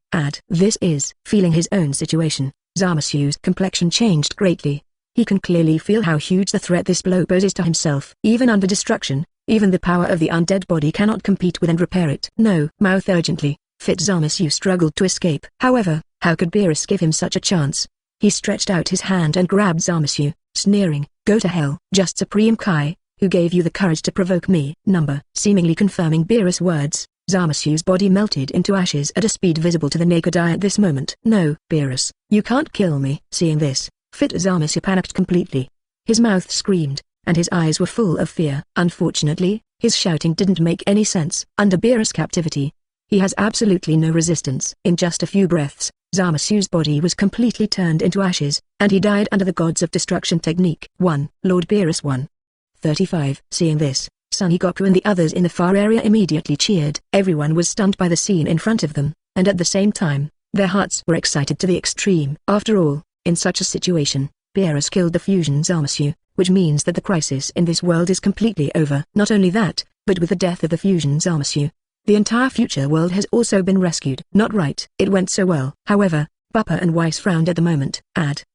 This is. Feeling his own situation, Zamasu's complexion changed greatly. He can clearly feel how huge the threat this blow poses to himself. Even under destruction, even the power of the undead body cannot compete with and repair it. No. Mouth urgently, fit Zamasu struggled to escape. However, how could Beerus give him such a chance? He stretched out his hand and grabbed Zamasu, sneering, "Go to hell." Just Supreme Kai, who gave you the courage to provoke me? Seemingly confirming Beerus' words, Zamasu's body melted into ashes at a speed visible to the naked eye at this moment. No, Beerus, you can't kill me. Seeing this, fit Zamasu panicked completely. His mouth screamed, and his eyes were full of fear. Unfortunately, his shouting didn't make any sense. Under Beerus' captivity, he has absolutely no resistance. In just a few breaths, Zamasu's body was completely turned into ashes, and he died under the Gods of Destruction technique. Lord Beerus 35. Seeing this, Son Goku and the others in the far area immediately cheered. Everyone was stunned by the scene in front of them, and at the same time, their hearts were excited to the extreme. After all, in such a situation, Beerus killed the fusion Zamasu, which means that the crisis in this world is completely over. Not only that, but with the death of the fusion Zamasu, the entire future world has also been rescued. Not right. It went so well. However, Bupa and Weiss frowned at the moment.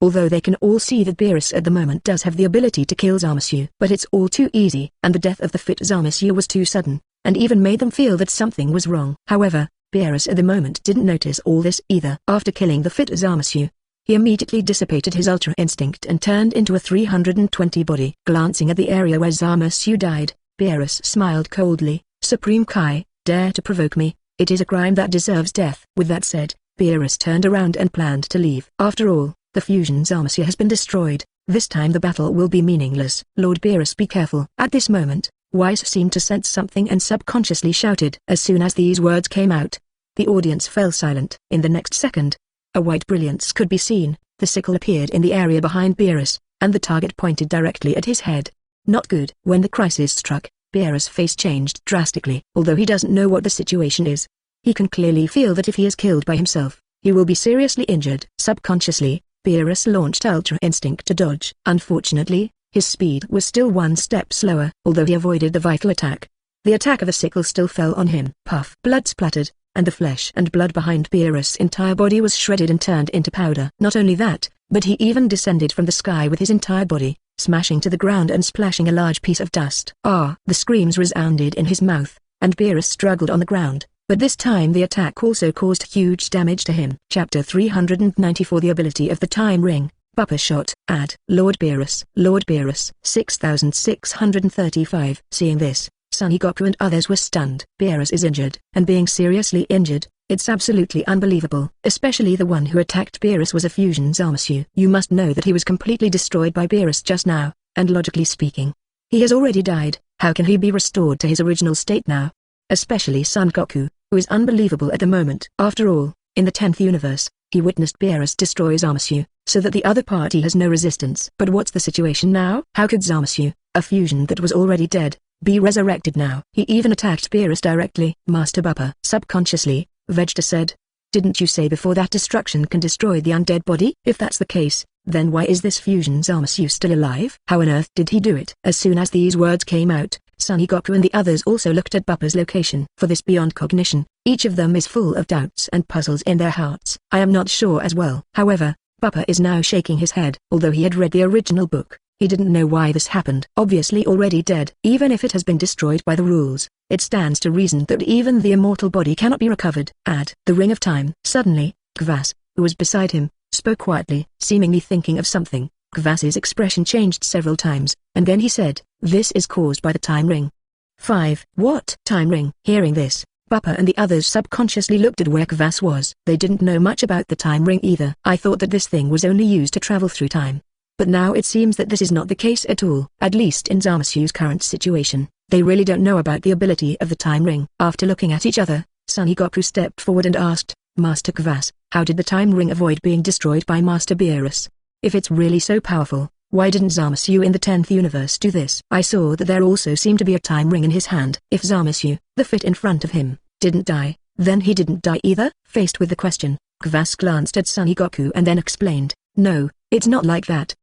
Although they can all see that Beerus at the moment does have the ability to kill Zamasu, but it's all too easy, and the death of the fit Zamasu was too sudden, and even made them feel that something was wrong. However, Beerus at the moment didn't notice all this either. After killing the fit Zamasu, he immediately dissipated his Ultra Instinct and turned into a 320 body. Glancing at the area where Zamasu died, Beerus smiled coldly. Supreme Kai, dare to provoke me, it is a crime that deserves death. With that said, Beerus turned around and planned to leave. After all, the fusion Zamasu has been destroyed. This time the battle will be meaningless. Lord Beerus, be careful. At this moment, Weiss seemed to sense something and subconsciously shouted. As soon as these words came out, the audience fell silent. In the next second, A white brilliance could be seen, the sickle appeared in the area behind Beerus, and the target pointed directly at his head. Not good. When the crisis struck, Beerus' face changed drastically. Although he doesn't know what the situation is, he can clearly feel that if he is killed by himself, he will be seriously injured. Subconsciously, Beerus launched Ultra Instinct to dodge. Unfortunately, his speed was still one step slower. Although he avoided the vital attack, the attack of the sickle still fell on him. Puff. Blood splattered, and the flesh and blood behind Beerus' entire body was shredded and turned into powder. Not only that, but he even descended from the sky with his entire body, smashing to the ground and splashing a large piece of dust. Ah! The screams resounded in his mouth, and Beerus struggled on the ground, but this time the attack also caused huge damage to him. Chapter 394 The Ability of the Time Ring, Bupa Shot. Add. Lord Beerus. 6635. Seeing this, Son Goku and others were stunned. Beerus is injured, and being seriously injured. It's absolutely unbelievable. Especially the one who attacked Beerus was a fusion Zamasu. You must know that he was completely destroyed by Beerus just now, and logically speaking, he has already died. How can he be restored to his original state now? Especially Son Goku, who is unbelievable at the moment. After all, in the 10th universe, he witnessed Beerus destroy Zamasu, so that the other party has no resistance. But what's the situation now? How could Zamasu, a fusion that was already dead, be resurrected now? He even attacked Beerus directly. Master Bupa. Subconsciously, Vegeta said, "Didn't you say before that destruction can destroy the undead body? If that's the case, then why is this fusion Zamasu still alive? How on earth did he do it?" As soon as these words came out, Son Goku and the others also looked at Bupa's location. For this beyond cognition, each of them is full of doubts and puzzles in their hearts. I am not sure as well. However, Bupa is now shaking his head. Although he had read the original book, he didn't know why this happened. Obviously already dead. Even if it has been destroyed by the rules, it stands to reason that even the immortal body cannot be recovered. Add. The Ring of Time. Suddenly, Kvas, who was beside him, spoke quietly, seemingly thinking of something. Kvas's expression changed several times, and then he said, "This is caused by the time ring." 5. What? Time ring? Hearing this, Bupa and the others subconsciously looked at where Kvas was. They didn't know much about the time ring either. I thought that this thing was only used to travel through time. But now it seems that this is not the case at all. At least in Zamasu's current situation, they really don't know about the ability of the time ring. After looking at each other, Son Goku stepped forward and asked, "Master Kvas, how did the time ring avoid being destroyed by Master Beerus? If it's really so powerful, why didn't Zamasu in the 10th universe do this?" I saw that there also seemed to be a time ring in his hand. If Zamasu, the fit in front of him, didn't die, then he didn't die either? Faced with the question, Kvas glanced at Son Goku and then explained, "No, it's not like that."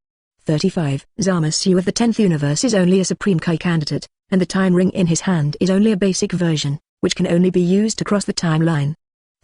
35. Zamasu of the 10th universe is only a Supreme Kai candidate, and the time ring in his hand is only a basic version, which can only be used to cross the timeline.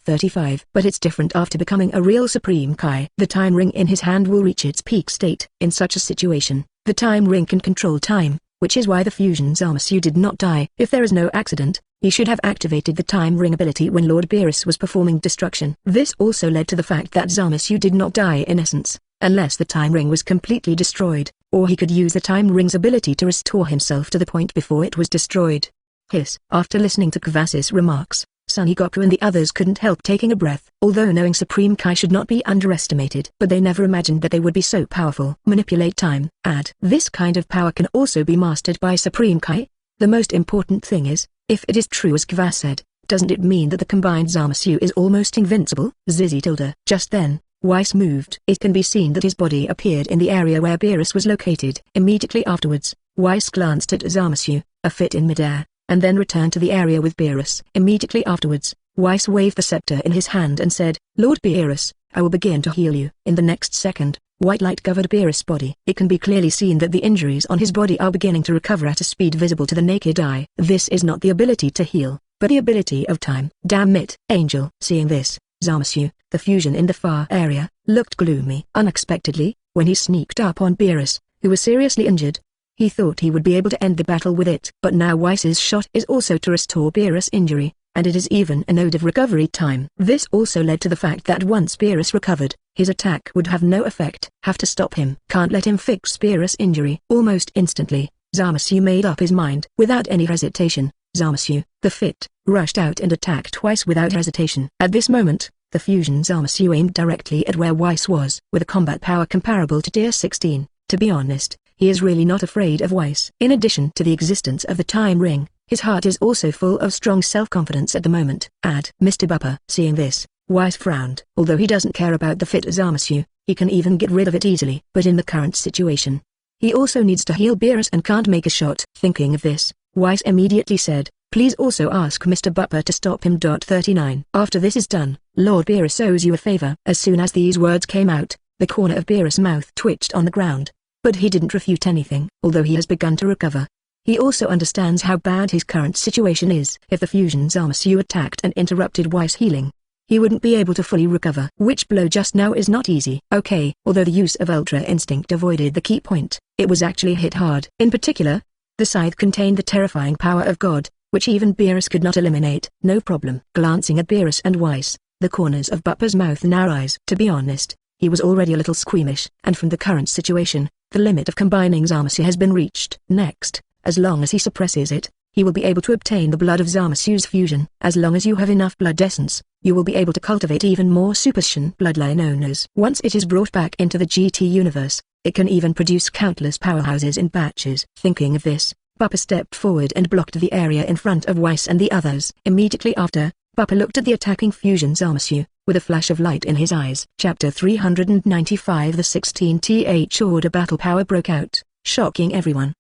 35. But it's different after becoming a real Supreme Kai. The time ring in his hand will reach its peak state. In such a situation, the time ring can control time, which is why the fusion Zamasu did not die. If there is no accident, he should have activated the time ring ability when Lord Beerus was performing destruction. This also led to the fact that Zamasu did not die in essence, unless the time ring was completely destroyed, or he could use the time ring's ability to restore himself to the point before it was destroyed. Hiss. After listening to Kvas's remarks, Son Goku and the others couldn't help taking a breath. Although knowing Supreme Kai should not be underestimated, but they never imagined that they would be so powerful. Manipulate time. Add. This kind of power can also be mastered by Supreme Kai. The most important thing is, if it is true as Kvas said, doesn't it mean that the combined Zamasu is almost invincible? Zizzy tilde. Just then, Weiss moved. It can be seen that his body appeared in the area where Beerus was located. Immediately afterwards, Weiss glanced at Zamasu, a fit in midair, and then returned to the area with Beerus. Immediately afterwards, Weiss waved the scepter in his hand and said, "Lord Beerus, I will begin to heal you." In the next second, white light covered Beerus' body. It can be clearly seen that the injuries on his body are beginning to recover at a speed visible to the naked eye. This is not the ability to heal, but the ability of time. Damn it, Angel. Seeing this, Zamasu, the fusion in the far area, looked gloomy. Unexpectedly, when he sneaked up on Beerus, who was seriously injured, he thought he would be able to end the battle with it. But now Weiss's shot is also to restore Beerus' injury, and it is even a node of recovery time. This also led to the fact that once Beerus recovered, his attack would have no effect. Have to stop him. Can't let him fix Beerus' injury. Almost instantly, Zamasu made up his mind. Without any hesitation, Zamasu, the fit, rushed out and attacked twice without hesitation. At this moment, the fusion Zamasu aimed directly at where Weiss was. With a combat power comparable to Tier 16, to be honest, he is really not afraid of Weiss. In addition to the existence of the time ring, his heart is also full of strong self-confidence at the moment. Add. Mr. Bupa. Seeing this, Weiss frowned. Although he doesn't care about the fit Zamasu, he can even get rid of it easily. But in the current situation, he also needs to heal Beerus and can't make a shot. Thinking of this, Weiss immediately said, "Please also ask Mr. Bupa to stop him." 39. After this is done, Lord Beerus owes you a favor. As soon as these words came out, the corner of Beerus' mouth twitched on the ground. But he didn't refute anything. Although he has begun to recover, he also understands how bad his current situation is. If the fusion Zamasu attacked and interrupted Weiss' healing, he wouldn't be able to fully recover. Which blow just now is not easy. Okay, although the use of Ultra Instinct avoided the key point, it was actually hit hard. In particular, the scythe contained the terrifying power of God, which even Beerus could not eliminate. No problem. Glancing at Beerus and Weiss, the corners of Bupa's mouth narrows. To be honest, he was already a little squeamish, and from the current situation, the limit of combining Zamasu has been reached. Next, as long as he suppresses it, he will be able to obtain the blood of Zamasu's fusion. As long as you have enough blood essence, you will be able to cultivate even more Super Saiyan bloodline owners. Once it is brought back into the GT universe, it can even produce countless powerhouses in batches. Thinking of this, Bupa stepped forward and blocked the area in front of Weiss and the others. Immediately after, Bupa looked at the attacking fusion Zamasu, with a flash of light in his eyes. Chapter 395. The 16th Order battle power broke out, shocking everyone.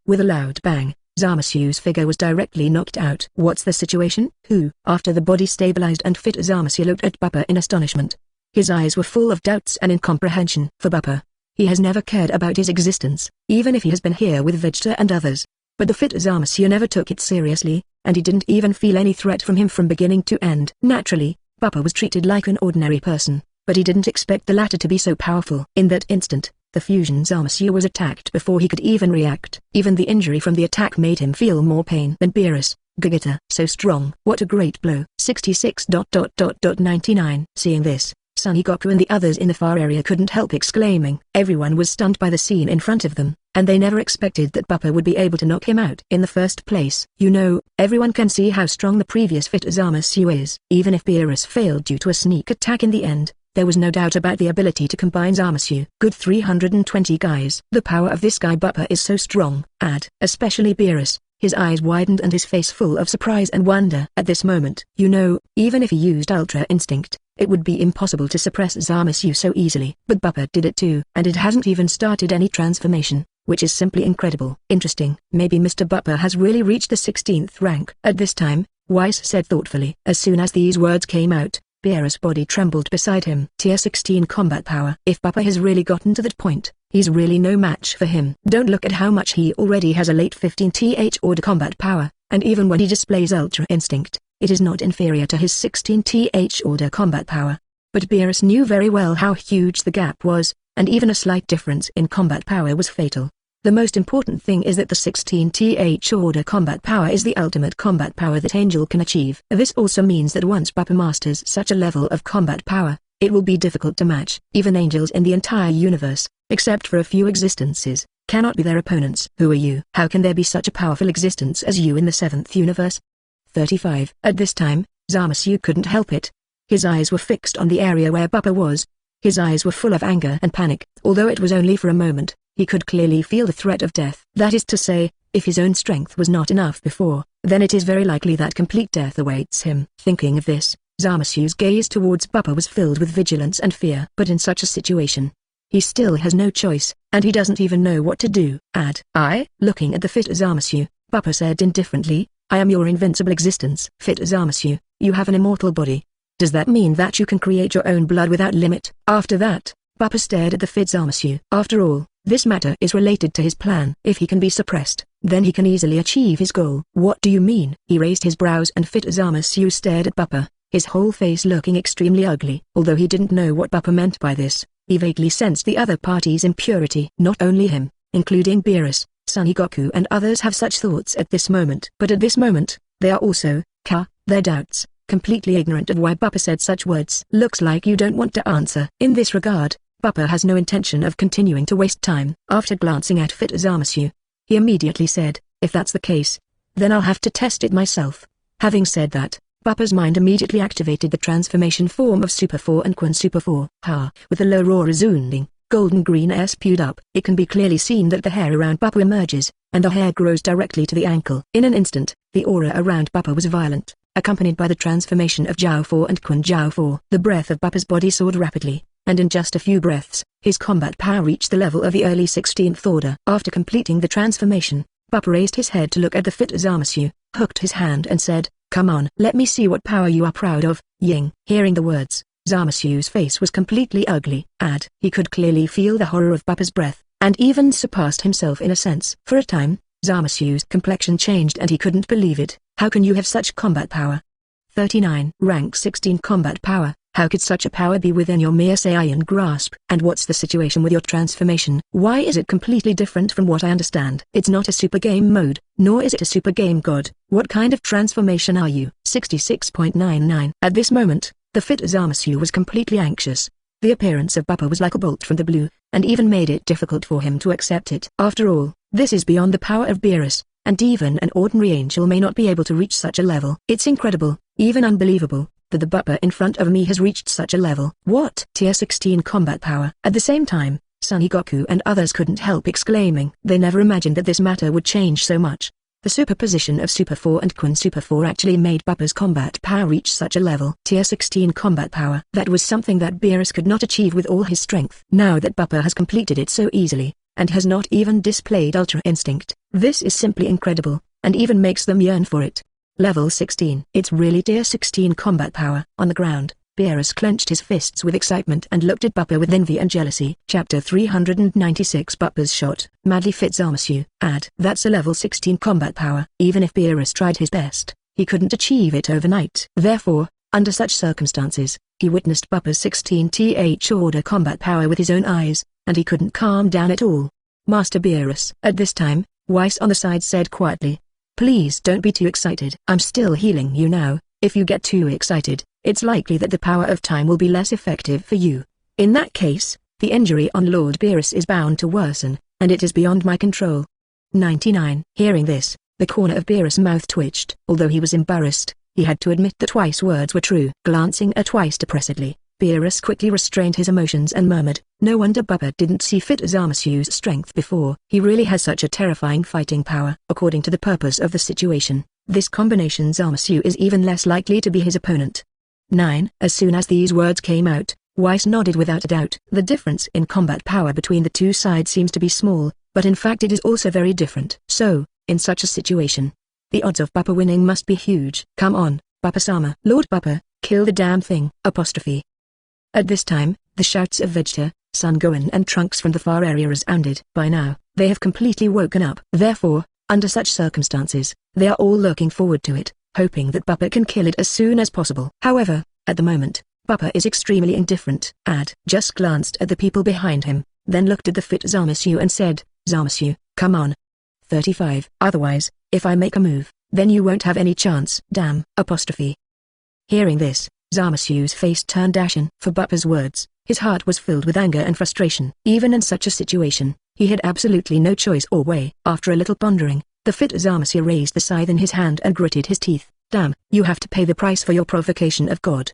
With a loud bang, Zamasu's figure was directly knocked out. What's the situation? Who? After the body stabilized and fit, Zamasu looked at Bupa in astonishment. His eyes were full of doubts and incomprehension. For Bupa, he has never cared about his existence, even if he has been here with Vegeta and others. But the fit Zamasu never took it seriously, and he didn't even feel any threat from him from beginning to end. Naturally, Bupa was treated like an ordinary person, but he didn't expect the latter to be so powerful. In that instant, the fusion Zamasu was attacked before he could even react. Even the injury from the attack made him feel more pain than Beerus. Gogeta, so strong. What a great blow. 66. 99. Seeing this, Son Goku and the others in the far area couldn't help exclaiming. Everyone was stunned by the scene in front of them, and they never expected that Bupa would be able to knock him out in the first place. You know, everyone can see how strong the previous fit Zamasu is. Even if Beerus failed due to a sneak attack in the end, there was no doubt about the ability to combine Zamasu. Good 320 guys. The power of this guy Bupa is so strong. Especially Beerus. His eyes widened and his face full of surprise and wonder. At this moment, you know, even if he used Ultra Instinct, it would be impossible to suppress Zamasu so easily. But Bupa did it too, and it hasn't even started any transformation, which is simply incredible. Interesting. Maybe Mr. Bupa has really reached the 16th rank. At this time, Weiss said thoughtfully. As soon as these words came out, Beerus' body trembled beside him. Tier 16 combat power. If Bupa has really gotten to that point, he's really no match for him. Don't look at how much he already has a late 15th order combat power, and even when he displays Ultra Instinct, it is not inferior to his 16th order combat power. But Beerus knew very well how huge the gap was, and even a slight difference in combat power was fatal. The most important thing is that the 16th order combat power is the ultimate combat power that Angel can achieve. This also means that once Bupa masters such a level of combat power, it will be difficult to match. Even angels in the entire universe, except for a few existences, cannot be their opponents. Who are you? How can there be such a powerful existence as you in the 7th universe? 35. At this time, Zamasu couldn't help it. His eyes were fixed on the area where Bupa was. His eyes were full of anger and panic. Although it was only for a moment, he could clearly feel the threat of death. That is to say, if his own strength was not enough before, then it is very likely that complete death awaits him. Thinking of this, Zamasu's gaze towards Bupa was filled with vigilance and fear. But in such a situation, he still has no choice, and he doesn't even know what to do. Looking at the fit Zamasu, Bupa said indifferently, "I am your invincible existence." Fit Zamasu, you have an immortal body. Does that mean that you can create your own blood without limit? After that, Bupa stared at the fit Zamasu. After all, this matter is related to his plan. If he can be suppressed, then he can easily achieve his goal. What do you mean? He raised his brows and fit Zamasu stared at Bupa, his whole face looking extremely ugly. Although he didn't know what Bupa meant by this, he vaguely sensed the other party's impurity. Not only him, including Beerus, Son Goku and others have such thoughts at this moment. But at this moment, they are also, their doubts, completely ignorant of why Bupa said such words. Looks like you don't want to answer. In this regard, Bupa has no intention of continuing to waste time. After glancing at fit Zamasu, he immediately said, "If that's the case, then I'll have to test it myself." Having said that, Bupa's mind immediately activated the transformation form of Super 4 and Quan Super 4. With the low roar resounding, golden green air spewed up. It can be clearly seen that the hair around Bupa emerges, and the hair grows directly to the ankle. In an instant, the aura around Bupa was violent. accompanied by the transformation of Jiao 4 and Kun Jiao 4. The breath of Buppa's body soared rapidly, and in just a few breaths, his combat power reached the level of the early 16th order. After completing the transformation, Buppa raised his head to look at the fit Zamasu, hooked his hand and said, "Come on, let me see what power you are proud of, Ying." Hearing the words, Zamasu's face was completely ugly. He could clearly feel the horror of Buppa's breath, and even surpassed himself in a sense. For a time, Zamasu's complexion changed and he couldn't believe it. How can you have such combat power? 39. Rank 16 combat power. How could such a power be within your mere Saiyan grasp? And what's the situation with your transformation? Why is it completely different from what I understand? It's not a super game mode, nor is it a super game god. What kind of transformation are you? 66.99. At this moment, the fit Zamasu was completely anxious. The appearance of Buppa was like a bolt from the blue, and even made it difficult for him to accept it. After all, this is beyond the power of Beerus, and even an ordinary angel may not be able to reach such a level. It's incredible, even unbelievable, that the Buppa in front of me has reached such a level. What? Tier 16 combat power. At the same time, Son Goku and others couldn't help exclaiming. They never imagined that this matter would change so much. The superposition of Super 4 and Kun Super 4 actually made Buppa's combat power reach such a level. Tier 16 combat power. That was something that Beerus could not achieve with all his strength. Now that Buppa has completed it so easily, and has not even displayed Ultra Instinct, this is simply incredible, and even makes them yearn for it. Level 16. It's really Tier 16 combat power. On the ground, Beerus clenched his fists with excitement and looked at Buppa with envy and jealousy. Chapter 396. Buppa's shot. Madly fit Zamasu. That's a level 16 combat power. Even if Beerus tried his best, he couldn't achieve it overnight. Therefore, under such circumstances, he witnessed Buppa's 16th order combat power with his own eyes, and he couldn't calm down at all. Master Beerus. At this time, Weiss on the side said quietly, "Please don't be too excited. I'm still healing you now. If you get too excited, it's likely that the power of time will be less effective for you. In that case, the injury on Lord Beerus is bound to worsen, and it is beyond my control." 99. Hearing this, the corner of Beerus' mouth twitched. Although he was embarrassed, he had to admit that Weiss' words were true. Glancing at Weiss depressedly, Beerus quickly restrained his emotions and murmured, "No wonder Buppa didn't see fit Zamasu's strength before. He really has such a terrifying fighting power." According to the purpose of the situation, this combination Zamasu is even less likely to be his opponent. 9. As soon as these words came out, Weiss nodded without a doubt. The difference in combat power between the two sides seems to be small, but in fact it is also very different. So, in such a situation, the odds of Buppa winning must be huge. "Come on, Buppa-sama. Lord Buppa, kill the damn thing." At this time, the shouts of Vegeta, Son Gohan and Trunks from the far area resounded. By now, they have completely woken up. Therefore, under such circumstances, they are all looking forward to it, hoping that Buppa can kill it as soon as possible. However, at the moment, Buppa is extremely indifferent. Just glanced at the people behind him, then looked at the fit Zamasu and said, "Zamasu, come on. 35. Otherwise, if I make a move, then you won't have any chance." Damn. Hearing this, Zamasu's face turned ashen. For Buppa's words, his heart was filled with anger and frustration. Even in such a situation, he had absolutely no choice or way. After a little pondering, the fit Zamasu raised the scythe in his hand and gritted his teeth. "Damn, you have to pay the price for your provocation of God."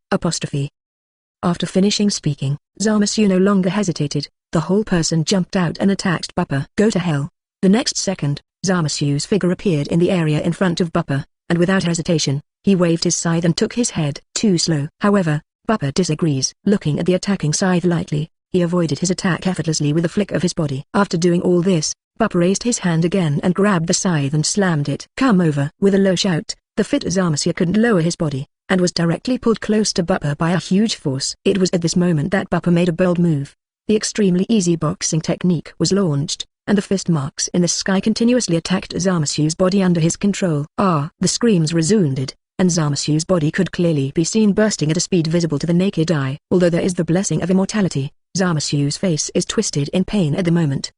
After finishing speaking, Zamasu no longer hesitated. The whole person jumped out and attacked Buppa. Go to hell. The next second, Zamasu's figure appeared in the area in front of Buppa, and without hesitation, he waved his scythe and took his head. Too slow. However, Buppa disagrees. Looking at the attacking scythe lightly, he avoided his attack effortlessly with a flick of his body. After doing all this, Buppa raised his hand again and grabbed the scythe and slammed it. "Come over." With a low shout, the fit Zamasu couldn't lower his body, and was directly pulled close to Buppa by a huge force. It was at this moment that Buppa made a bold move. The extremely easy boxing technique was launched, and the fist marks in the sky continuously attacked Zamasu's body under his control. The screams resounded, and Zamasu's body could clearly be seen bursting at a speed visible to the naked eye. Although there is the blessing of immortality, Zamasu's face is twisted in pain at the moment.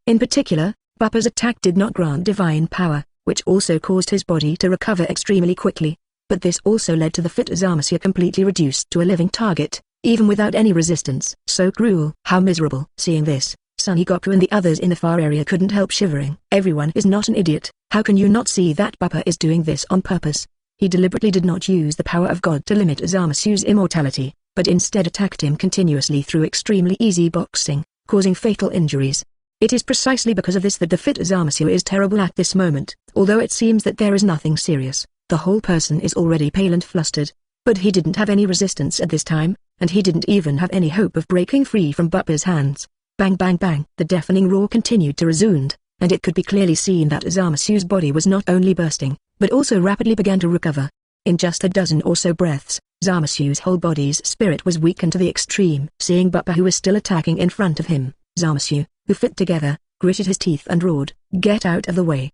In particular, Buppa's attack did not grant divine power, which also caused his body to recover extremely quickly. But this also led to the fit Zamasu completely reduced to a living target, even without any resistance. So cruel. How miserable. Seeing this, Son Goku and the others in the far area couldn't help shivering. Everyone is not an idiot. How can you not see that Buppa is doing this on purpose? He deliberately did not use the power of God to limit Zamasu's immortality, but instead attacked him continuously through extremely easy boxing, causing fatal injuries. It is precisely because of this that the fit Zamasu is terrible at this moment. Although it seems that there is nothing serious, The whole person is already pale and flustered. But he didn't have any resistance at this time, and he didn't even have any hope of breaking free from Bupa's hands. Bang bang bang. The deafening roar continued to resound, and it could be clearly seen that Zamasu's body was not only bursting, but also rapidly began to recover. In just a dozen or so breaths, Zamasu's whole body's spirit was weakened to the extreme. Seeing Bupa who was still attacking in front of him, Zamasu, who fit together, gritted his teeth and roared, "Get out of the way.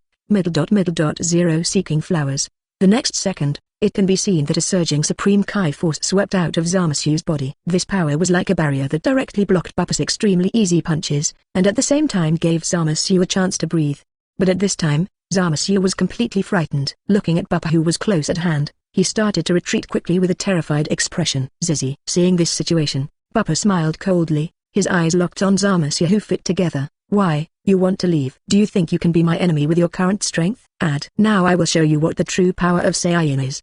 Zero seeking flowers." The next second, it can be seen that a surging supreme Kai force swept out of Zamasu's body. This power was like a barrier that directly blocked Bupa's extremely easy punches, and at the same time gave Zamasu a chance to breathe. But at this time, Zamasu was completely frightened. Looking at Bupa who was close at hand, he started to retreat quickly with a terrified expression. Zizi. Seeing this situation, Bupa smiled coldly, his eyes locked on Zamasu who fit together. "Why, you want to leave? Do you think you can be my enemy with your current strength? Now I will show you what the true power of Saiyan is."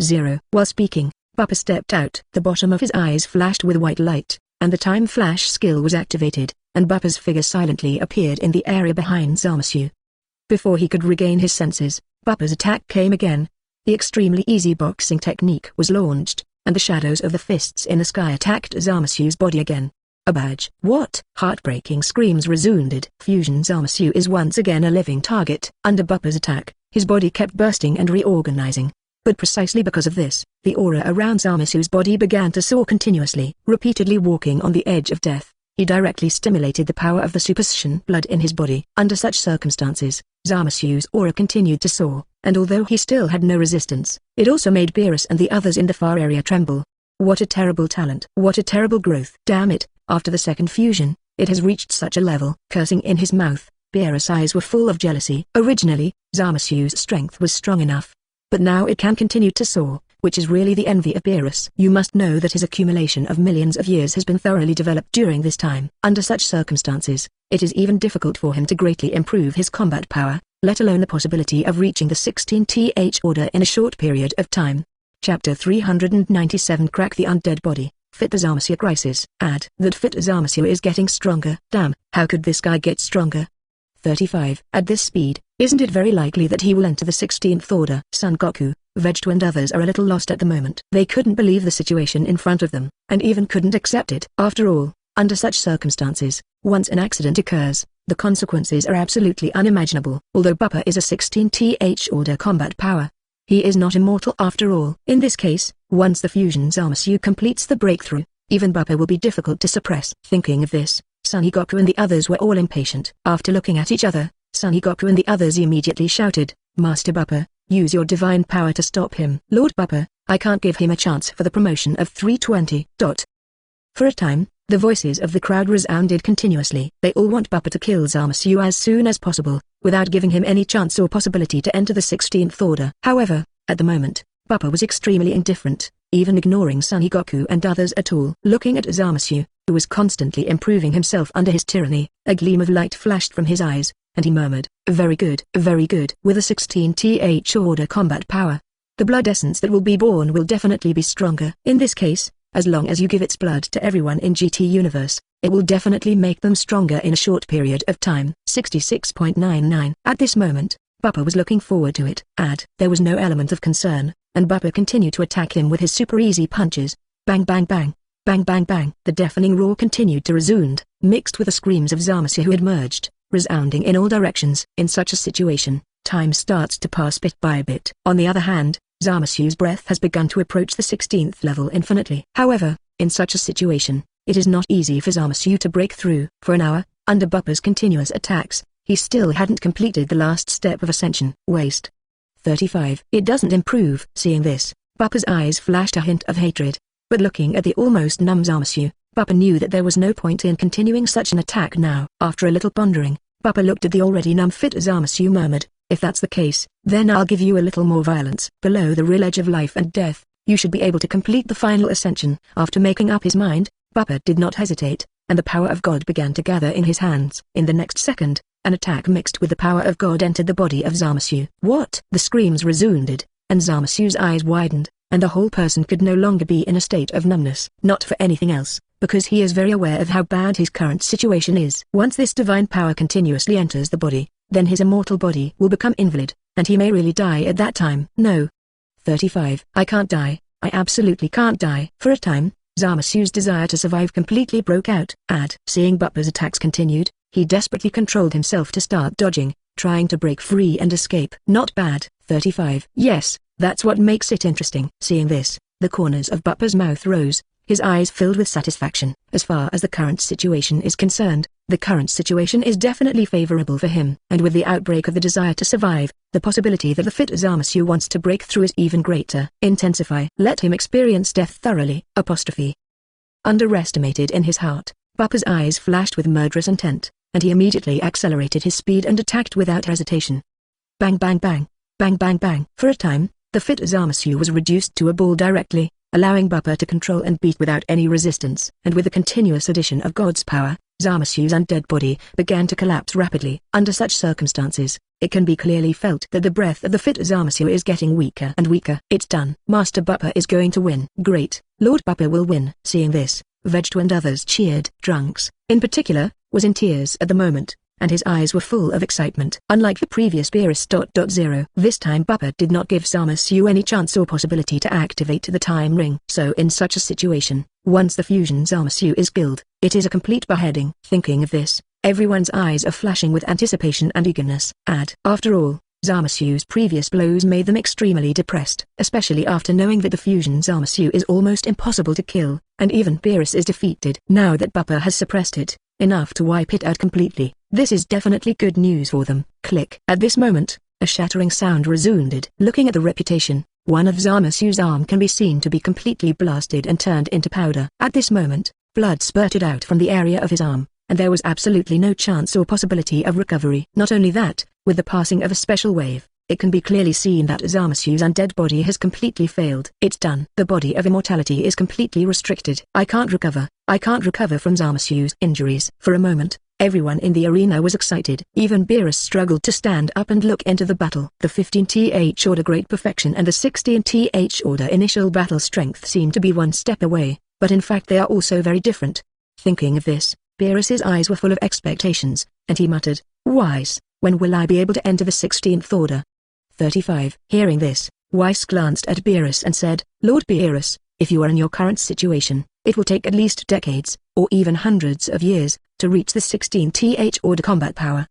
Zero. While speaking, Bupa stepped out. The bottom of his eyes flashed with white light, and the time flash skill was activated, and Bupa's figure silently appeared in the area behind Zamasu. Before he could regain his senses, Bupa's attack came again. The extremely easy boxing technique was launched, and the shadows of the fists in the sky attacked Zamasu's body again. A badge. What? Heartbreaking screams resounded. Fusion Zamasu is once again a living target. Under Bupa's attack, his body kept bursting and reorganizing. But precisely because of this, the aura around Zamasu's body began to soar continuously. Repeatedly walking on the edge of death, he directly stimulated the power of the Super Saiyan blood in his body. Under such circumstances, Zamasu's aura continued to soar, and although he still had no resistance, it also made Beerus and the others in the far area tremble. What a terrible talent. What a terrible growth. Damn it, after the second fusion, it has reached such a level. Cursing in his mouth, Beerus' eyes were full of jealousy. Originally, Zamasu's strength was strong enough, but now it can continue to soar, which is really the envy of Beerus. You must know that his accumulation of millions of years has been thoroughly developed during this time. Under such circumstances, it is even difficult for him to greatly improve his combat power, let alone the possibility of reaching the 16th order in a short period of time. Chapter 397 Crack the Undead Body. Fit Zamasu Crisis. Add that Fit Zamasu is getting stronger. Damn, how could this guy get stronger? 35. At this speed, isn't it very likely that he will enter the 16th order? Son Goku, Vegeta and others are a little lost at the moment. They couldn't believe the situation in front of them, and even couldn't accept it. After all, under such circumstances, once an accident occurs, the consequences are absolutely unimaginable. Although Bupa is a 16th order combat power, he is not immortal after all. In this case, once the fusion Zamasu completes the breakthrough, even Bupa will be difficult to suppress. Thinking of this, Son Goku and the others were all impatient. After looking at each other, Son Goku and the others immediately shouted, "Master Bupa, use your divine power to stop him." "Lord Bupa, I can't give him a chance for the promotion of 320. For a time, the voices of the crowd resounded continuously. They all want Bupa to kill Zamasu as soon as possible, without giving him any chance or possibility to enter the 16th order. However, at the moment, Bupa was extremely indifferent, even ignoring Son Goku and others at all. Looking at Zamasu, who was constantly improving himself under his tyranny, a gleam of light flashed from his eyes, and he murmured, very good." With a 16th order combat power, the blood essence that will be born will definitely be stronger. In this case, as long as you give its blood to everyone in GT Universe, it will definitely make them stronger in a short period of time. 66.99. At this moment, Bupa was looking forward to it. There was no element of concern, and Bupa continued to attack him with his super easy punches. Bang bang bang. Bang bang bang. The deafening roar continued to resound, mixed with the screams of Zamasu who had merged, resounding in all directions. In such a situation, time starts to pass bit by bit. On the other hand, Zamasu's breath has begun to approach the 16th level infinitely. However, in such a situation, it is not easy for Zamasu to break through. For an hour, under Bupa's continuous attacks, he still hadn't completed the last step of ascension. Waste. 35. It doesn't improve. Seeing this, Bupa's eyes flashed a hint of hatred. But looking at the almost numb Zamasu, Bupa knew that there was no point in continuing such an attack now. After a little pondering, Bupa looked at the already numb fit Zamasu murmured, "If that's the case, then I'll give you a little more violence." Below the real edge of life and death, you should be able to complete the final ascension. After making up his mind, Bupa did not hesitate, and the power of God began to gather in his hands. In the next second, an attack mixed with the power of God entered the body of Zamasu. What? The screams resounded, and Zamasu's eyes widened, and the whole person could no longer be in a state of numbness. Not for anything else, because he is very aware of how bad his current situation is. Once this divine power continuously enters the body, then his immortal body will become invalid, and he may really die at that time. No. 35. I can't die. I absolutely can't die. For a time, Zamasu's desire to survive completely broke out. Seeing Bupa's attacks continued, he desperately controlled himself to start dodging, trying to break free and escape. Not bad. 35. Yes, that's what makes it interesting. Seeing this, the corners of Bupa's mouth rose, his eyes filled with satisfaction. As far as the current situation is concerned, the current situation is definitely favorable for him. And with the outbreak of the desire to survive, the possibility that the fit Zamasu wants to break through is even greater. Intensify. Let him experience death thoroughly. Underestimated in his heart, Bupa's eyes flashed with murderous intent, and he immediately accelerated his speed and attacked without hesitation. Bang bang bang, bang bang bang. For a time, the fit Zamasu was reduced to a ball directly, allowing Bupa to control and beat without any resistance. And with the continuous addition of God's power, Zamasu's undead body began to collapse rapidly. Under such circumstances, it can be clearly felt that the breath of the fit Zamasu is getting weaker and weaker. It's done. Master Bupa is going to win. Great. Lord Bupa will win. Seeing this, Vegeta and others cheered. Trunks, in particular, was in tears at the moment, and his eyes were full of excitement. Unlike the previous Beerus. This time Bupa did not give Zamasu any chance or possibility to activate the time ring. So in such a situation, once the fusion Zamasu is killed, it is a complete beheading. Thinking of this, everyone's eyes are flashing with anticipation and eagerness. After all, Zamasu's previous blows made them extremely depressed, especially after knowing that the fusion Zamasu is almost impossible to kill, and even Beerus is defeated. Now that Bupa has suppressed it, enough to wipe it out completely, this is definitely good news for them. Click. At this moment, a shattering sound resounded. Looking at the reputation, one of Zamasu's arm can be seen to be completely blasted and turned into powder. At this moment, blood spurted out from the area of his arm, and there was absolutely no chance or possibility of recovery. Not only that, with the passing of a special wave, it can be clearly seen that Zamasu's undead body has completely failed. It's done. The body of immortality is completely restricted. I can't recover from Zamasu's injuries. For a moment, everyone in the arena was excited. Even Beerus struggled to stand up and look into the battle. The 15th Order Great Perfection and the 16th Order Initial Battle Strength seem to be one step away, but in fact they are also very different. Thinking of this, Beerus's eyes were full of expectations, and he muttered, "Weiss, when will I be able to enter the 16th Order?" 35. Hearing this, Weiss glanced at Beerus and said, "Lord Beerus, if you are in your current situation, it will take at least decades, or even hundreds of years, to reach the 16th Order combat power.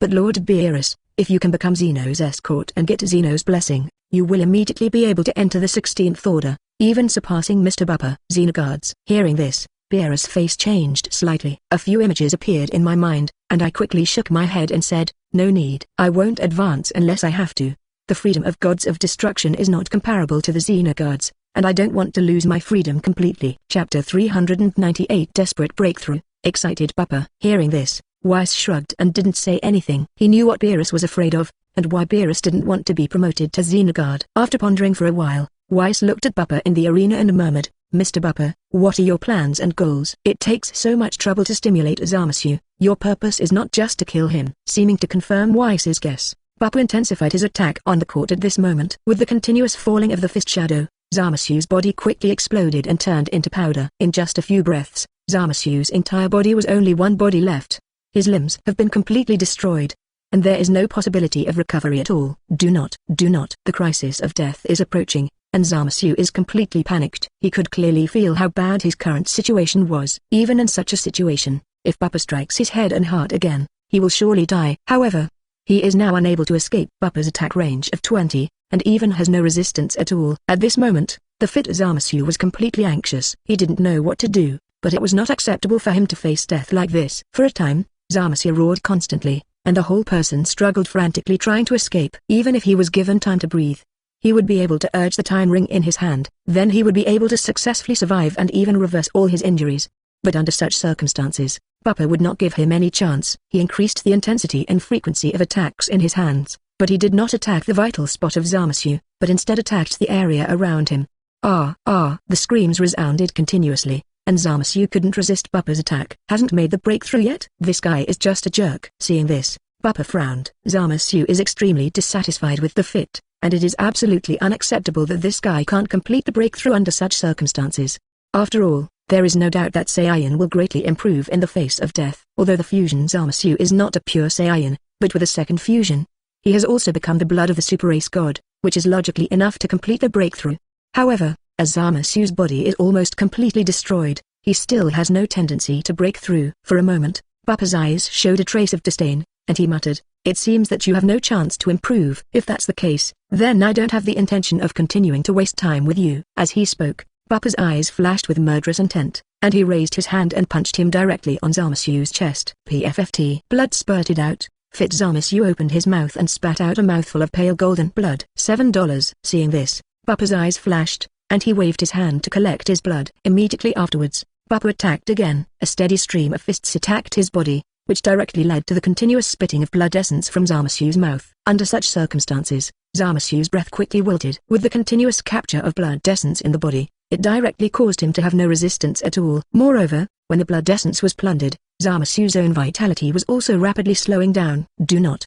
But Lord Beerus, if you can become Xeno's escort and get Xeno's blessing, you will immediately be able to enter the 16th Order, even surpassing Mr. Bupa." Xenoguards. Hearing this, Beerus' face changed slightly. A few images appeared in my mind, and I quickly shook my head and said, "No need. I won't advance unless I have to. The freedom of gods of destruction is not comparable to the Xenoguards, and I don't want to lose my freedom completely." Chapter 398. Desperate Breakthrough. Excited Bupa. Hearing this, Weiss shrugged and didn't say anything. He knew what Beerus was afraid of, and why Beerus didn't want to be promoted to Xenoguard. After pondering for a while, Weiss looked at Bupa in the arena and murmured, "Mr. Bupa, what are your plans and goals?" "It takes so much trouble to stimulate Zamasu. Your purpose is not just to kill him." Seeming to confirm Weiss's guess, Bupa intensified his attack on the court at this moment. With the continuous falling of the fist shadow, Zamasu's body quickly exploded and turned into powder. In just a few breaths, Zamasu's entire body was only one body left. His limbs have been completely destroyed, and there is no possibility of recovery at all. Do not. The crisis of death is approaching, and Zamasu is completely panicked. He could clearly feel how bad his current situation was. Even in such a situation, if Bupa strikes his head and heart again, he will surely die. However, he is now unable to escape Bupa's attack range of 20, and even has no resistance at all. At this moment, the fit Zamasu was completely anxious. He didn't know what to do, but it was not acceptable for him to face death like this. For a time, Zamasu roared constantly, and the whole person struggled frantically trying to escape. Even if he was given time to breathe, he would be able to urge the time ring in his hand. Then he would be able to successfully survive and even reverse all his injuries. But under such circumstances, Bupa would not give him any chance. He increased the intensity and frequency of attacks in his hands, but he did not attack the vital spot of Zamasu, but instead attacked the area around him. The screams resounded continuously, and Zamasu couldn't resist Bupa's attack. "Hasn't made the breakthrough yet? This guy is just a jerk." Seeing this, Bupa frowned. Zamasu is extremely dissatisfied with the fit, and it is absolutely unacceptable that this guy can't complete the breakthrough under such circumstances. After all, there is no doubt that Saiyan will greatly improve in the face of death. Although the fusion Zamasu is not a pure Saiyan, but with a second fusion, he has also become the blood of the super race god, which is logically enough to complete the breakthrough. However, as Zamasu's body is almost completely destroyed, he still has no tendency to break through. For a moment, Bupa's eyes showed a trace of disdain, and he muttered, "It seems that you have no chance to improve. If that's the case, then I don't have the intention of continuing to waste time with you." As he spoke, Bupa's eyes flashed with murderous intent, and he raised his hand and punched him directly on Zamasu's chest. PFFT. Blood spurted out. Fit Zamasu opened his mouth and spat out a mouthful of pale golden blood. $7. Seeing this, Bupa's eyes flashed, and he waved his hand to collect his blood. Immediately afterwards, Bupa attacked again. A steady stream of fists attacked his body, which directly led to the continuous spitting of blood essence from Zamasu's mouth. Under such circumstances, Zamasu's breath quickly wilted. With the continuous capture of blood essence in the body, it directly caused him to have no resistance at all. Moreover, when the blood essence was plundered, Zamasu's own vitality was also rapidly slowing down.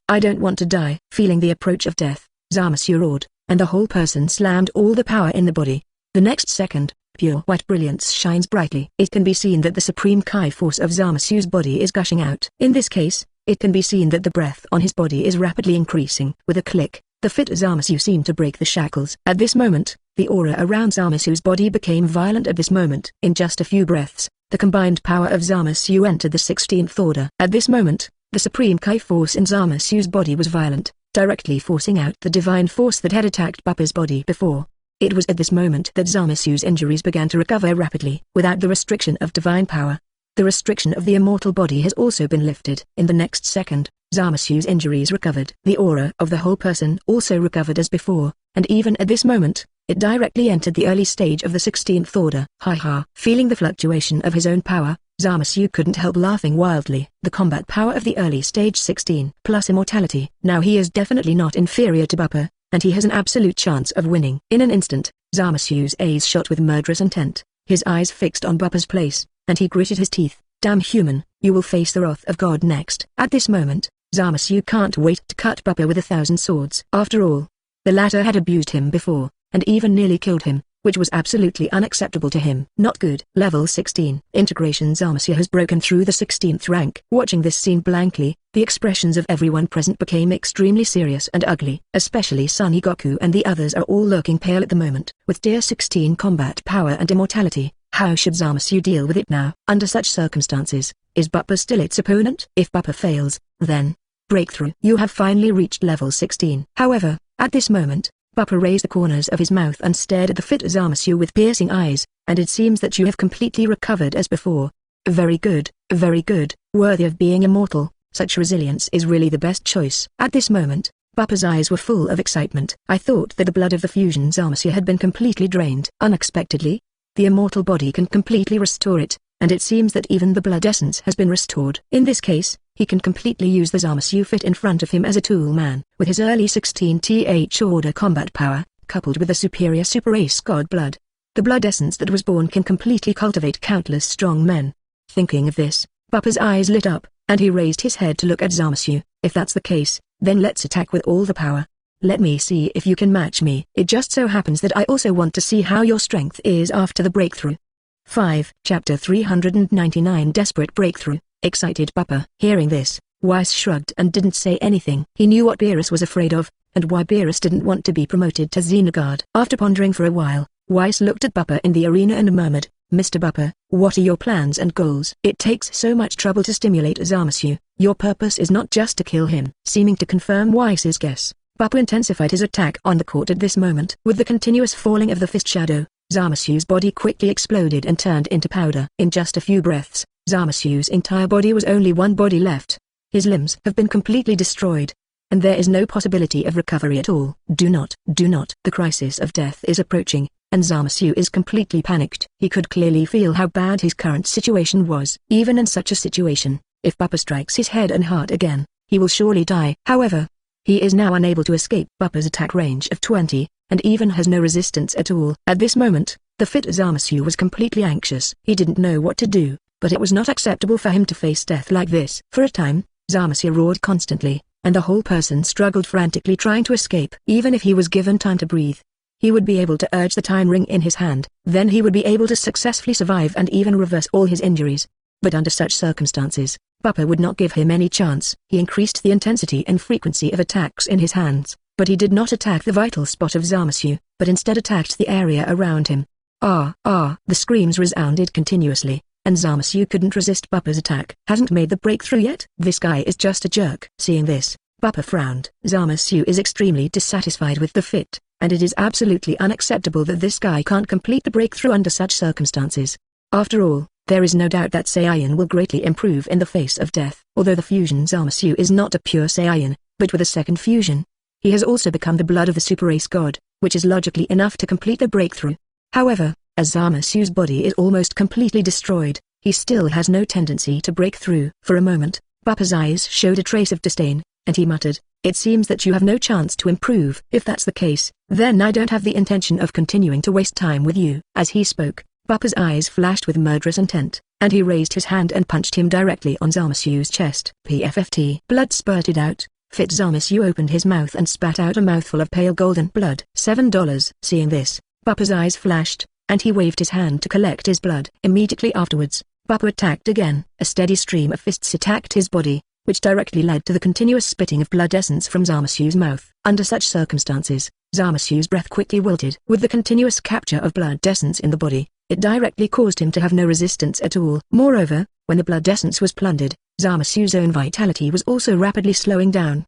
I don't want to die. Feeling the approach of death, Zamasu roared, and the whole person slammed all the power in the body. The next second, pure white brilliance shines brightly. It can be seen that the supreme Kai force of Zamasu's body is gushing out. In this case, it can be seen that the breath on his body is rapidly increasing. With a click, the fit Zamasu seemed to break the shackles. At this moment, the aura around Zamasu's body became violent. At this moment, in just a few breaths, the combined power of Zamasu entered the 16th order. At this moment, the supreme Kai force in Zamasu's body was violent, directly forcing out the divine force that had attacked Bupa's body before. It was at this moment that Zamasu's injuries began to recover rapidly. Without the restriction of divine power, the restriction of the immortal body has also been lifted. In the next second, Zamasu's injuries recovered. The aura of the whole person also recovered as before, and even at this moment, it directly entered the early stage of the 16th order. Ha ha. Feeling the fluctuation of his own power, Zamasu couldn't help laughing wildly. The combat power of the early stage 16 plus immortality. Now he is definitely not inferior to Bupa, and he has an absolute chance of winning. In an instant, Zamasu's eyes shot with murderous intent, his eyes fixed on Bupa's place, and he gritted his teeth. Damn human, you will face the wrath of God next. At this moment, Zamasu can't wait to cut Bupa with 1,000 swords. After all, the latter had abused him before, and even nearly killed him, which was absolutely unacceptable to him. Not good. Level 16. Integration. Zamasu has broken through the 16th rank. Watching this scene blankly, the expressions of everyone present became extremely serious and ugly. Especially Son Goku and the others are all looking pale at the moment. With tier 16 combat power and immortality, how should Zamasu deal with it now? Under such circumstances, is Bupa still its opponent? If Bupa fails, then breakthrough. You have finally reached level 16. However, at this moment, Bupa raised the corners of his mouth and stared at the fit Zamasu with piercing eyes, and it seems that you have completely recovered as before. Very good, worthy of being immortal. Such resilience is really the best choice. At this moment, Bupa's eyes were full of excitement. I thought that the blood of the fusion Zamasu had been completely drained. Unexpectedly, the immortal body can completely restore it, and it seems that even the blood essence has been restored. In this case, he can completely use the Zamasu fit in front of him as a tool man. With his early 16th order combat power, coupled with the superior super race god blood, the blood essence that was born can completely cultivate countless strong men. Thinking of this, Bupa's eyes lit up, and he raised his head to look at Zamasu. If that's the case, then let's attack with all the power. Let me see if you can match me. It just so happens that I also want to see how your strength is after the breakthrough. 5. Chapter 399 Desperate Breakthrough. Excited Bupa. Hearing this, Weiss shrugged and didn't say anything. He knew what Beerus was afraid of, and why Beerus didn't want to be promoted to Xenogard. After pondering for a while, Weiss looked at Bupa in the arena and murmured, "Mr. Bupa, what are your plans and goals?" It takes so much trouble to stimulate Zamasu. Your purpose is not just to kill him. Seeming to confirm Weiss's guess, Bupa intensified his attack on the court at this moment. With the continuous falling of the fist shadow, Zamasu's body quickly exploded and turned into powder. In just a few breaths, Zamasu's entire body was only one body left. His limbs have been completely destroyed, and there is no possibility of recovery at all. Do not. The crisis of death is approaching, and Zamasu is completely panicked. He could clearly feel how bad his current situation was. Even in such a situation, if Bupa strikes his head and heart again, he will surely die. However, he is now unable to escape Bupa's attack range of 20, and even has no resistance at all. At this moment, the fit Zamasu was completely anxious. He didn't know what to do, but it was not acceptable for him to face death like this. For a time, Zamasu roared constantly, and the whole person struggled frantically trying to escape. Even if he was given time to breathe, he would be able to urge the time ring in his hand. Then he would be able to successfully survive and even reverse all his injuries. But under such circumstances, Bupa would not give him any chance. He increased the intensity and frequency of attacks in his hands, but he did not attack the vital spot of Zamasu, but instead attacked the area around him. The screams resounded continuously, and Zamasu couldn't resist Bupa's attack. Hasn't made the breakthrough yet? This guy is just a jerk. Seeing this, Bupa frowned. Zamasu is extremely dissatisfied with the fit, and it is absolutely unacceptable that this guy can't complete the breakthrough under such circumstances. After all, there is no doubt that Saiyan will greatly improve in the face of death. Although the fusion Zamasu is not a pure Saiyan, but with a second fusion, he has also become the blood of the super race god, which is logically enough to complete the breakthrough. However, as Zamasu's body is almost completely destroyed, he still has no tendency to break through. For a moment, Bupa's eyes showed a trace of disdain, and he muttered, "It seems that you have no chance to improve. If that's the case, then I don't have the intention of continuing to waste time with you." As he spoke, Bupa's eyes flashed with murderous intent, and he raised his hand and punched him directly on Zamasu's chest. PFFT. Blood spurted out. Fit Zamasu opened his mouth and spat out a mouthful of pale golden blood. $7. Seeing this, Bupa's eyes flashed, and he waved his hand to collect his blood. Immediately afterwards, Bupa attacked again. A steady stream of fists attacked his body, which directly led to the continuous spitting of blood essence from Zamasu's mouth. Under such circumstances, Zamasu's breath quickly wilted. With the continuous capture of blood essence in the body, it directly caused him to have no resistance at all. Moreover, when the blood essence was plundered, Zamasu's own vitality was also rapidly slowing down.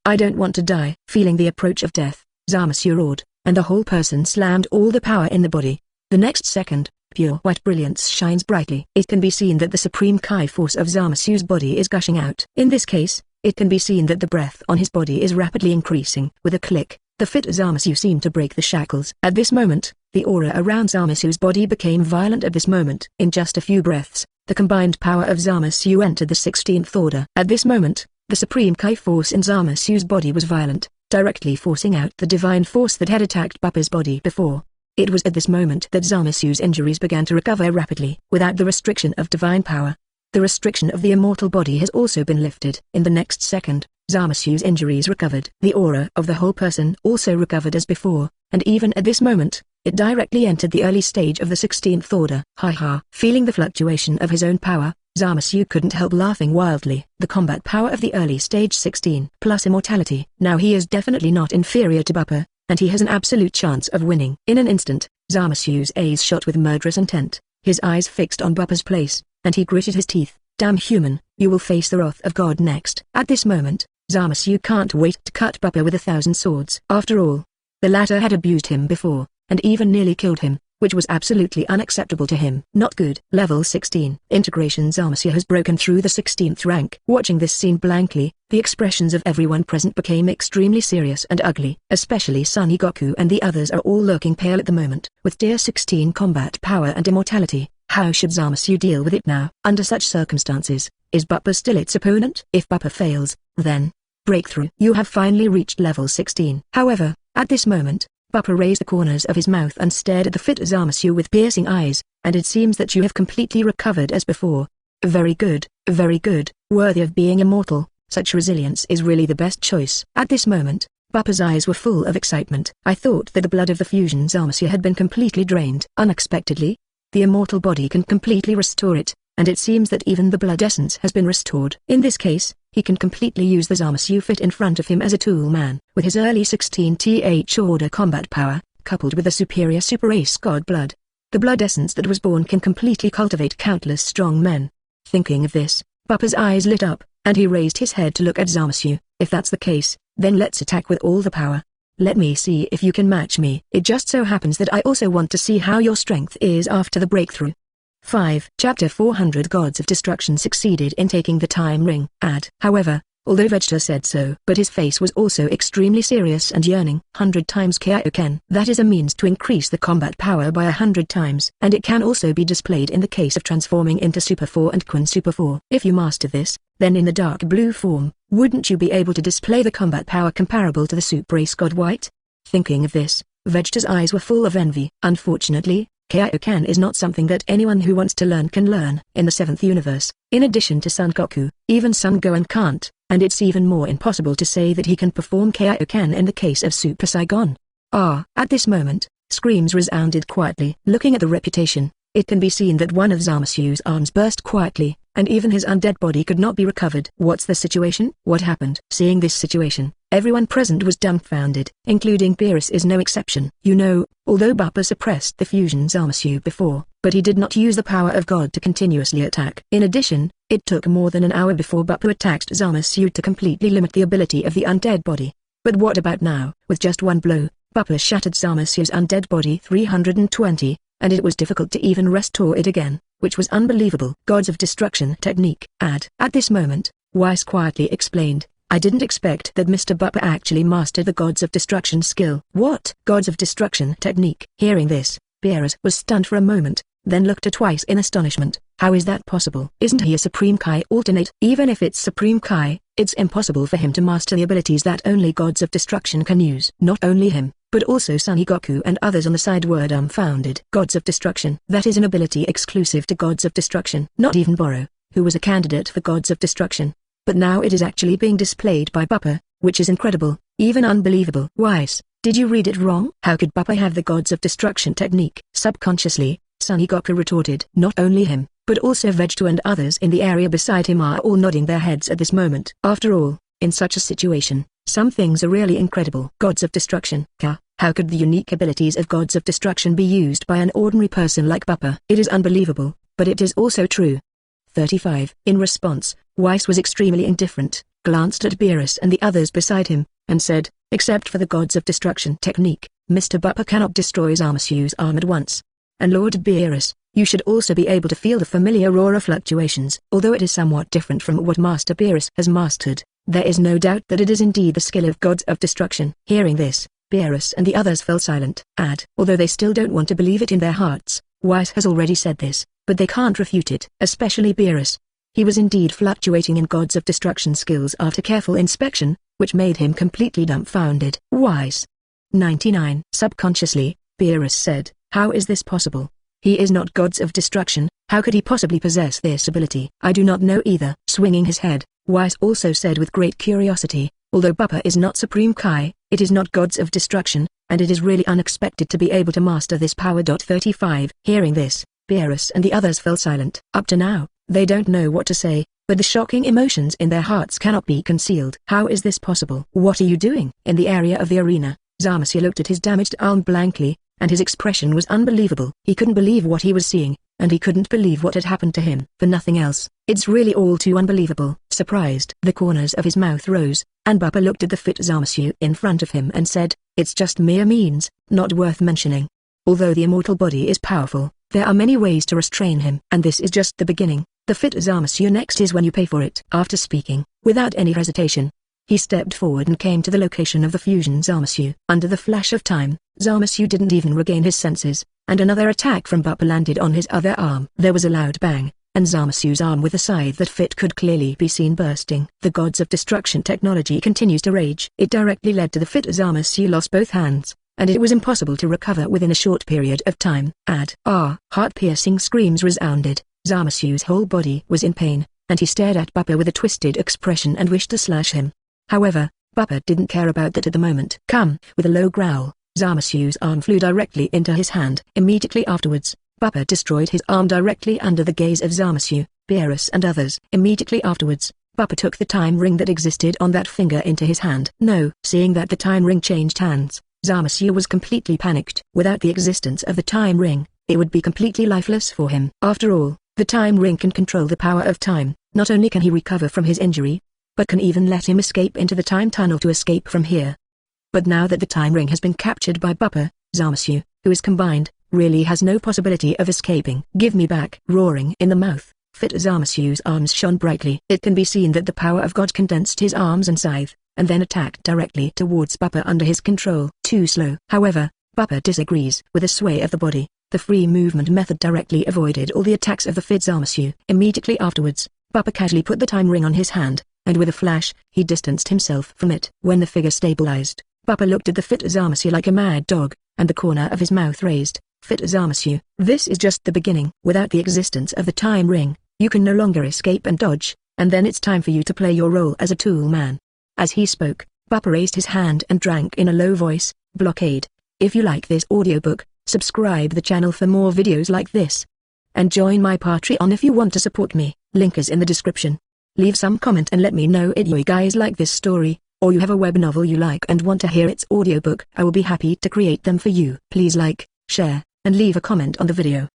I don't want to die. Feeling the approach of death, Zamasu roared, and the whole person slammed all the power in the body. The next second, pure white brilliance shines brightly. It can be seen that the supreme Kai force of Zamasu's body is gushing out. In this case, it can be seen that the breath on his body is rapidly increasing. With a click, the fit Zamasu seemed to break the shackles. At this moment, the aura around Zamasu's body became violent. At this moment, in just a few breaths, the combined power of Zamasu entered the 16th order. At this moment, the supreme Kai force in Zamasu's body was violent, directly forcing out the divine force that had attacked Bupa's body before. It was at this moment that Zamasu's injuries began to recover rapidly. Without the restriction of divine power, the restriction of the immortal body has also been lifted. In the next second, Zamasu's injuries recovered. The aura of the whole person also recovered as before, and even at this moment, it directly entered the early stage of the 16th order. Feeling the fluctuation of his own power, Zamasu couldn't help laughing wildly. The combat power of the early stage 16 plus immortality. Now he is definitely not inferior to Bupa, and he has an absolute chance of winning. In an instant, Zamasu's eyes shot with murderous intent, his eyes fixed on Bupa's place, and he gritted his teeth. "Damn human, you will face the wrath of God next." At this moment, Zamasu can't wait to cut Bupa with 1,000 swords. After all, the latter had abused him before, and even nearly killed him, which was absolutely unacceptable to him. Not good. Level 16. Integration. Zamasu has broken through the 16th rank. Watching this scene blankly, the expressions of everyone present became extremely serious and ugly. Especially Son Goku and the others are all looking pale at the moment. With tier 16 combat power and immortality, how should Zamasu deal with it now? Under such circumstances, is Bupa still its opponent? If Bupa fails, then breakthrough. You have finally reached level 16. However, at this moment, Bupa raised the corners of his mouth and stared at the fit Zamasu with piercing eyes, and it seems that you have completely recovered as before. Very good, worthy of being immortal. Such resilience is really the best choice. At this moment, Bupa's eyes were full of excitement. I thought that the blood of the fusion Zamasu had been completely drained. Unexpectedly, the immortal body can completely restore it, and it seems that even the blood essence has been restored. In this case, he can completely use the Zamasu fit in front of him as a tool man. With his early 16th order combat power, coupled with the superior super race god blood, the blood essence that was born can completely cultivate countless strong men. Thinking of this, Bupa's eyes lit up, and he raised his head to look at Zamasu. If that's the case, then let's attack with all the power. Let me see if you can match me. It just so happens that I also want to see how your strength is after the breakthrough. 5. Chapter 400. Gods of Destruction succeeded in taking the time ring. However, although Vegeta said so, but his face was also extremely serious and yearning. 100 times Kaioken. That is a means to increase the combat power by 100 times, and it can also be displayed in the case of transforming into Super 4 and Kun Super 4. If you master this, then in the dark blue form, wouldn't you be able to display the combat power comparable to the Super Race God White? Thinking of this, Vegeta's eyes were full of envy. Unfortunately, Kaioken is not something that anyone who wants to learn can learn. In the 7th universe, in addition to Son Goku, even Son Gohan can't, and it's even more impossible to say that he can perform Kaioken in the case of Super Saiyan. At this moment, screams resounded quietly. Looking at the reputation, it can be seen that one of Zamasu's arms burst quietly, and even his undead body could not be recovered. What's the situation? What happened? Seeing this situation, everyone present was dumbfounded, including Beerus is no exception. You know, although Bupa suppressed the fusion Zamasu before, but he did not use the power of God to continuously attack. In addition, it took more than an hour before Bupa attacked Zamasu to completely limit the ability of the undead body. But what about now? With just one blow, Bupa shattered Zamasu's undead body 320, and it was difficult to even restore it again, which was unbelievable. Gods of Destruction technique. At this moment, Weiss quietly explained, I didn't expect that Mr. Bupa actually mastered the Gods of Destruction skill. What? Gods of Destruction technique. Hearing this, Beerus was stunned for a moment, then looked at Weiss in astonishment. How is that possible? Isn't he a Supreme Kai alternate? Even if it's Supreme Kai, it's impossible for him to master the abilities that only Gods of Destruction can use. Not only him, but also Son Goku and others on the side were dumbfounded. Gods of Destruction. That is an ability exclusive to Gods of Destruction. Not even Boro, who was a candidate for Gods of Destruction. But now it is actually being displayed by Bupa, which is incredible, even unbelievable. Weiss, did you read it wrong? How could Bupa have the Gods of Destruction technique? Subconsciously, Son Goku retorted. Not only him, but also Vegeta and others in the area beside him are all nodding their heads at this moment. After all, in such a situation, some things are really incredible. Gods of Destruction. How could the unique abilities of Gods of Destruction be used by an ordinary person like Bupa? It is unbelievable, but it is also true. 35. In response, Weiss was extremely indifferent, glanced at Beerus and the others beside him, and said, except for the Gods of Destruction technique, Mr. Bupa cannot destroy Zamasu's arm at once. And Lord Beerus, you should also be able to feel the familiar aura fluctuations. Although it is somewhat different from what Master Beerus has mastered, there is no doubt that it is indeed the skill of Gods of Destruction. Hearing this, Beerus and the others fell silent. Although they still don't want to believe it in their hearts, Weiss has already said this, but they can't refute it. Especially Beerus. He was indeed fluctuating in Gods of Destruction skills after careful inspection, which made him completely dumbfounded. Weiss. 99. Subconsciously, Beerus said, how is this possible? He is not Gods of Destruction, how could he possibly possess this ability? I do not know either. Swinging his head, Weiss also said with great curiosity, although Bupa is not Supreme Kai, it is not Gods of Destruction, and it is really unexpected to be able to master this power. 35. Hearing this, Beerus and the others fell silent. Up to now, they don't know what to say, but the shocking emotions in their hearts cannot be concealed. How is this possible? What are you doing? In the area of the arena, Zamasu looked at his damaged arm blankly, and his expression was unbelievable. He couldn't believe what he was seeing, and he couldn't believe what had happened to him. For nothing else, it's really all too unbelievable. Surprised, the corners of his mouth rose, and Bupa looked at the fit Zamasu in front of him and said, it's just mere means, not worth mentioning. Although the immortal body is powerful, there are many ways to restrain him. And this is just the beginning. The fit Zamasu next is when you pay for it. After speaking, without any hesitation, he stepped forward and came to the location of the fusion Zamasu. Under the flash of time, Zamasu didn't even regain his senses, and another attack from Bupa landed on his other arm. There was a loud bang, and Zamasu's arm with a scythe that fit could clearly be seen bursting. The Gods of Destruction technology continues to rage. It directly led to the fit Zamasu lost both hands, and it was impossible to recover within a short period of time. Heart-piercing screams resounded. Zamasu's whole body was in pain, and he stared at Bupa with a twisted expression and wished to slash him. However, Bupa didn't care about that at the moment. Come! With a low growl, Zamasu's arm flew directly into his hand. Immediately afterwards, Bupa destroyed his arm directly under the gaze of Zamasu, Beerus and others. Immediately afterwards, Bupa took the time ring that existed on that finger into his hand. No! Seeing that the time ring changed hands, Zamasu was completely panicked. Without the existence of the time ring, it would be completely lifeless for him. After all, the time ring can control the power of time. Not only can he recover from his injury, but can even let him escape into the time tunnel to escape from here. But now that the time ring has been captured by Bupa, Zamasu, who is combined, really has no possibility of escaping. Give me back. Roaring in the mouth, fit Zamasu's arms shone brightly. It can be seen that the power of God condensed his arms and scythe, and then attacked directly towards Bupa under his control. Too slow. However, Bupa disagrees. With a sway of the body, the free movement method directly avoided all the attacks of the fit Zamasu. Immediately afterwards, Bupa casually put the time ring on his hand, and with a flash, he distanced himself from it. When the figure stabilized, Bupa looked at the fit Zamasu like a mad dog, and the corner of his mouth raised. Fit Zamasu, this is just the beginning. Without the existence of the time ring, you can no longer escape and dodge, and then it's time for you to play your role as a tool man. As he spoke, Bupa raised his hand and drank in a low voice, blockade. If you like this audiobook, subscribe the channel for more videos like this. and join my Patreon if you want to support me. Link is in the description. Leave some comment and let me know if you guys like this story, or you have a web novel you like and want to hear its audiobook. I will be happy to create them for you. Please like, share, and leave a comment on the video.